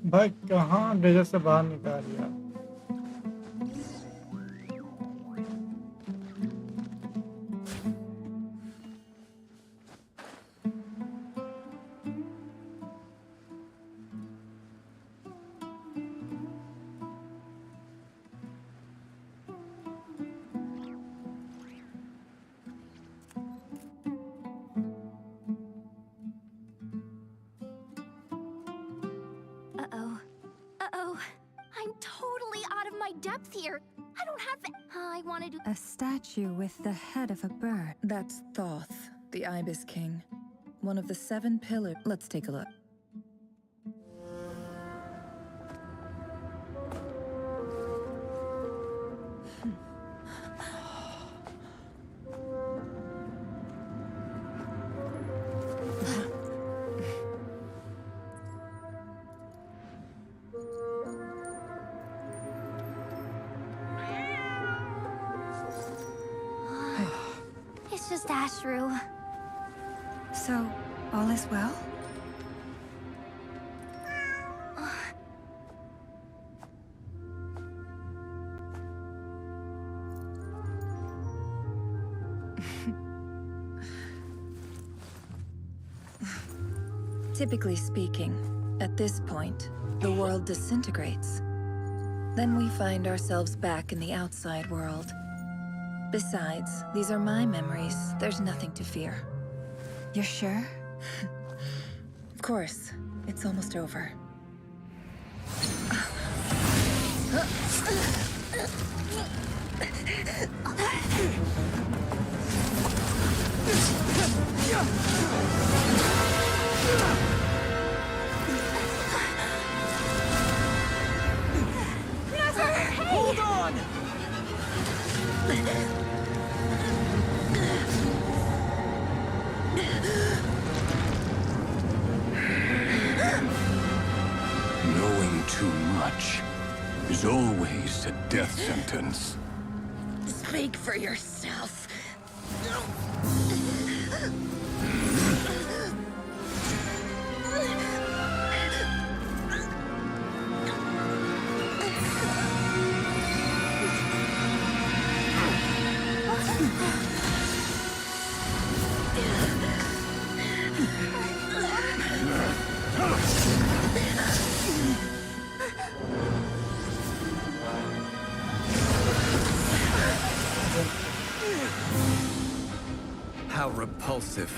भाई कहाँ desert से बाहर निकाल दिया? Uh-oh. Uh-oh. I'm totally out of my depth here. I don't have the... I wanted to... A statue with the head of a bird. That's Thoth, the Ibis King. One of the 7 pillars. Let's take a look. It's just Ashru. So, all is well? Typically speaking, at this point, the world disintegrates. Then we find ourselves back in the outside world. Besides, these are my memories. There's nothing to fear. You're sure? Of course. It's almost over. Hold on! Knowing too much is always a death sentence. Speak for yourself. How repulsive.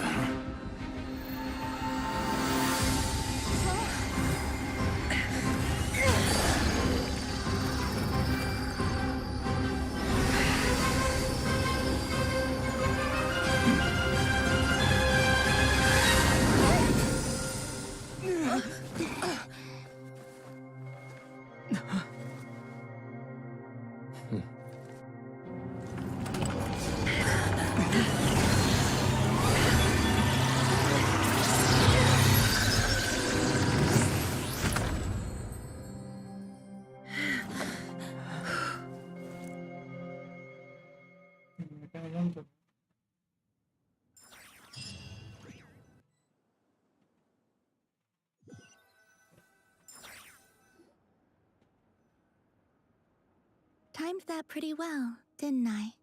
Timed that pretty well, didn't I?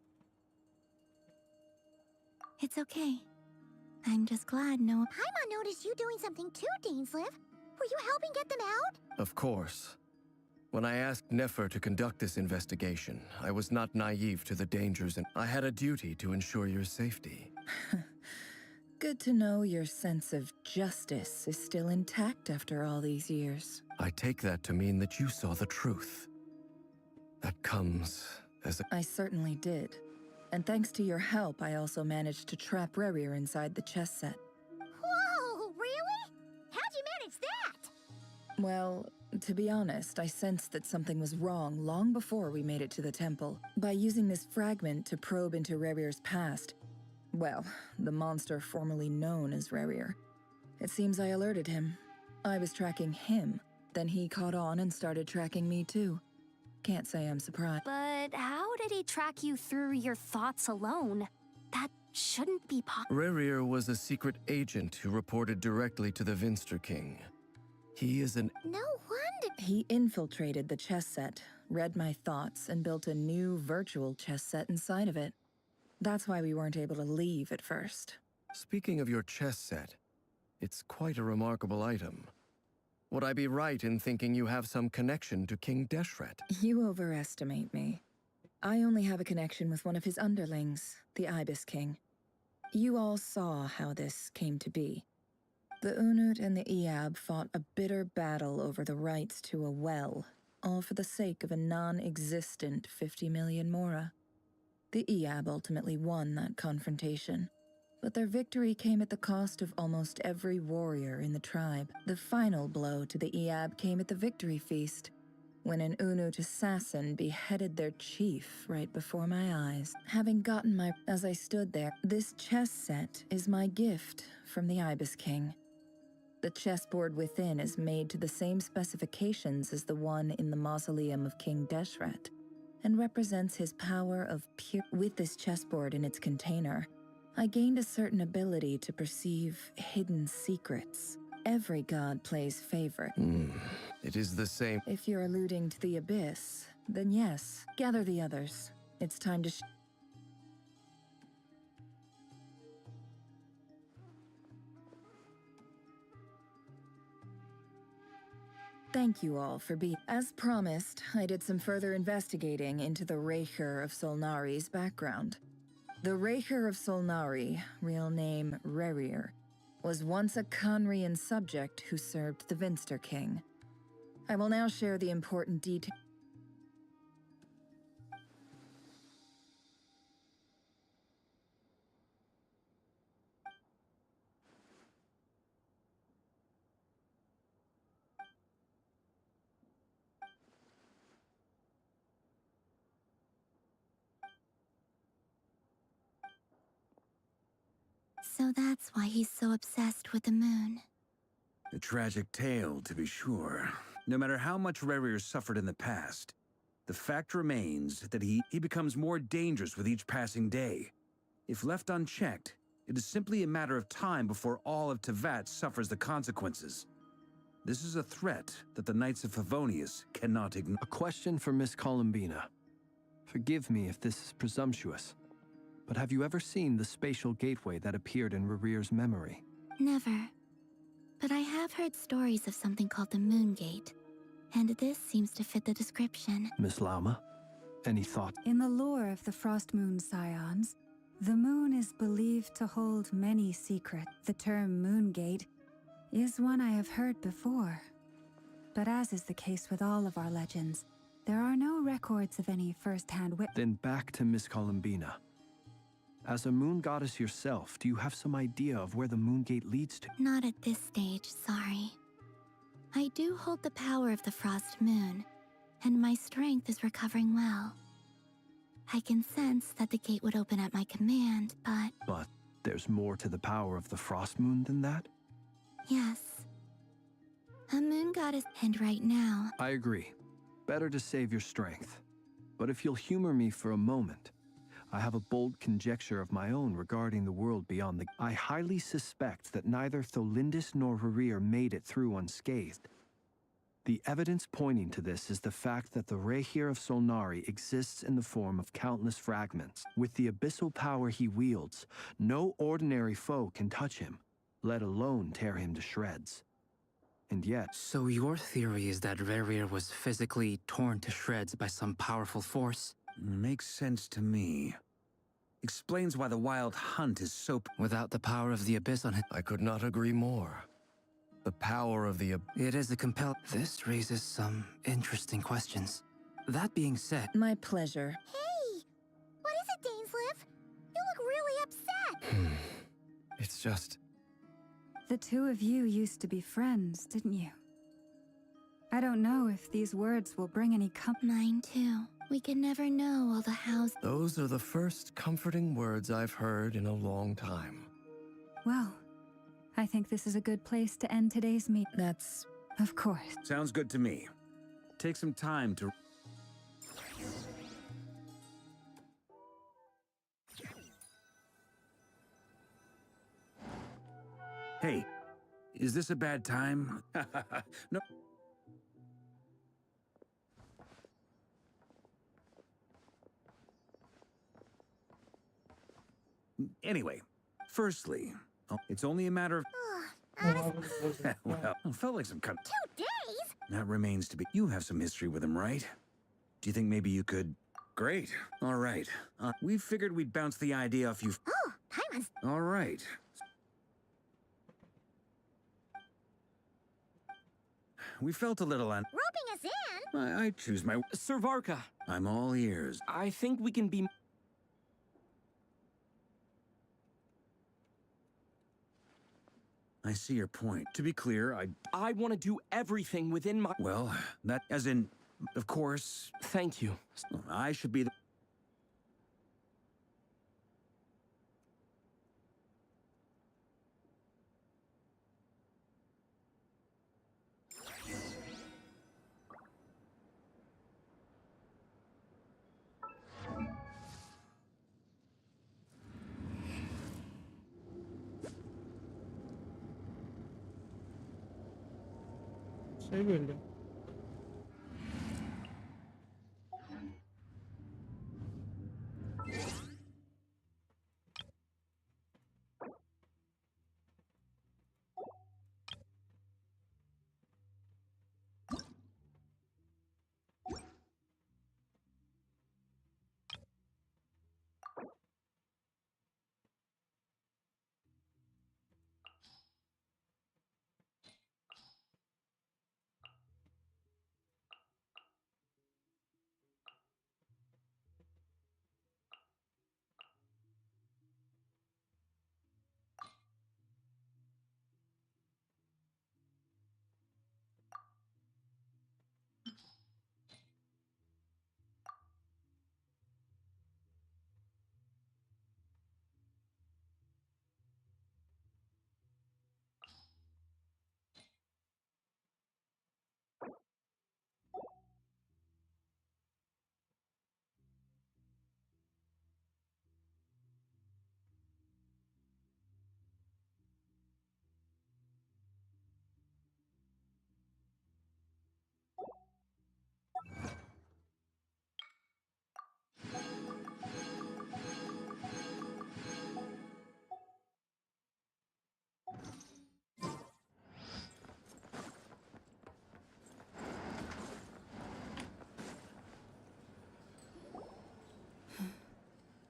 It's okay. I'm just glad no... Paimon noticed you doing something too, Dainsleif. Were you helping get them out? Of course. When I asked Nefer to conduct this investigation, I was not naive to the dangers, and I had a duty to ensure your safety. Good to know your sense of justice is still intact after all these years. I take that to mean that you saw the truth. That comes as a... I certainly did. And thanks to your help, I also managed to trap Rerir inside the chess set. Whoa, really? How'd you manage that? Well, to be honest, I sensed that something was wrong long before we made it to the temple. By using this fragment to probe into Rerir's past, well, the monster formerly known as Rerir. It seems I alerted him. I was tracking him, then he caught on and started tracking me too. Can't say I'm surprised. But how did he track you through your thoughts alone? That shouldn't be possible. Rerir was a secret agent who reported directly to the Vinster King. He is an... No He infiltrated the chess set, read my thoughts, and built a new virtual chess set inside of it. That's why we weren't able to leave at first. Speaking of your chess set, it's quite a remarkable item. Would I be right in thinking you have some connection to King Deshret? You overestimate me. I only have a connection with one of his underlings, the Ibis King. You all saw how this came to be. The Unut and the Eab fought a bitter battle over the rights to a well, all for the sake of a non-existent 50 million mora. The Eab ultimately won that confrontation, but their victory came at the cost of almost every warrior in the tribe. The final blow to the Eab came at the victory feast, when an Unut assassin beheaded their chief right before my eyes. Having gotten as I stood there, this chess set is my gift from the Ibis King. The chessboard within is made to the same specifications as the one in the mausoleum of King Deshret, and represents his power of pure. With this chessboard in its container, I gained a certain ability to perceive hidden secrets. Every god plays favorite. It is the same. If you're alluding to the Abyss, then yes, gather the others. It's time to Thank you all for being. As promised, I did some further investigating into the Raker of Solnari's background. The Raker of Solnari, real name Rerir, was once a Conrian subject who served the Vinster King. I will now share the important details. So that's why he's so obsessed with the moon. A tragic tale, to be sure. No matter how much Rerir suffered in the past, the fact remains that he becomes more dangerous with each passing day. If left unchecked, it is simply a matter of time before all of Tevat suffers the consequences. This is a threat that the Knights of Favonius cannot ignore. A question for Miss Columbina. Forgive me if this is presumptuous, but have you ever seen the spatial gateway that appeared in Rerir's memory? Never. But I have heard stories of something called the Moon Gate, and this seems to fit the description. Miss Lauma, any thought? In the lore of the Frost Moon Scions, the moon is believed to hold many secrets. The term Moongate is one I have heard before. But as is the case with all of our legends, there are no records of any first-hand witness. Then back to Miss Columbina. As a moon goddess yourself, do you have some idea of where the Moongate leads to? Not at this stage, sorry. I do hold the power of the Frost Moon, and my strength is recovering well. I can sense that the gate would open at my command, but... But there's more to the power of the Frost Moon than that? Yes. A moon goddess, and right now... I agree. Better to save your strength. But if you'll humor me for a moment, I have a bold conjecture of my own regarding the world beyond the... I highly suspect that neither Tholindis nor Rerir made it through unscathed. The evidence pointing to this is the fact that the Raher of Solnari exists in the form of countless fragments. With the abyssal power he wields, no ordinary foe can touch him, let alone tear him to shreds. And yet... So your theory is that Rerir was physically torn to shreds by some powerful force? Makes sense to me. Explains why the Wild Hunt is so... Without the power of the Abyss on it... I could not agree more. The power of the... It is a This raises some interesting questions. That being said... My pleasure. Hey! What is it, Dainsleif? You look really upset! It's just... The two of you used to be friends, didn't you? I don't know if these words will bring any Mine too. We can never know all the hows. Those are the first comforting words I've heard in a long time. Well, I think this is a good place to end today's meet. That's... Of course. Sounds good to me. Take some time to... Hey, is this a bad time? No. Anyway, firstly, it's only a matter of... well, it felt like some cut. 2 days? That remains to be... You have some history with him, right? Do you think maybe you could... Great. All right. We figured we'd bounce the idea off you... Oh, Paimon's... All right. We felt a little roping us in? I choose my... Sir Varka. I'm all ears. I think we can be... I see your point. To be clear, I want to do everything within my... Well, that... As in... Of course... Thank you. I should be the... Şey building.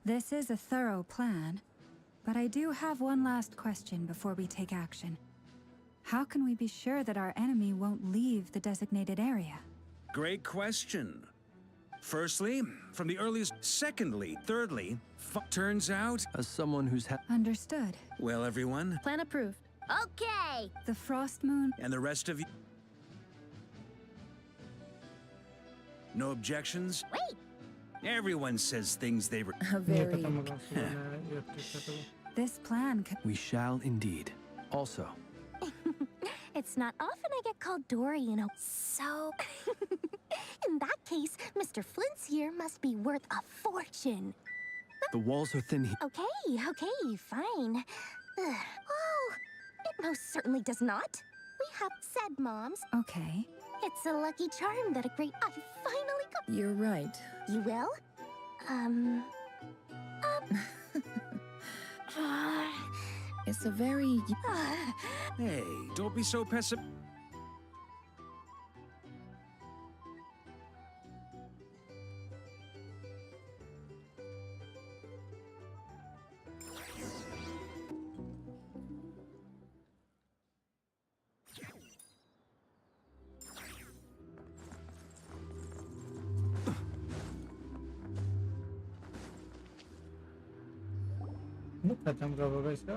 This is a thorough plan, but I do have one last question before we take action. How can we be sure that our enemy won't leave the designated area? Great question. Firstly, from the earliest... Secondly, thirdly, turns out... As someone who's Understood. Well, everyone... Plan approved. Okay. The Frost Moon... And the rest of you... No objections? Wait! Everyone says things they... This plan could... We shall indeed. Also... It's not often I get called Dory, you know. So... in that case, Mr. Flint's here must be worth a fortune. The walls are thin here. Okay, fine. Oh, it most certainly does not. We have said, Moms. Okay. It's a lucky charm that a great... I finally got... You're right. You will? It's a very... Hey, don't be so pessimistic. खत्म कब होगा इसका?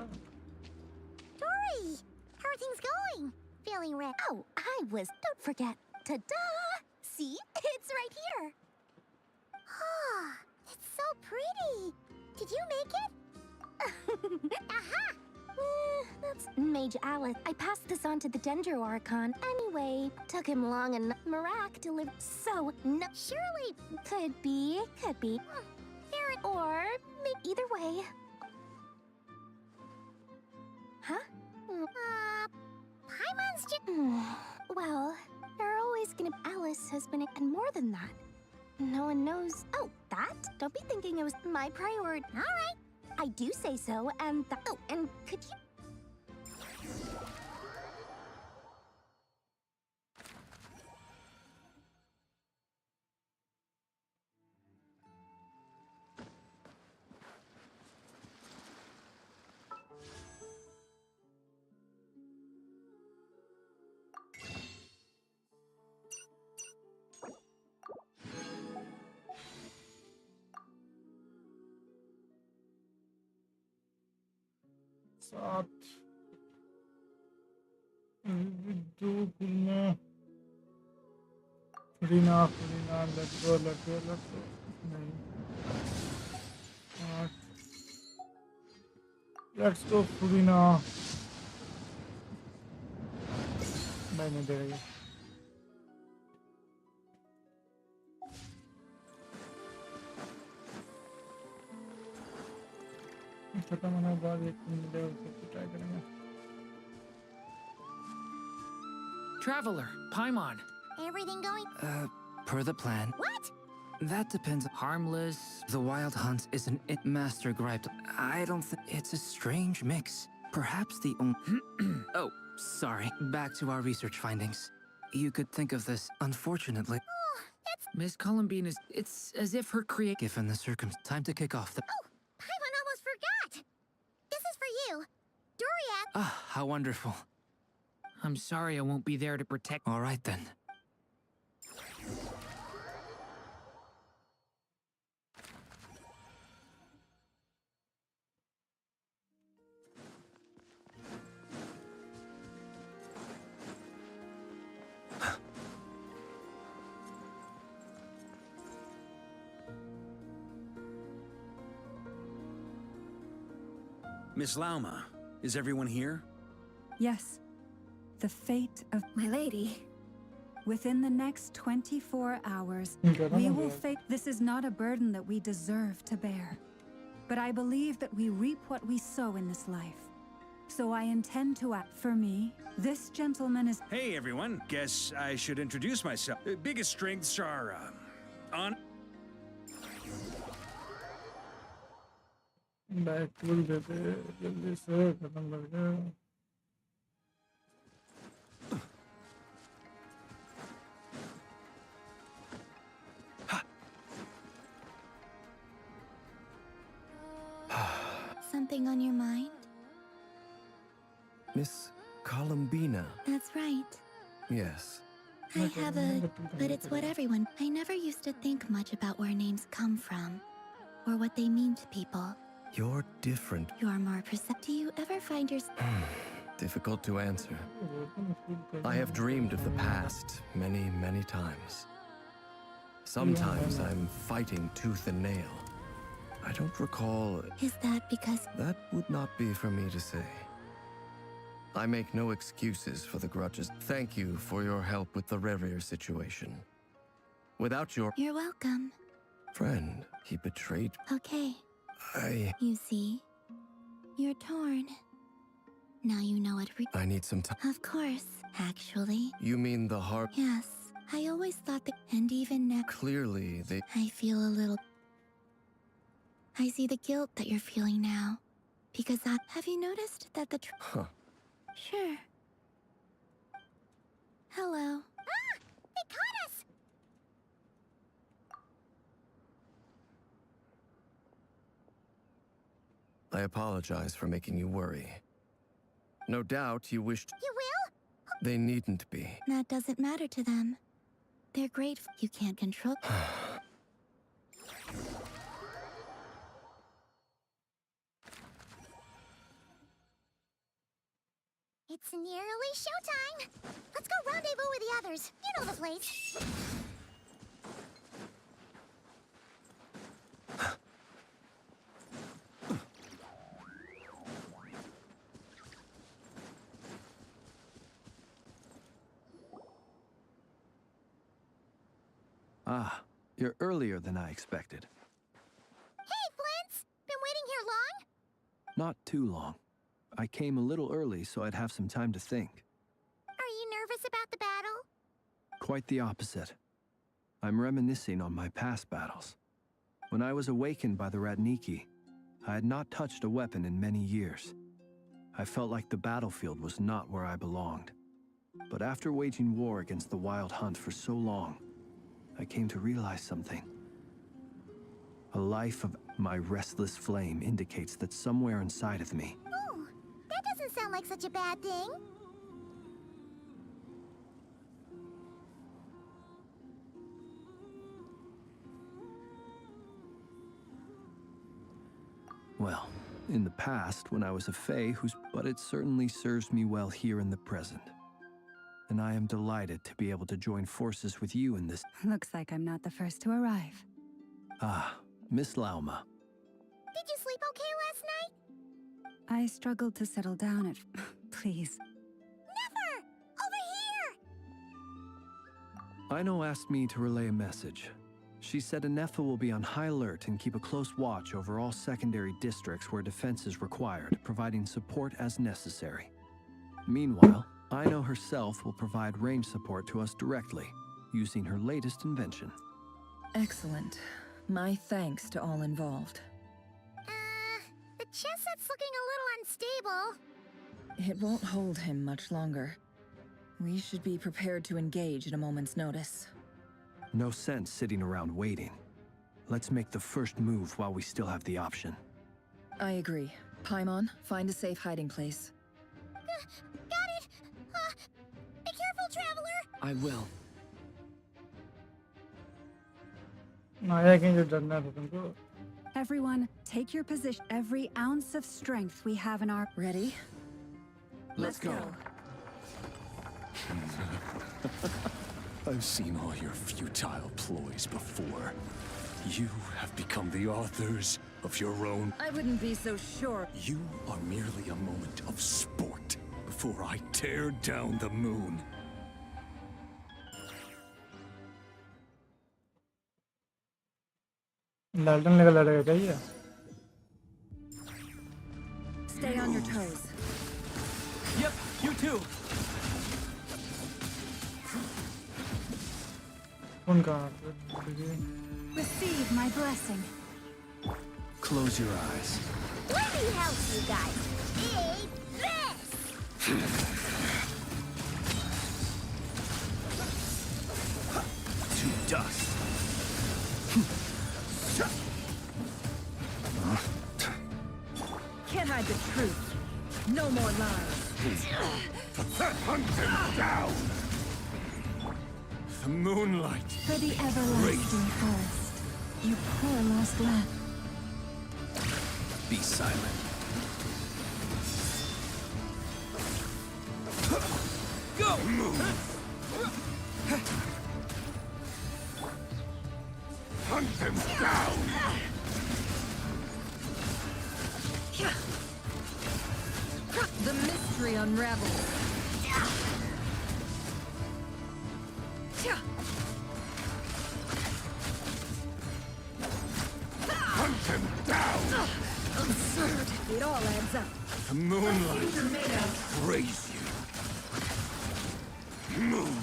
Dory, how are things going? Feeling ready? Oh, I was... Don't forget. Ta-da! See? It's right here. Oh, it's so pretty. Did you make it? Aha! That's Mage Alice. I passed this on to the Dendro Archon. Anyway, took him long enough. Marak delivered. So, no. Surely. Could be. Or, either way. Huh? Paimon's just... Well, you're always gonna... Alice has been... And more than that. No one knows... Oh, that? Don't be thinking it was my priority. All right. I do say so, and oh, and could you? साथ दो गुना फ्रीना let's go नहीं let's go फ्रीना नहीं दे रही छोटा मना बाद एक minute उसे ट्राई करेंगे Traveler, Paimon. Everything going? Per the plan. What? That depends. Harmless. The wild hunt is an master gripe. I don't think it's a strange mix. Perhaps the only. Oh, sorry. Back to our research findings. You could think of this, unfortunately. Oh, that's... Miss Columbine is. It's as if her create. Given the time to kick off the. Oh, Paimon almost forgot. This is for you. Durian. Ah, how wonderful. I'm sorry I won't be there to protect. All right then. Miss Lauma, is everyone here? Yes. The fate of my lady. Within the next 24 hours, Okay, we will face. This is not a burden that we deserve to bear. But I believe that we reap what we sow in this life. So I intend to act. For me, this gentleman is. Hey everyone, guess I should introduce myself. Biggest strengths are, on. Back खोल देते जल्दी से खत्म कर गया Something on your mind? Miss Columbina. That's right. Yes. I have a... but it's what everyone... I never used to think much about where names come from. Or what they mean to people. You're different. You're more perceptive. Do you ever find yourself... Difficult to answer. I have dreamed of the past many, many times. Sometimes I'm fighting tooth and nail. I don't recall... Is that because... That would not be for me to say. I make no excuses for the grudges. Thank you for your help with the Rerir situation. Without your... You're welcome. Friend, he betrayed... Okay. You see? You're torn. Now you know what I need some time. Of course, actually. You mean the heart... Yes. I always thought that... And even now... Clearly, they... I feel a little... I see the guilt that you're feeling now. Because I... Have you noticed that the... Huh. Sure. Hello. Ah! They caught us! I apologize for making you worry. No doubt you wished... You will? They needn't be. That doesn't matter to them. They're grateful. You can't control... It's nearly showtime! Let's go rendezvous with the others. You know the place. Ah, you're earlier than I expected. Hey, Flint's! Been waiting here long? Not too long. I came a little early so I'd have some time to think. Are you nervous about the battle? Quite the opposite. I'm reminiscing on my past battles. When I was awakened by the Radniki, I had not touched a weapon in many years. I felt like the battlefield was not where I belonged. But after waging war against the Wild Hunt for so long, I came to realize something. A life of my restless flame indicates that somewhere inside of me, Oh, that doesn't sound like such a bad thing. well, in the past when I was a Fae but it certainly serves me well here in the present. And I am delighted to be able to join forces with you in this. Looks like I'm not the first to arrive. Ah, Miss Lauma. Did you sleep okay last night? I struggled to settle down at... Please. Never! Over here! Ino asked me to relay a message. She said Nefa will be on high alert and keep a close watch over all secondary districts where defense is required, providing support as necessary. Meanwhile, Ino herself will provide range support to us directly, using her latest invention. Excellent. My thanks to all involved. The chest set's looking a little unstable. It won't hold him much longer. We should be prepared to engage at a moment's notice. No sense sitting around waiting. Let's make the first move while we still have the option. I agree. Paimon, find a safe hiding place. Got it! Be careful, Traveler! I will. आया कहीं जो डरना था तुमको. Everyone, take your position. Every ounce of strength we have in our... Ready? Let's go. I've seen all your futile ploys before. You have become the authors of your own. I wouldn't be so sure. You are merely a moment of sport before I tear down the moon. लालटेन लेकर लड़ेगा क्या ये? Stay on your toes. Yep, you too. उनका. Receive my blessing. Close your eyes. Let me help you guys. Eat this! To dust. Can't hide the truth. No more lies. Hunt him down! The moonlight. For the everlasting forest, you poor lost lamb. Be silent. Go! Move! Hunt him down! The mystery unravels. Hunt him down! Absurd. It all adds up. The moonlight praise you. Move!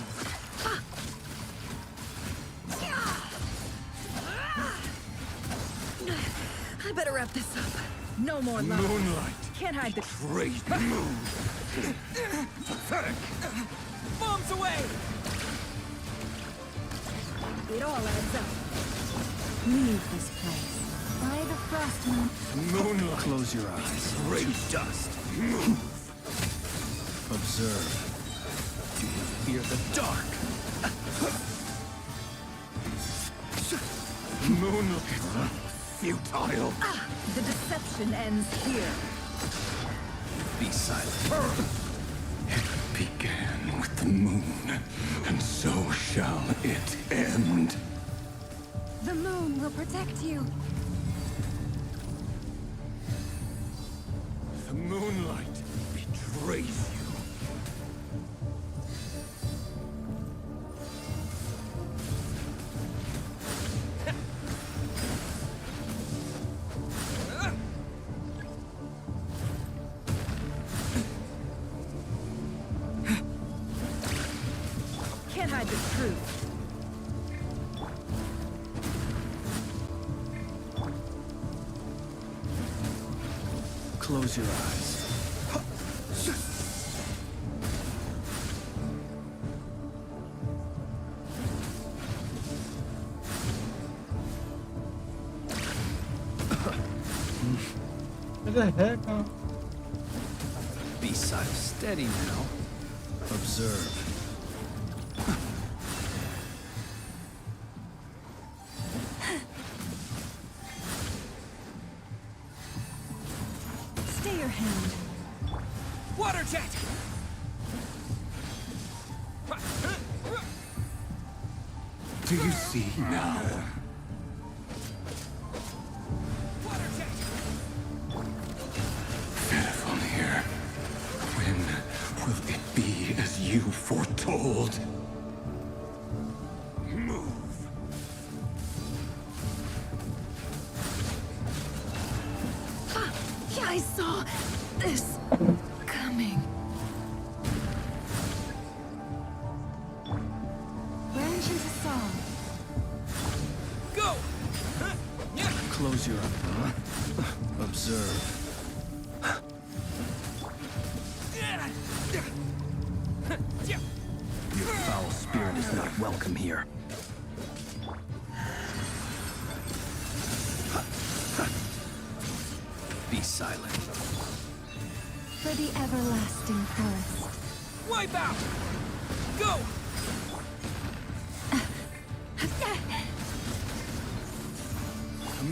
I better wrap this up. No more lies. Moonlight. Can't hide the Praise move! Pathetic! Bombs away! It all adds up. Leave this place. By the frost moon. Moonlight. Close your eyes. Great dust. Move. Observe. Fear the dark. Moonlight. Futile. The deception ends here. Be silent. It began with the moon, and so shall it end. The moon will protect you. The moonlight betrays you. Can't hide the truth. Close your eyes. What the heck? Be silent. Steady now. Observe. Stay your hand. Water jet! Do you see now? Pitiful here. When will it be as you foretold? Move. Yeah, I saw this coming. Branch into song. Go! Close your eyes. Observe. Your foul spirit is not welcome here. Be silent. For the everlasting forest. Wipe out! Go!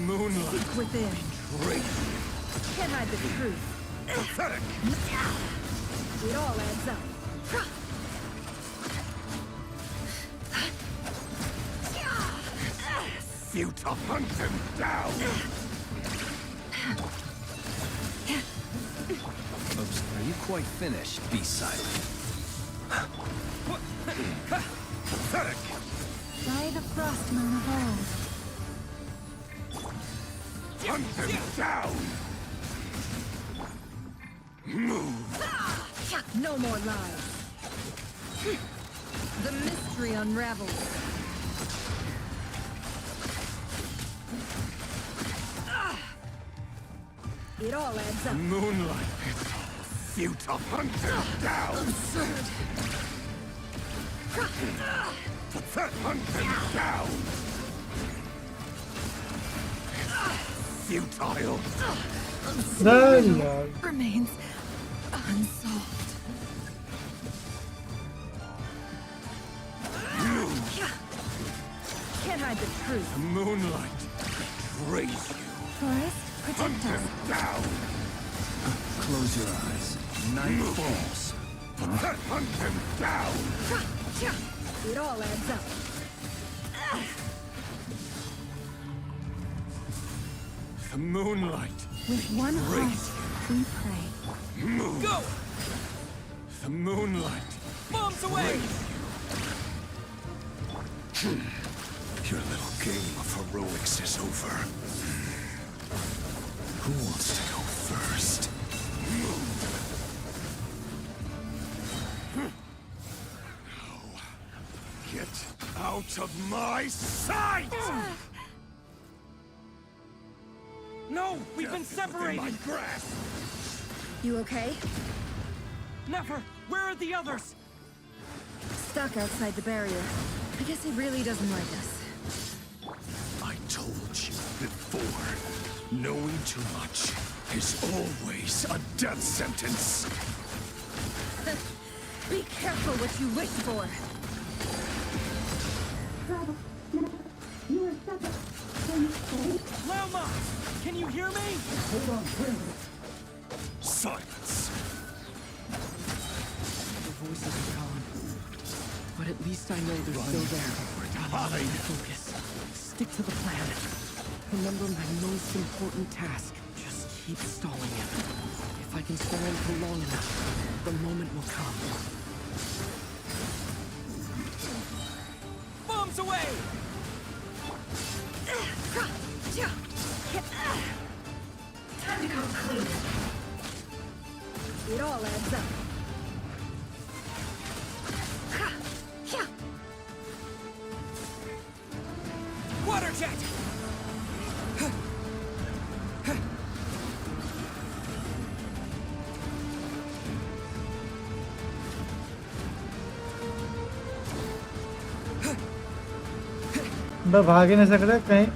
Moonlight. Seek within. Great. Can't hide the truth. Pathetic. It all adds up. Futile. Hunt him down. Are you quite finished? Be silent. Pathetic. By the frost moon of old. Hunt him down. Move. No more lies. The mystery unravels. It all adds up. Moonlight. Futile. Hunt him down. Absurd. Pathetic. Hunt him down. Futile. There you are. Remains unsolved. Can't hide the truth. Moonlight. Raise you. Forest, Hunt protect him us. down. Close your eyes. Night falls. Hunt him down. It all adds up. The moonlight. With one heart, we pray. Move. Go! The moonlight. Bombs away! Your little game of heroics is over. Who wants to go first? Now, get out of my sight! No, we've been separated! My grasp. You okay? Never! Where are the others? Stuck outside the barrier. I guess he really doesn't like us. I told you before, knowing too much is always a death sentence. Be careful what you wish for. Lama! Can you hear me? Hold on, silence. The voices are gone. But at least I know they're still there. Hide. Focus. Stick to the plan. Remember my most important task. Just keep stalling it. If I can stall him for long enough, the moment will come. Bombs away! Time to come clean. It all adds up. Water jet! मैं भाग ही नहीं सक रहा कहीं।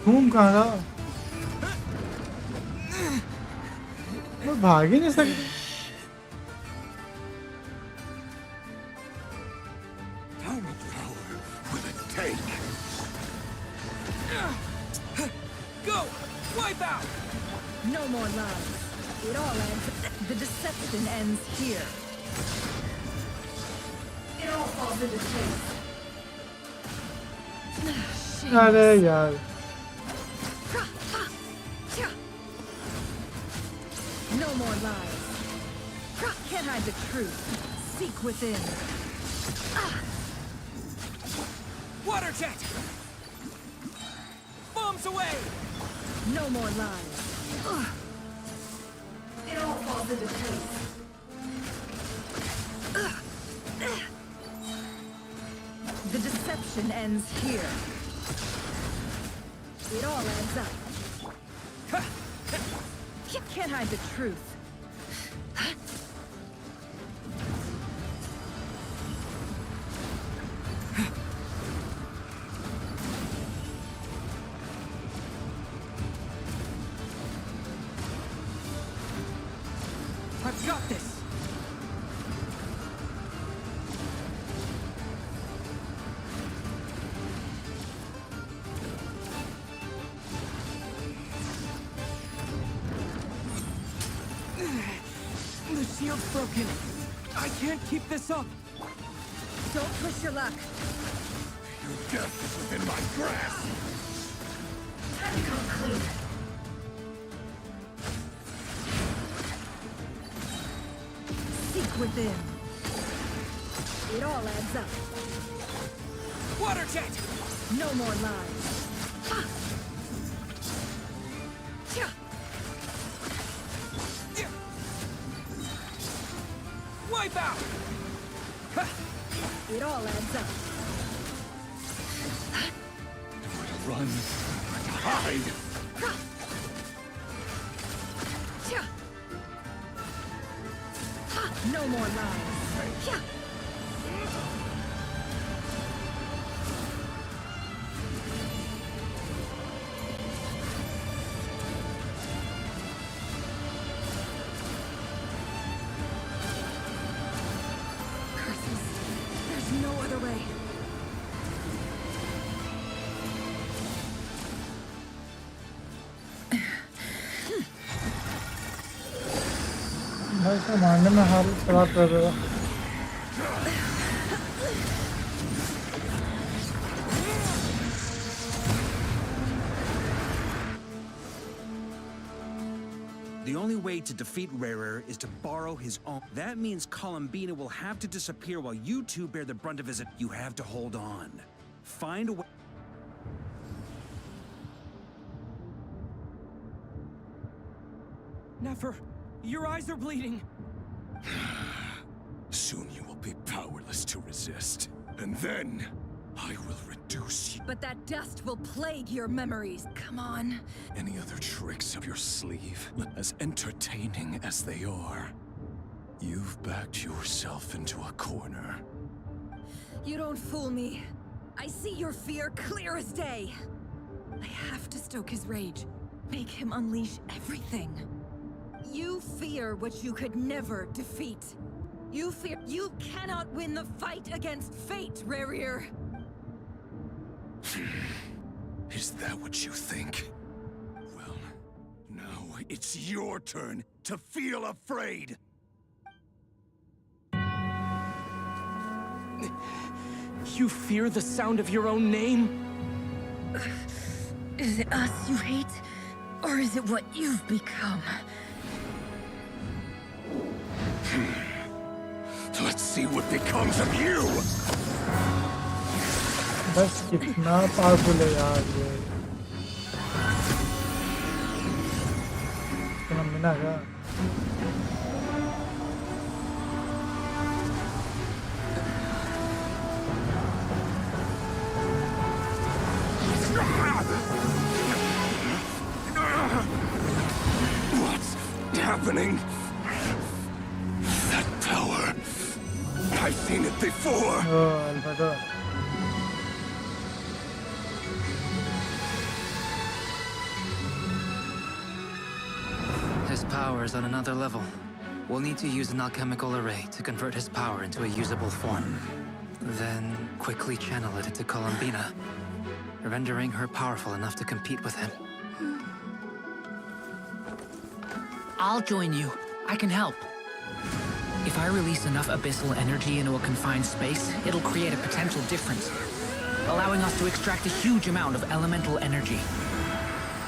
घूम कहाँ रहा? मैं भाग ही नहीं सकता। How much power will it take? Go! Wipe out! No more lies. It all ends. The deception ends here. It all falls into place. अरे यार। No more lies. Can't hide the truth. Seek within. Water jet! Bombs away! No more lies. It all falls into place. The deception ends here. It all adds up. Can't hide the truth. I've got this! The shield's broken. I can't keep this up. Don't push your luck. Your death is within my grasp! Time to come clean. Seek within. It all adds up. Water jet! No more lies. Wipe out! It all adds up. Run! Hide! No more lies. Curses. There's no other way. भाई इसे मारने में हाल खराब कर रहा। The only way to defeat Rarer is to borrow his own. That means Columbina will have to disappear while you two bear the brunt of his. You have to hold on. Find a way. Never. Your eyes are bleeding. Soon you will be powerless to resist. And then, I will reduce you. But that dust will plague your memories. Come on. Any other tricks up your sleeve? As entertaining as they are, you've backed yourself into a corner. You don't fool me. I see your fear clear as day. I have to stoke his rage. Make him unleash everything. You fear what you could never defeat. You fear you cannot win the fight against fate, Rarer. Is that what you think? Well, now it's your turn to feel afraid! You fear the sound of your own name? Is it us you hate? Or is it what you've become? Let's see what becomes of you! बस कितना powerful है यार ये। इतना मिला क्या? What's happening? before! Oh, Alfredo. His power is on another level. We'll need to use an alchemical array to convert his power into a usable form. Then quickly channel it into Columbina, rendering her powerful enough to compete with him. I'll join you. I can help. If I release enough abyssal energy into a confined space, it'll create a potential difference, allowing us to extract a huge amount of elemental energy.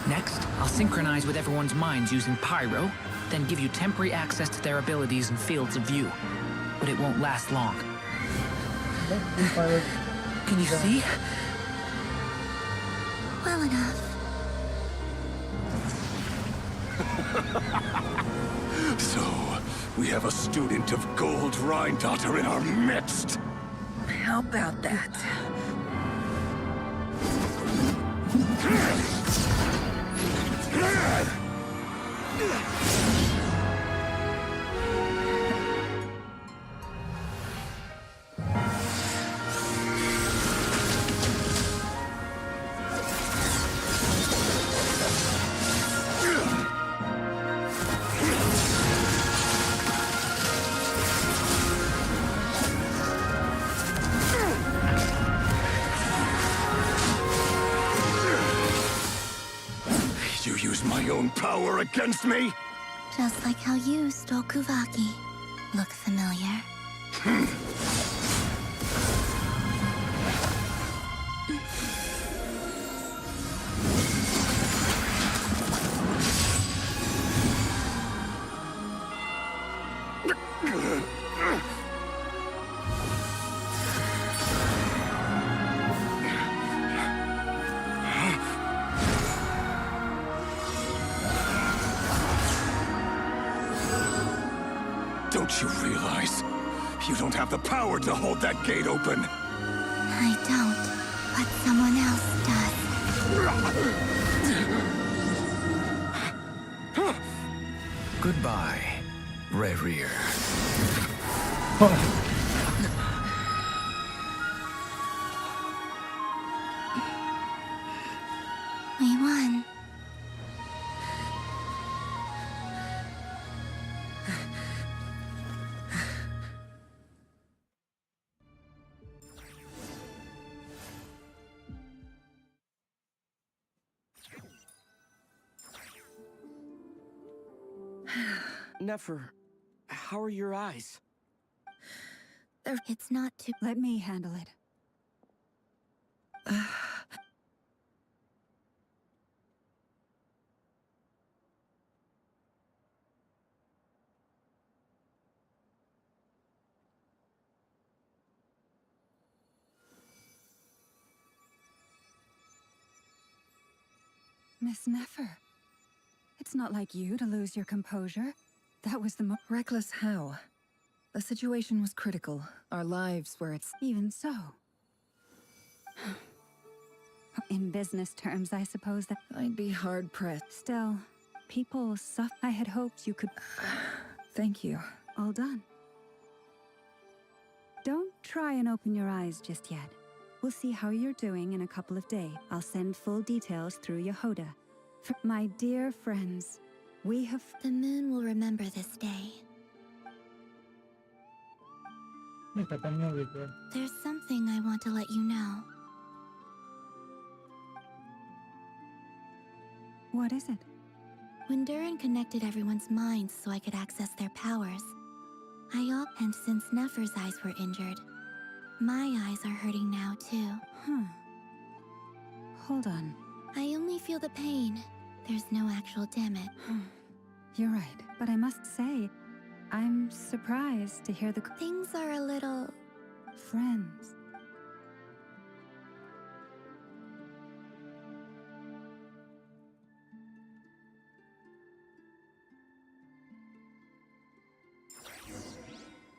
Next, I'll synchronize with everyone's minds using Pyro, then give you temporary access to their abilities and fields of view. But it won't last long. Can you see? Well enough. So, we have a student of Gold Rheindotter in our midst. How about that? You use my own power against me? Just like how you stole Kuvaki. Look familiar? Don't you realize? You don't have the power to hold that gate open. I don't, but someone else does. Goodbye, Rerir. We won. Nefer, how are your eyes? It's not too... Let me handle it. Miss Nefer, it's not like you to lose your composure. That was the Reckless how? The situation was critical. Our lives were at... Even so. In business terms, I suppose that... I'd be hard-pressed. Still, people suffer. I had hoped you could... Thank you. All done. Don't try and open your eyes just yet. We'll see how you're doing in a couple of days. I'll send full details through Yehoda. My dear friends, we have... The moon will remember this day. There's something I want to let you know. What is it? When Durin connected everyone's minds so I could access their powers, and since Nefer's eyes were injured, my eyes are hurting now too. Hold on. I only feel the pain. There's no actual damage. You're right, but I must say, I'm surprised to hear the... Things are a little... Friends.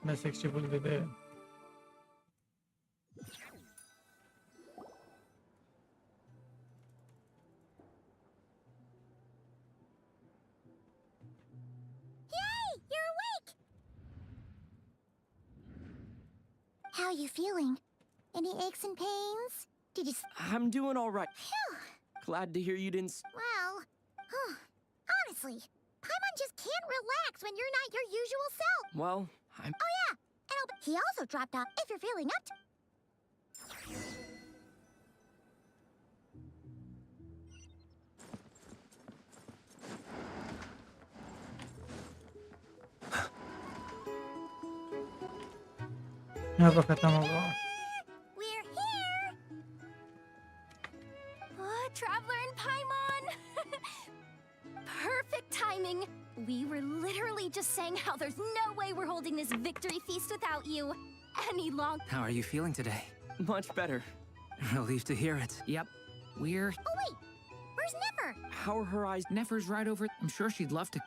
मैं 60 full they they How you feeling? Any aches and pains? Did you... I'm doing all right. Phew. Glad to hear you didn't. Well, honestly, Paimon just can't relax when you're not your usual self. Well, I'm. Oh yeah, and he also dropped off if you're feeling up to... यहाँ पर खत्म होगा। We're here! Traveler and Paimon! Perfect timing! We were literally just saying how there's no way we're holding this victory feast without you any long. How are you feeling today? Much better. Relieved to hear it. Yep. We're. Oh wait, where's Nefer? How are her eyes? Nefer's right over. I'm sure she'd love to.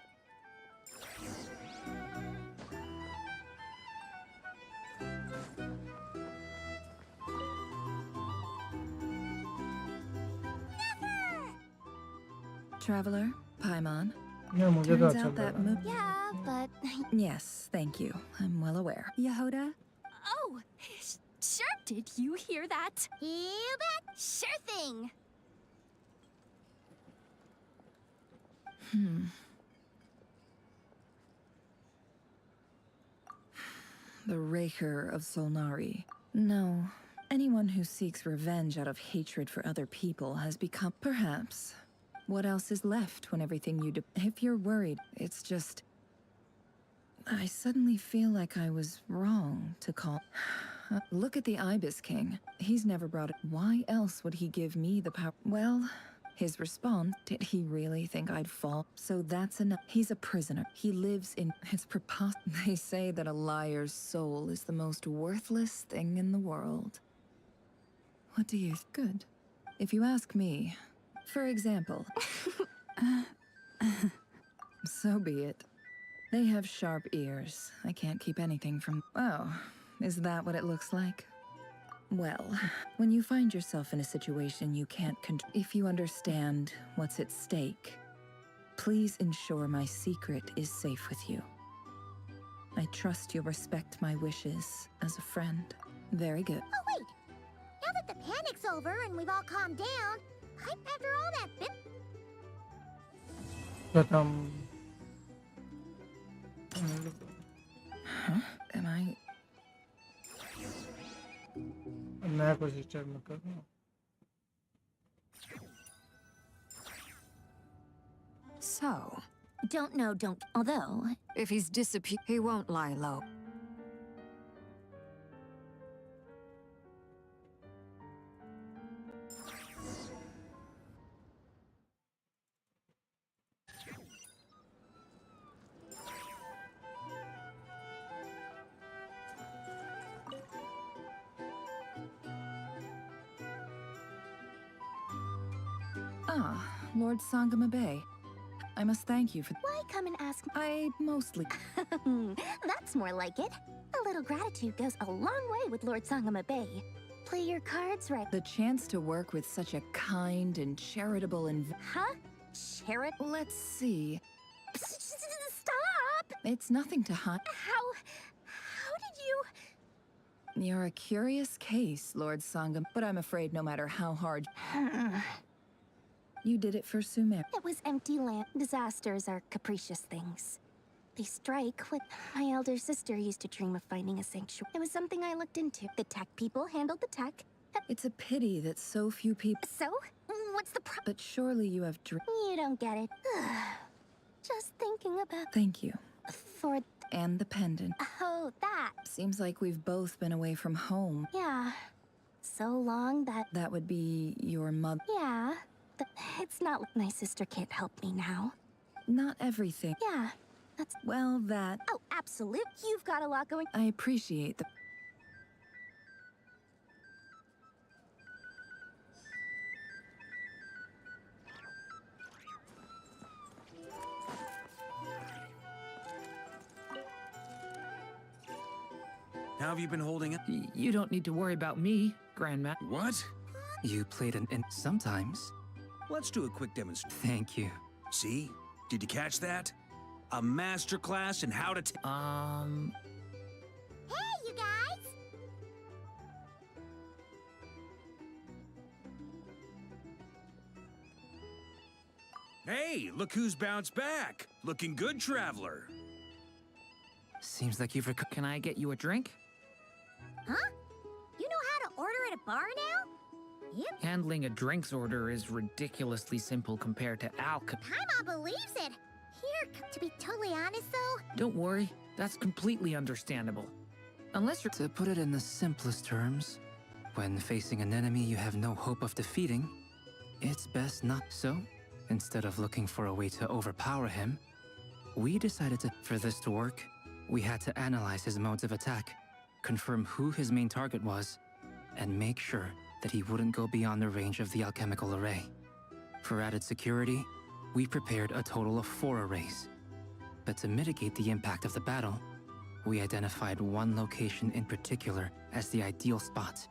Traveler, Paimon. Yeah, मुझे तो Turns अच्छा out that लगा। Yeah, but. Yes, thank you. I'm well aware. Yehuda? Oh, sure. Did you hear that? You bet. Sure thing. The Raker of Solnari. No. Anyone who seeks revenge out of hatred for other people has become... Perhaps. What else is left when everything you do... If you're worried, it's just... I suddenly feel like I was wrong to call... Look at the Ibis King. He's never brought it. Why else would he give me the power? Well, his response, did he really think I'd fall? So that's enough. He's a prisoner. He lives in... It's preposterous. They say that a liar's soul is the most worthless thing in the world. What do you... Good. If you ask me, for example... So be it. They have sharp ears. I can't keep anything from... Oh, is that what it looks like? Well, when you find yourself in a situation you can't control... If you understand what's at stake, please ensure my secret is safe with you. I trust you'll respect my wishes as a friend. Very good. Oh wait, now that the panic's over and we've all calmed down, after all that bit... खत्म। Huh? Am I... नया कोशिश में कर रहा हूँ। So, Don't know, don't... Although... if he's disappeared, he won't lie low. Ah, Lord Sangama Bay. I must thank you for... Why come and ask? I mostly... That's more like it. A little gratitude goes a long way with Lord Sangama Bay. Play your cards right. The chance to work with such a kind and charitable Huh? Let's see. Stop! It's nothing to hide. How did you... You're a curious case, Lord Sangam, but I'm afraid no matter how hard... You did it for Sumer. It was empty land. Disasters are capricious things. They strike when my elder sister used to dream of finding a sanctuary. It was something I looked into. The tech people handled the tech. It's a pity that so few people... So? What's the problem? But surely you have You don't get it. Just thinking about... Thank you. For... And the pendant. Oh, that. Seems like we've both been away from home. Yeah. So long that... That would be your mother. Yeah. It's not like my sister can't help me now. Not everything. Yeah. That's... Well, that... Oh, absolute. You've got a lot going... I appreciate the... How have you been holding it? You don't need to worry about me, Grandma. What? You played an... Sometimes. Let's do a quick demonstration. Thank you. See? Did you catch that? A master class in how to... Hey, you guys! Hey, look who's bounced back. Looking good, traveler. Seems like you've Can I get you a drink? Huh? You know how to order at a bar now? Yep. Handling a drinks order is ridiculously simple compared to alchemy. Paimon believes it. Here, to be totally honest though, Don't worry, that's completely understandable. Unless you're... To put it in the simplest terms, when facing an enemy you have no hope of defeating, it's best not so. Instead of looking for a way to overpower him, we decided for this to work, we had to analyze his modes of attack, confirm who his main target was, and make sure that he wouldn't go beyond the range of the alchemical array. For added security, we prepared a total of 4 arrays. But to mitigate the impact of the battle, we identified one location in particular as the ideal spot,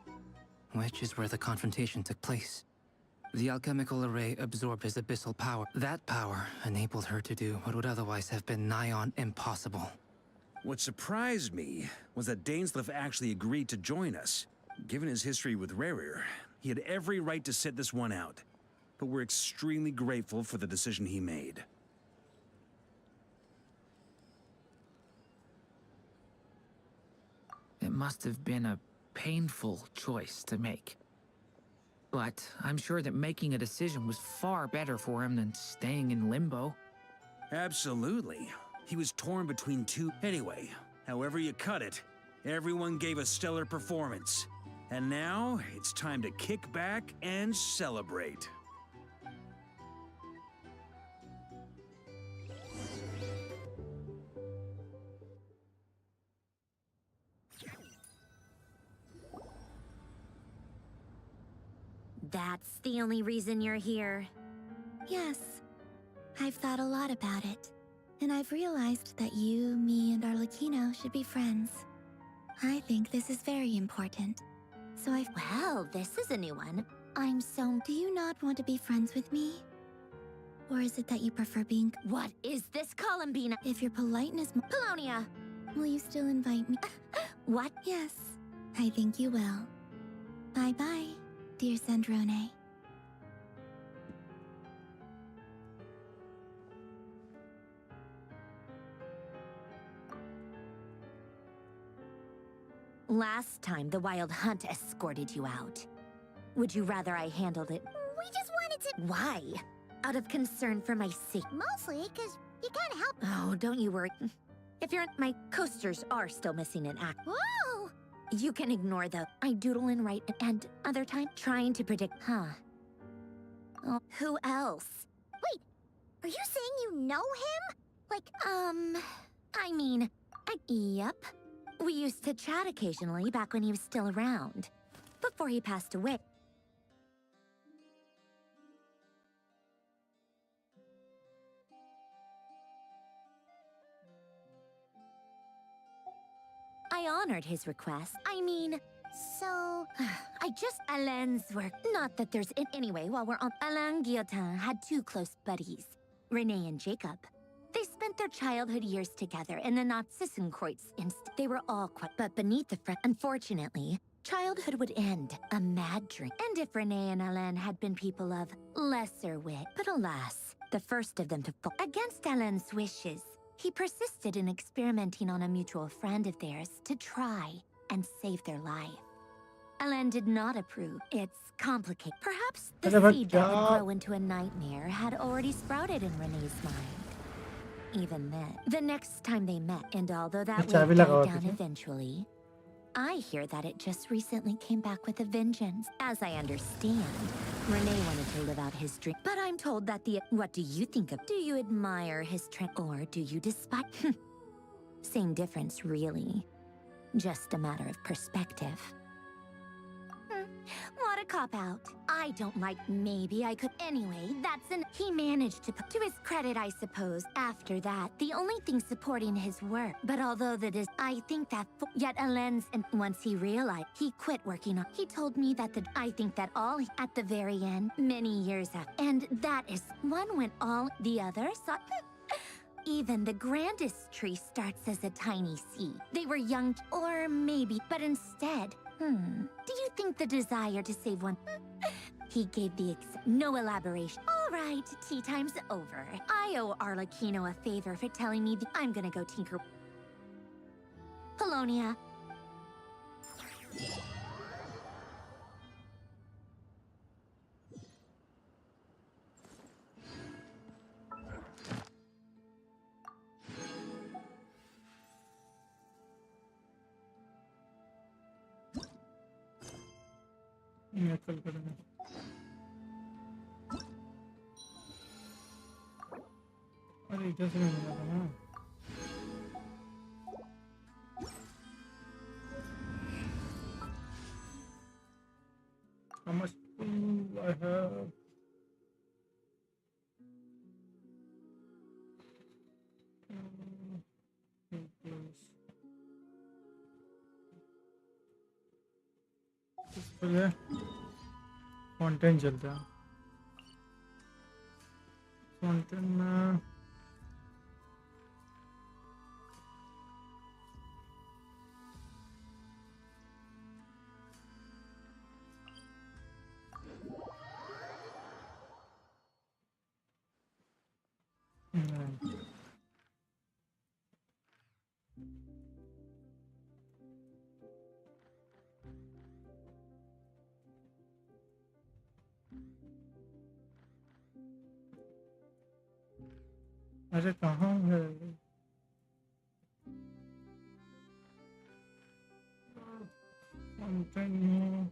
which is where the confrontation took place. The alchemical array absorbed his abyssal power. That power enabled her to do what would otherwise have been nigh on impossible. What surprised me was that Dainsleif actually agreed to join us. Given his history with Rarir, he had every right to sit this one out. But we're extremely grateful for the decision he made. It must have been a painful choice to make. But I'm sure that making a decision was far better for him than staying in limbo. Absolutely. He was torn between two. Anyway, however you cut it, everyone gave a stellar performance. And now, it's time to kick back and celebrate. that's the only reason you're here. Yes. I've thought a lot about it. And I've realized that you, me, and Arlecchino should be friends. I think this is very important. So Well, this is a new one. Do you not want to be friends with me? Or is it that you prefer being... What is this, Columbina? If your politeness... Polonia! Will you still invite me? What? Yes, I think you will. Bye-bye, dear Sandrone. Last time, the Wild Hunt escorted you out. Would you rather I handled it? We just wanted to... Why? Out of concern for my safety. Mostly, because you can't help... Oh, don't you worry. If you're... My coasters are still missing an act. Whoa! You can ignore the I doodle and write and other time trying to predict... Huh. Oh, who else? Wait, are you saying you know him? Like, Yep. We used to chat occasionally back when he was still around. Before he passed away. I honored his request. Alain's work. Not that there's anyway, while we're on... Alain Guillotin had 2 close buddies, Renee and Jacob. They spent their childhood years together in the Nazissenkreuz inst. They were all quite... But beneath the unfortunately, childhood would end a mad drink. And if Renee and Alain had been people of lesser wit, but alas, the first of them to fall against Alain's wishes, he persisted in experimenting on a mutual friend of theirs to try and save their life. Alain did not approve. It's complicated. Perhaps the seed that would grow into a nightmare had already sprouted in Renee's mind. Even then, the next time they met, and although that would die down eventually, I hear that it just recently came back with a vengeance. As I understand, Renee wanted to live out his dream, but I'm told that what do you think of? Do you admire his trend, or do you despise? Same difference, really. Just a matter of perspective. What a cop-out. I don't like maybe I could. Anyway, he managed to put to his credit, I suppose. After that, the only thing supporting his work. But although I think that, yet Alain's, and once he realized, he quit working on, he told me that I think that all, at the very end, many years after, and that is, one went all, the other saw, even the grandest tree starts as a tiny seed. They were young, or maybe, but instead, do you think the desire to save one... He gave the no elaboration. All right, tea time's over. I owe Arlecchino a favor for telling me I'm gonna go tinker. Polonia. कल करेंगे अरे इधर से नहीं मिला था ना how much do I have इसलिए कंटेंट चलता है कंटेंट में अरे कहाँ है कंटेंट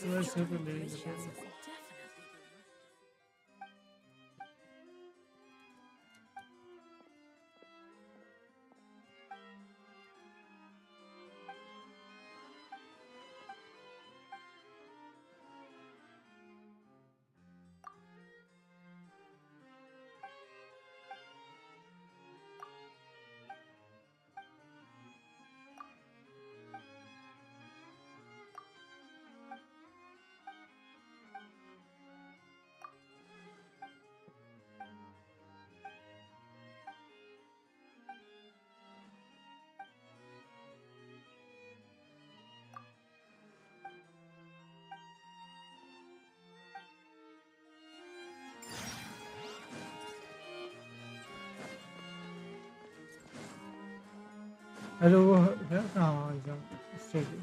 वैसे भी ले लेते अरे वो है कहाँ एग्जाम स्टडी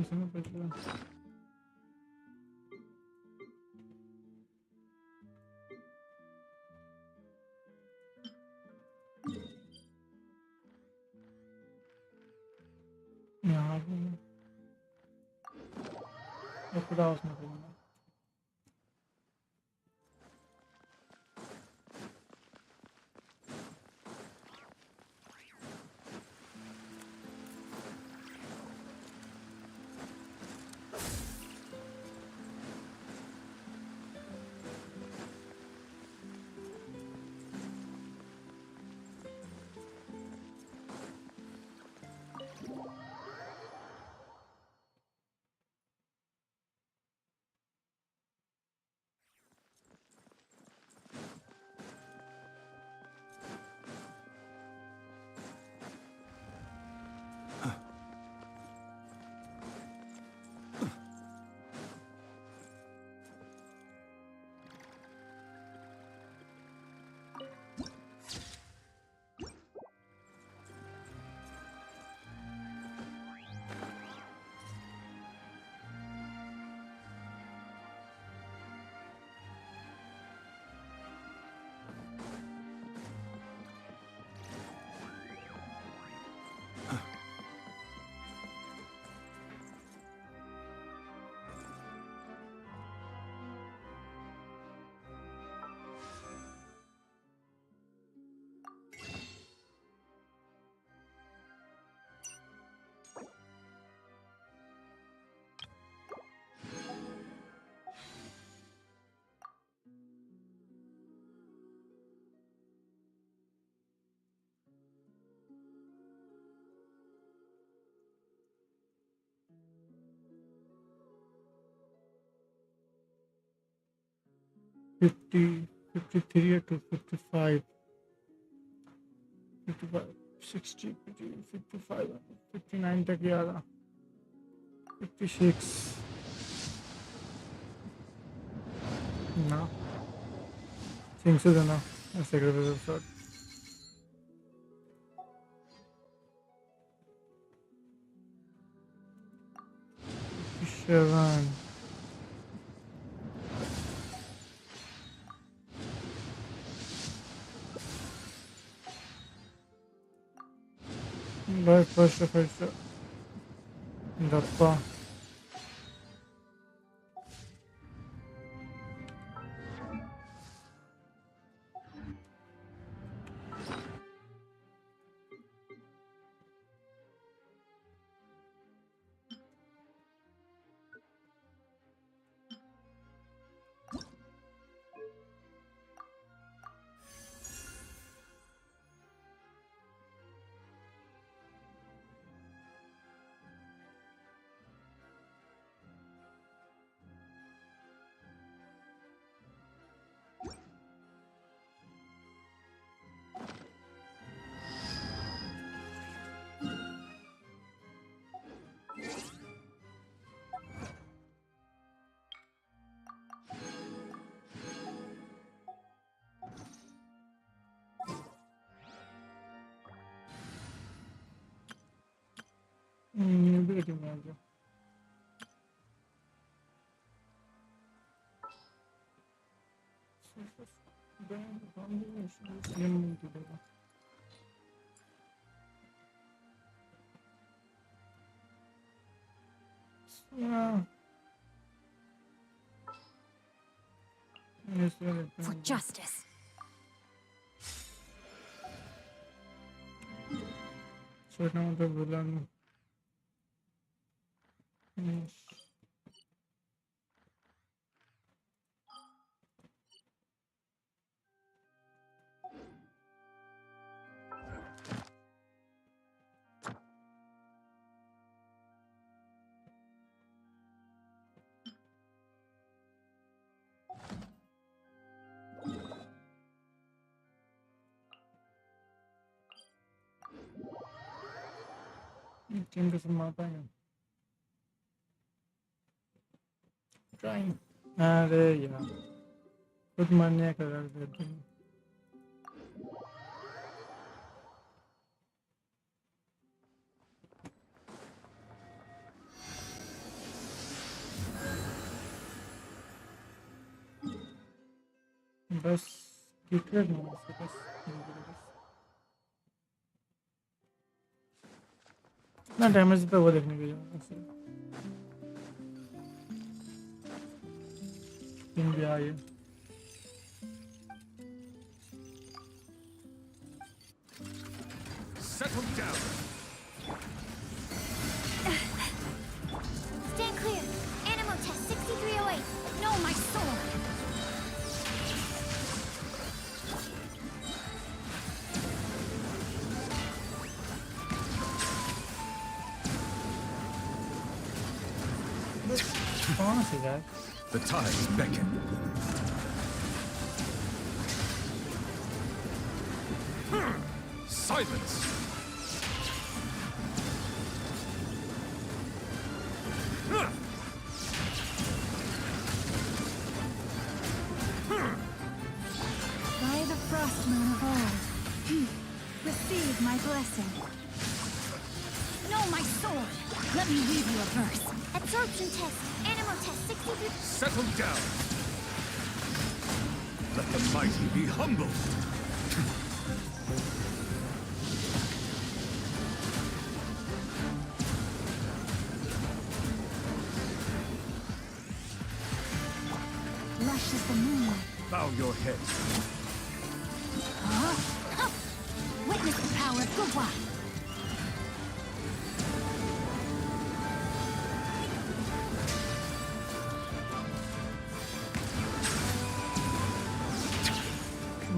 समय पे यहाँ पे खुदा उसमें करूँगा 50, 53 to 55, 55, 60, 55, 59 तक आ रहा, 56 ना, थिंग्स इज ना secretary shot 57 Vai, força. Dá pá. Ability manager. For justice. So now the villain. Yes. Team doesn't matter. Trying. अरे यार खुद मान्य कर देते हैं बस कितने दिन बस ना डैमेज पे वो देखने के लिए भी आई है Settle down. Stand clear. Animal test 6308. No, my sword. Honestly, guys. The tides beckon. Silence! By the Frostmoon of old, receive my blessing. No, my sword. Let me read you a verse. Absorption test. Animal test 63. Settle down. Let the mighty be humbled. Lush as the moonlight. Bow your head. Huh? Witness the power of Gugwa.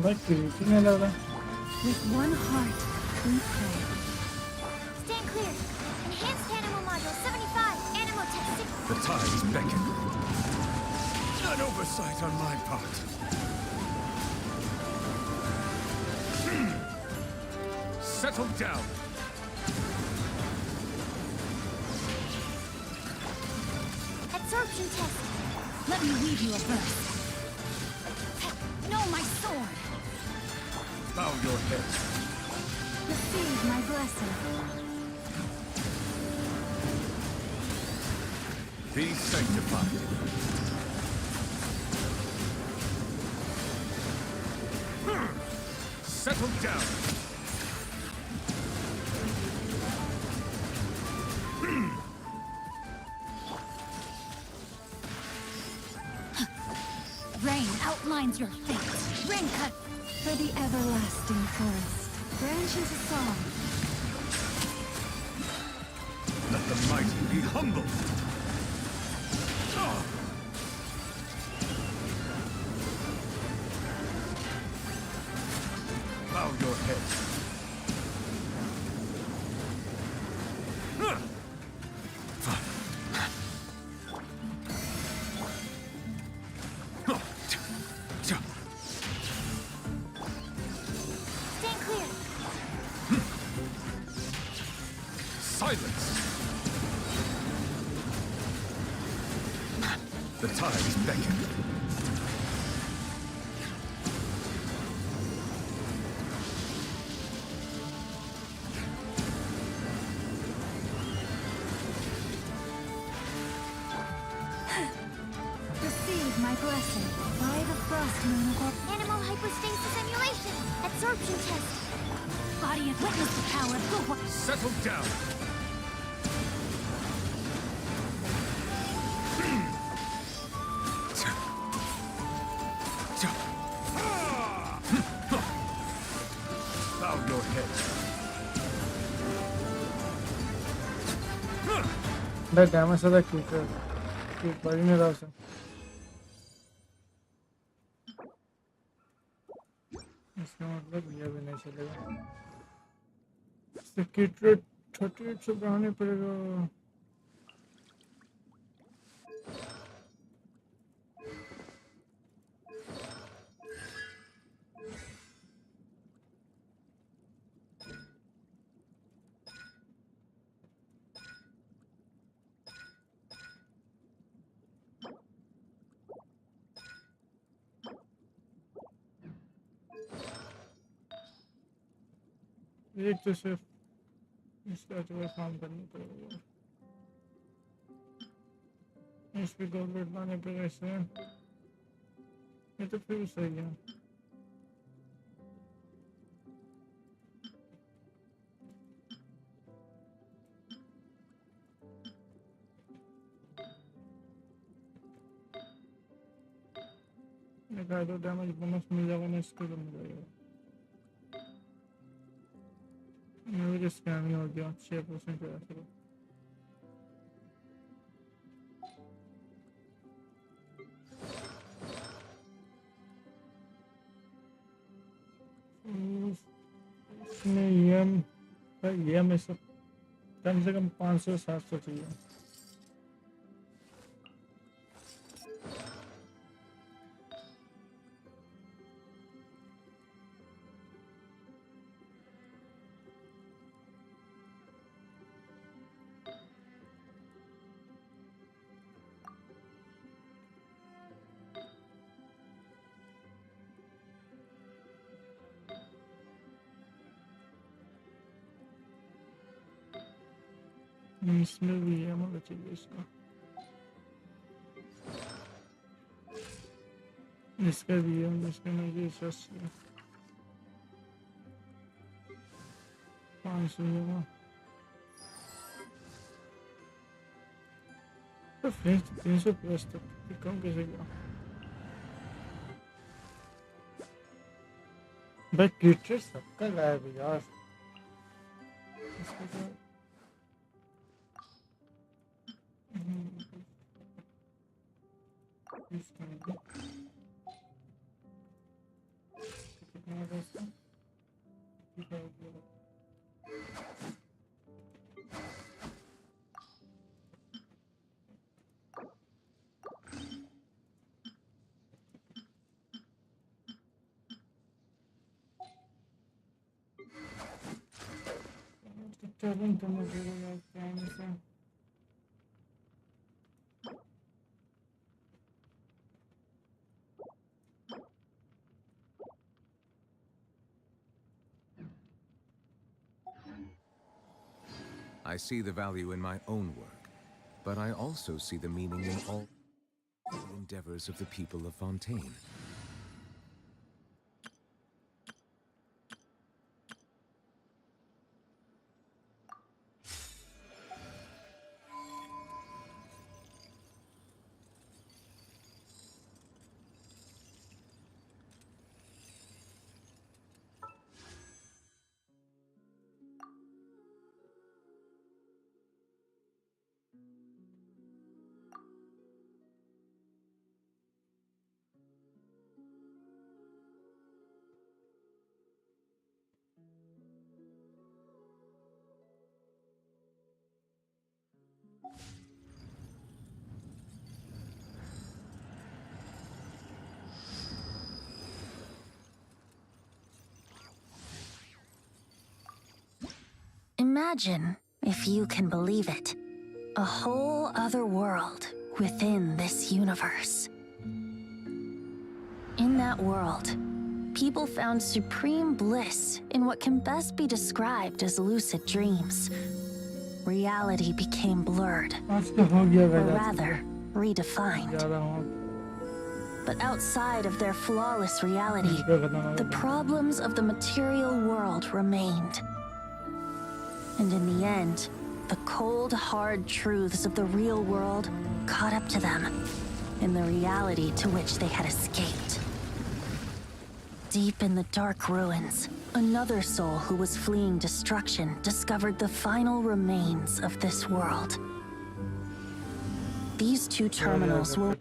With one heart, we pray. Stand clear. Enhanced animal module 75. Animal test 6. The tides beckon. An oversight on my part. Settle down. Absorption test. Let me weave you a verse. No, my sword. Bow your head. Receive my blessing. Be sanctified. Settle down. Rain outlines your fate. Rain cut. For the everlasting forest, branches a song. Let the mighty be humble. Bow your head. Stand clear. Silence. The tides beckon. Receive my blessing. By the frost moon of Animal hypostasis emulation. Absorption test. Body of witness the power. Settle down. Bow your head. The damage of the creature. Keep burning it also. इसका मतलब ये भी नहीं चलेगा। Circuit rate 38 से बढ़ाने पड़ेगा। एक तो सिर्फ इसका जो है काम करना पड़ेगा, इस पे गवर्नमेंट लाने पे ऐसे ये तो फिर सही है। एक तो डैमेज बोनस मिल जाएगा ना, इसके लिए मिल जाएगा। मेरे स्कैम हो गया 6% पे ऐसे इसमें EM में सब कम से कम 500-700 चाहिए। इसमें भी है मतलब चाहिए इसका भी है, इसका नहीं ये 500 है तो फिर 300 प्लस तक कम कैसे गया भाई। क्रिएटर सबका गायब है यार। इसका I see the value in my own work, but I also see the meaning in all the endeavors of the people of Fontaine. Imagine, if you can believe it, a whole other world within this universe. In that world, people found supreme bliss in what can best be described as lucid dreams. Reality became blurred, or rather, redefined. But outside of their flawless reality, the problems of the material world remained. And in the end, the cold, hard truths of the real world caught up to them in the reality to which they had escaped. Deep in the dark ruins, another soul who was fleeing destruction discovered the final remains of this world. These two terminals will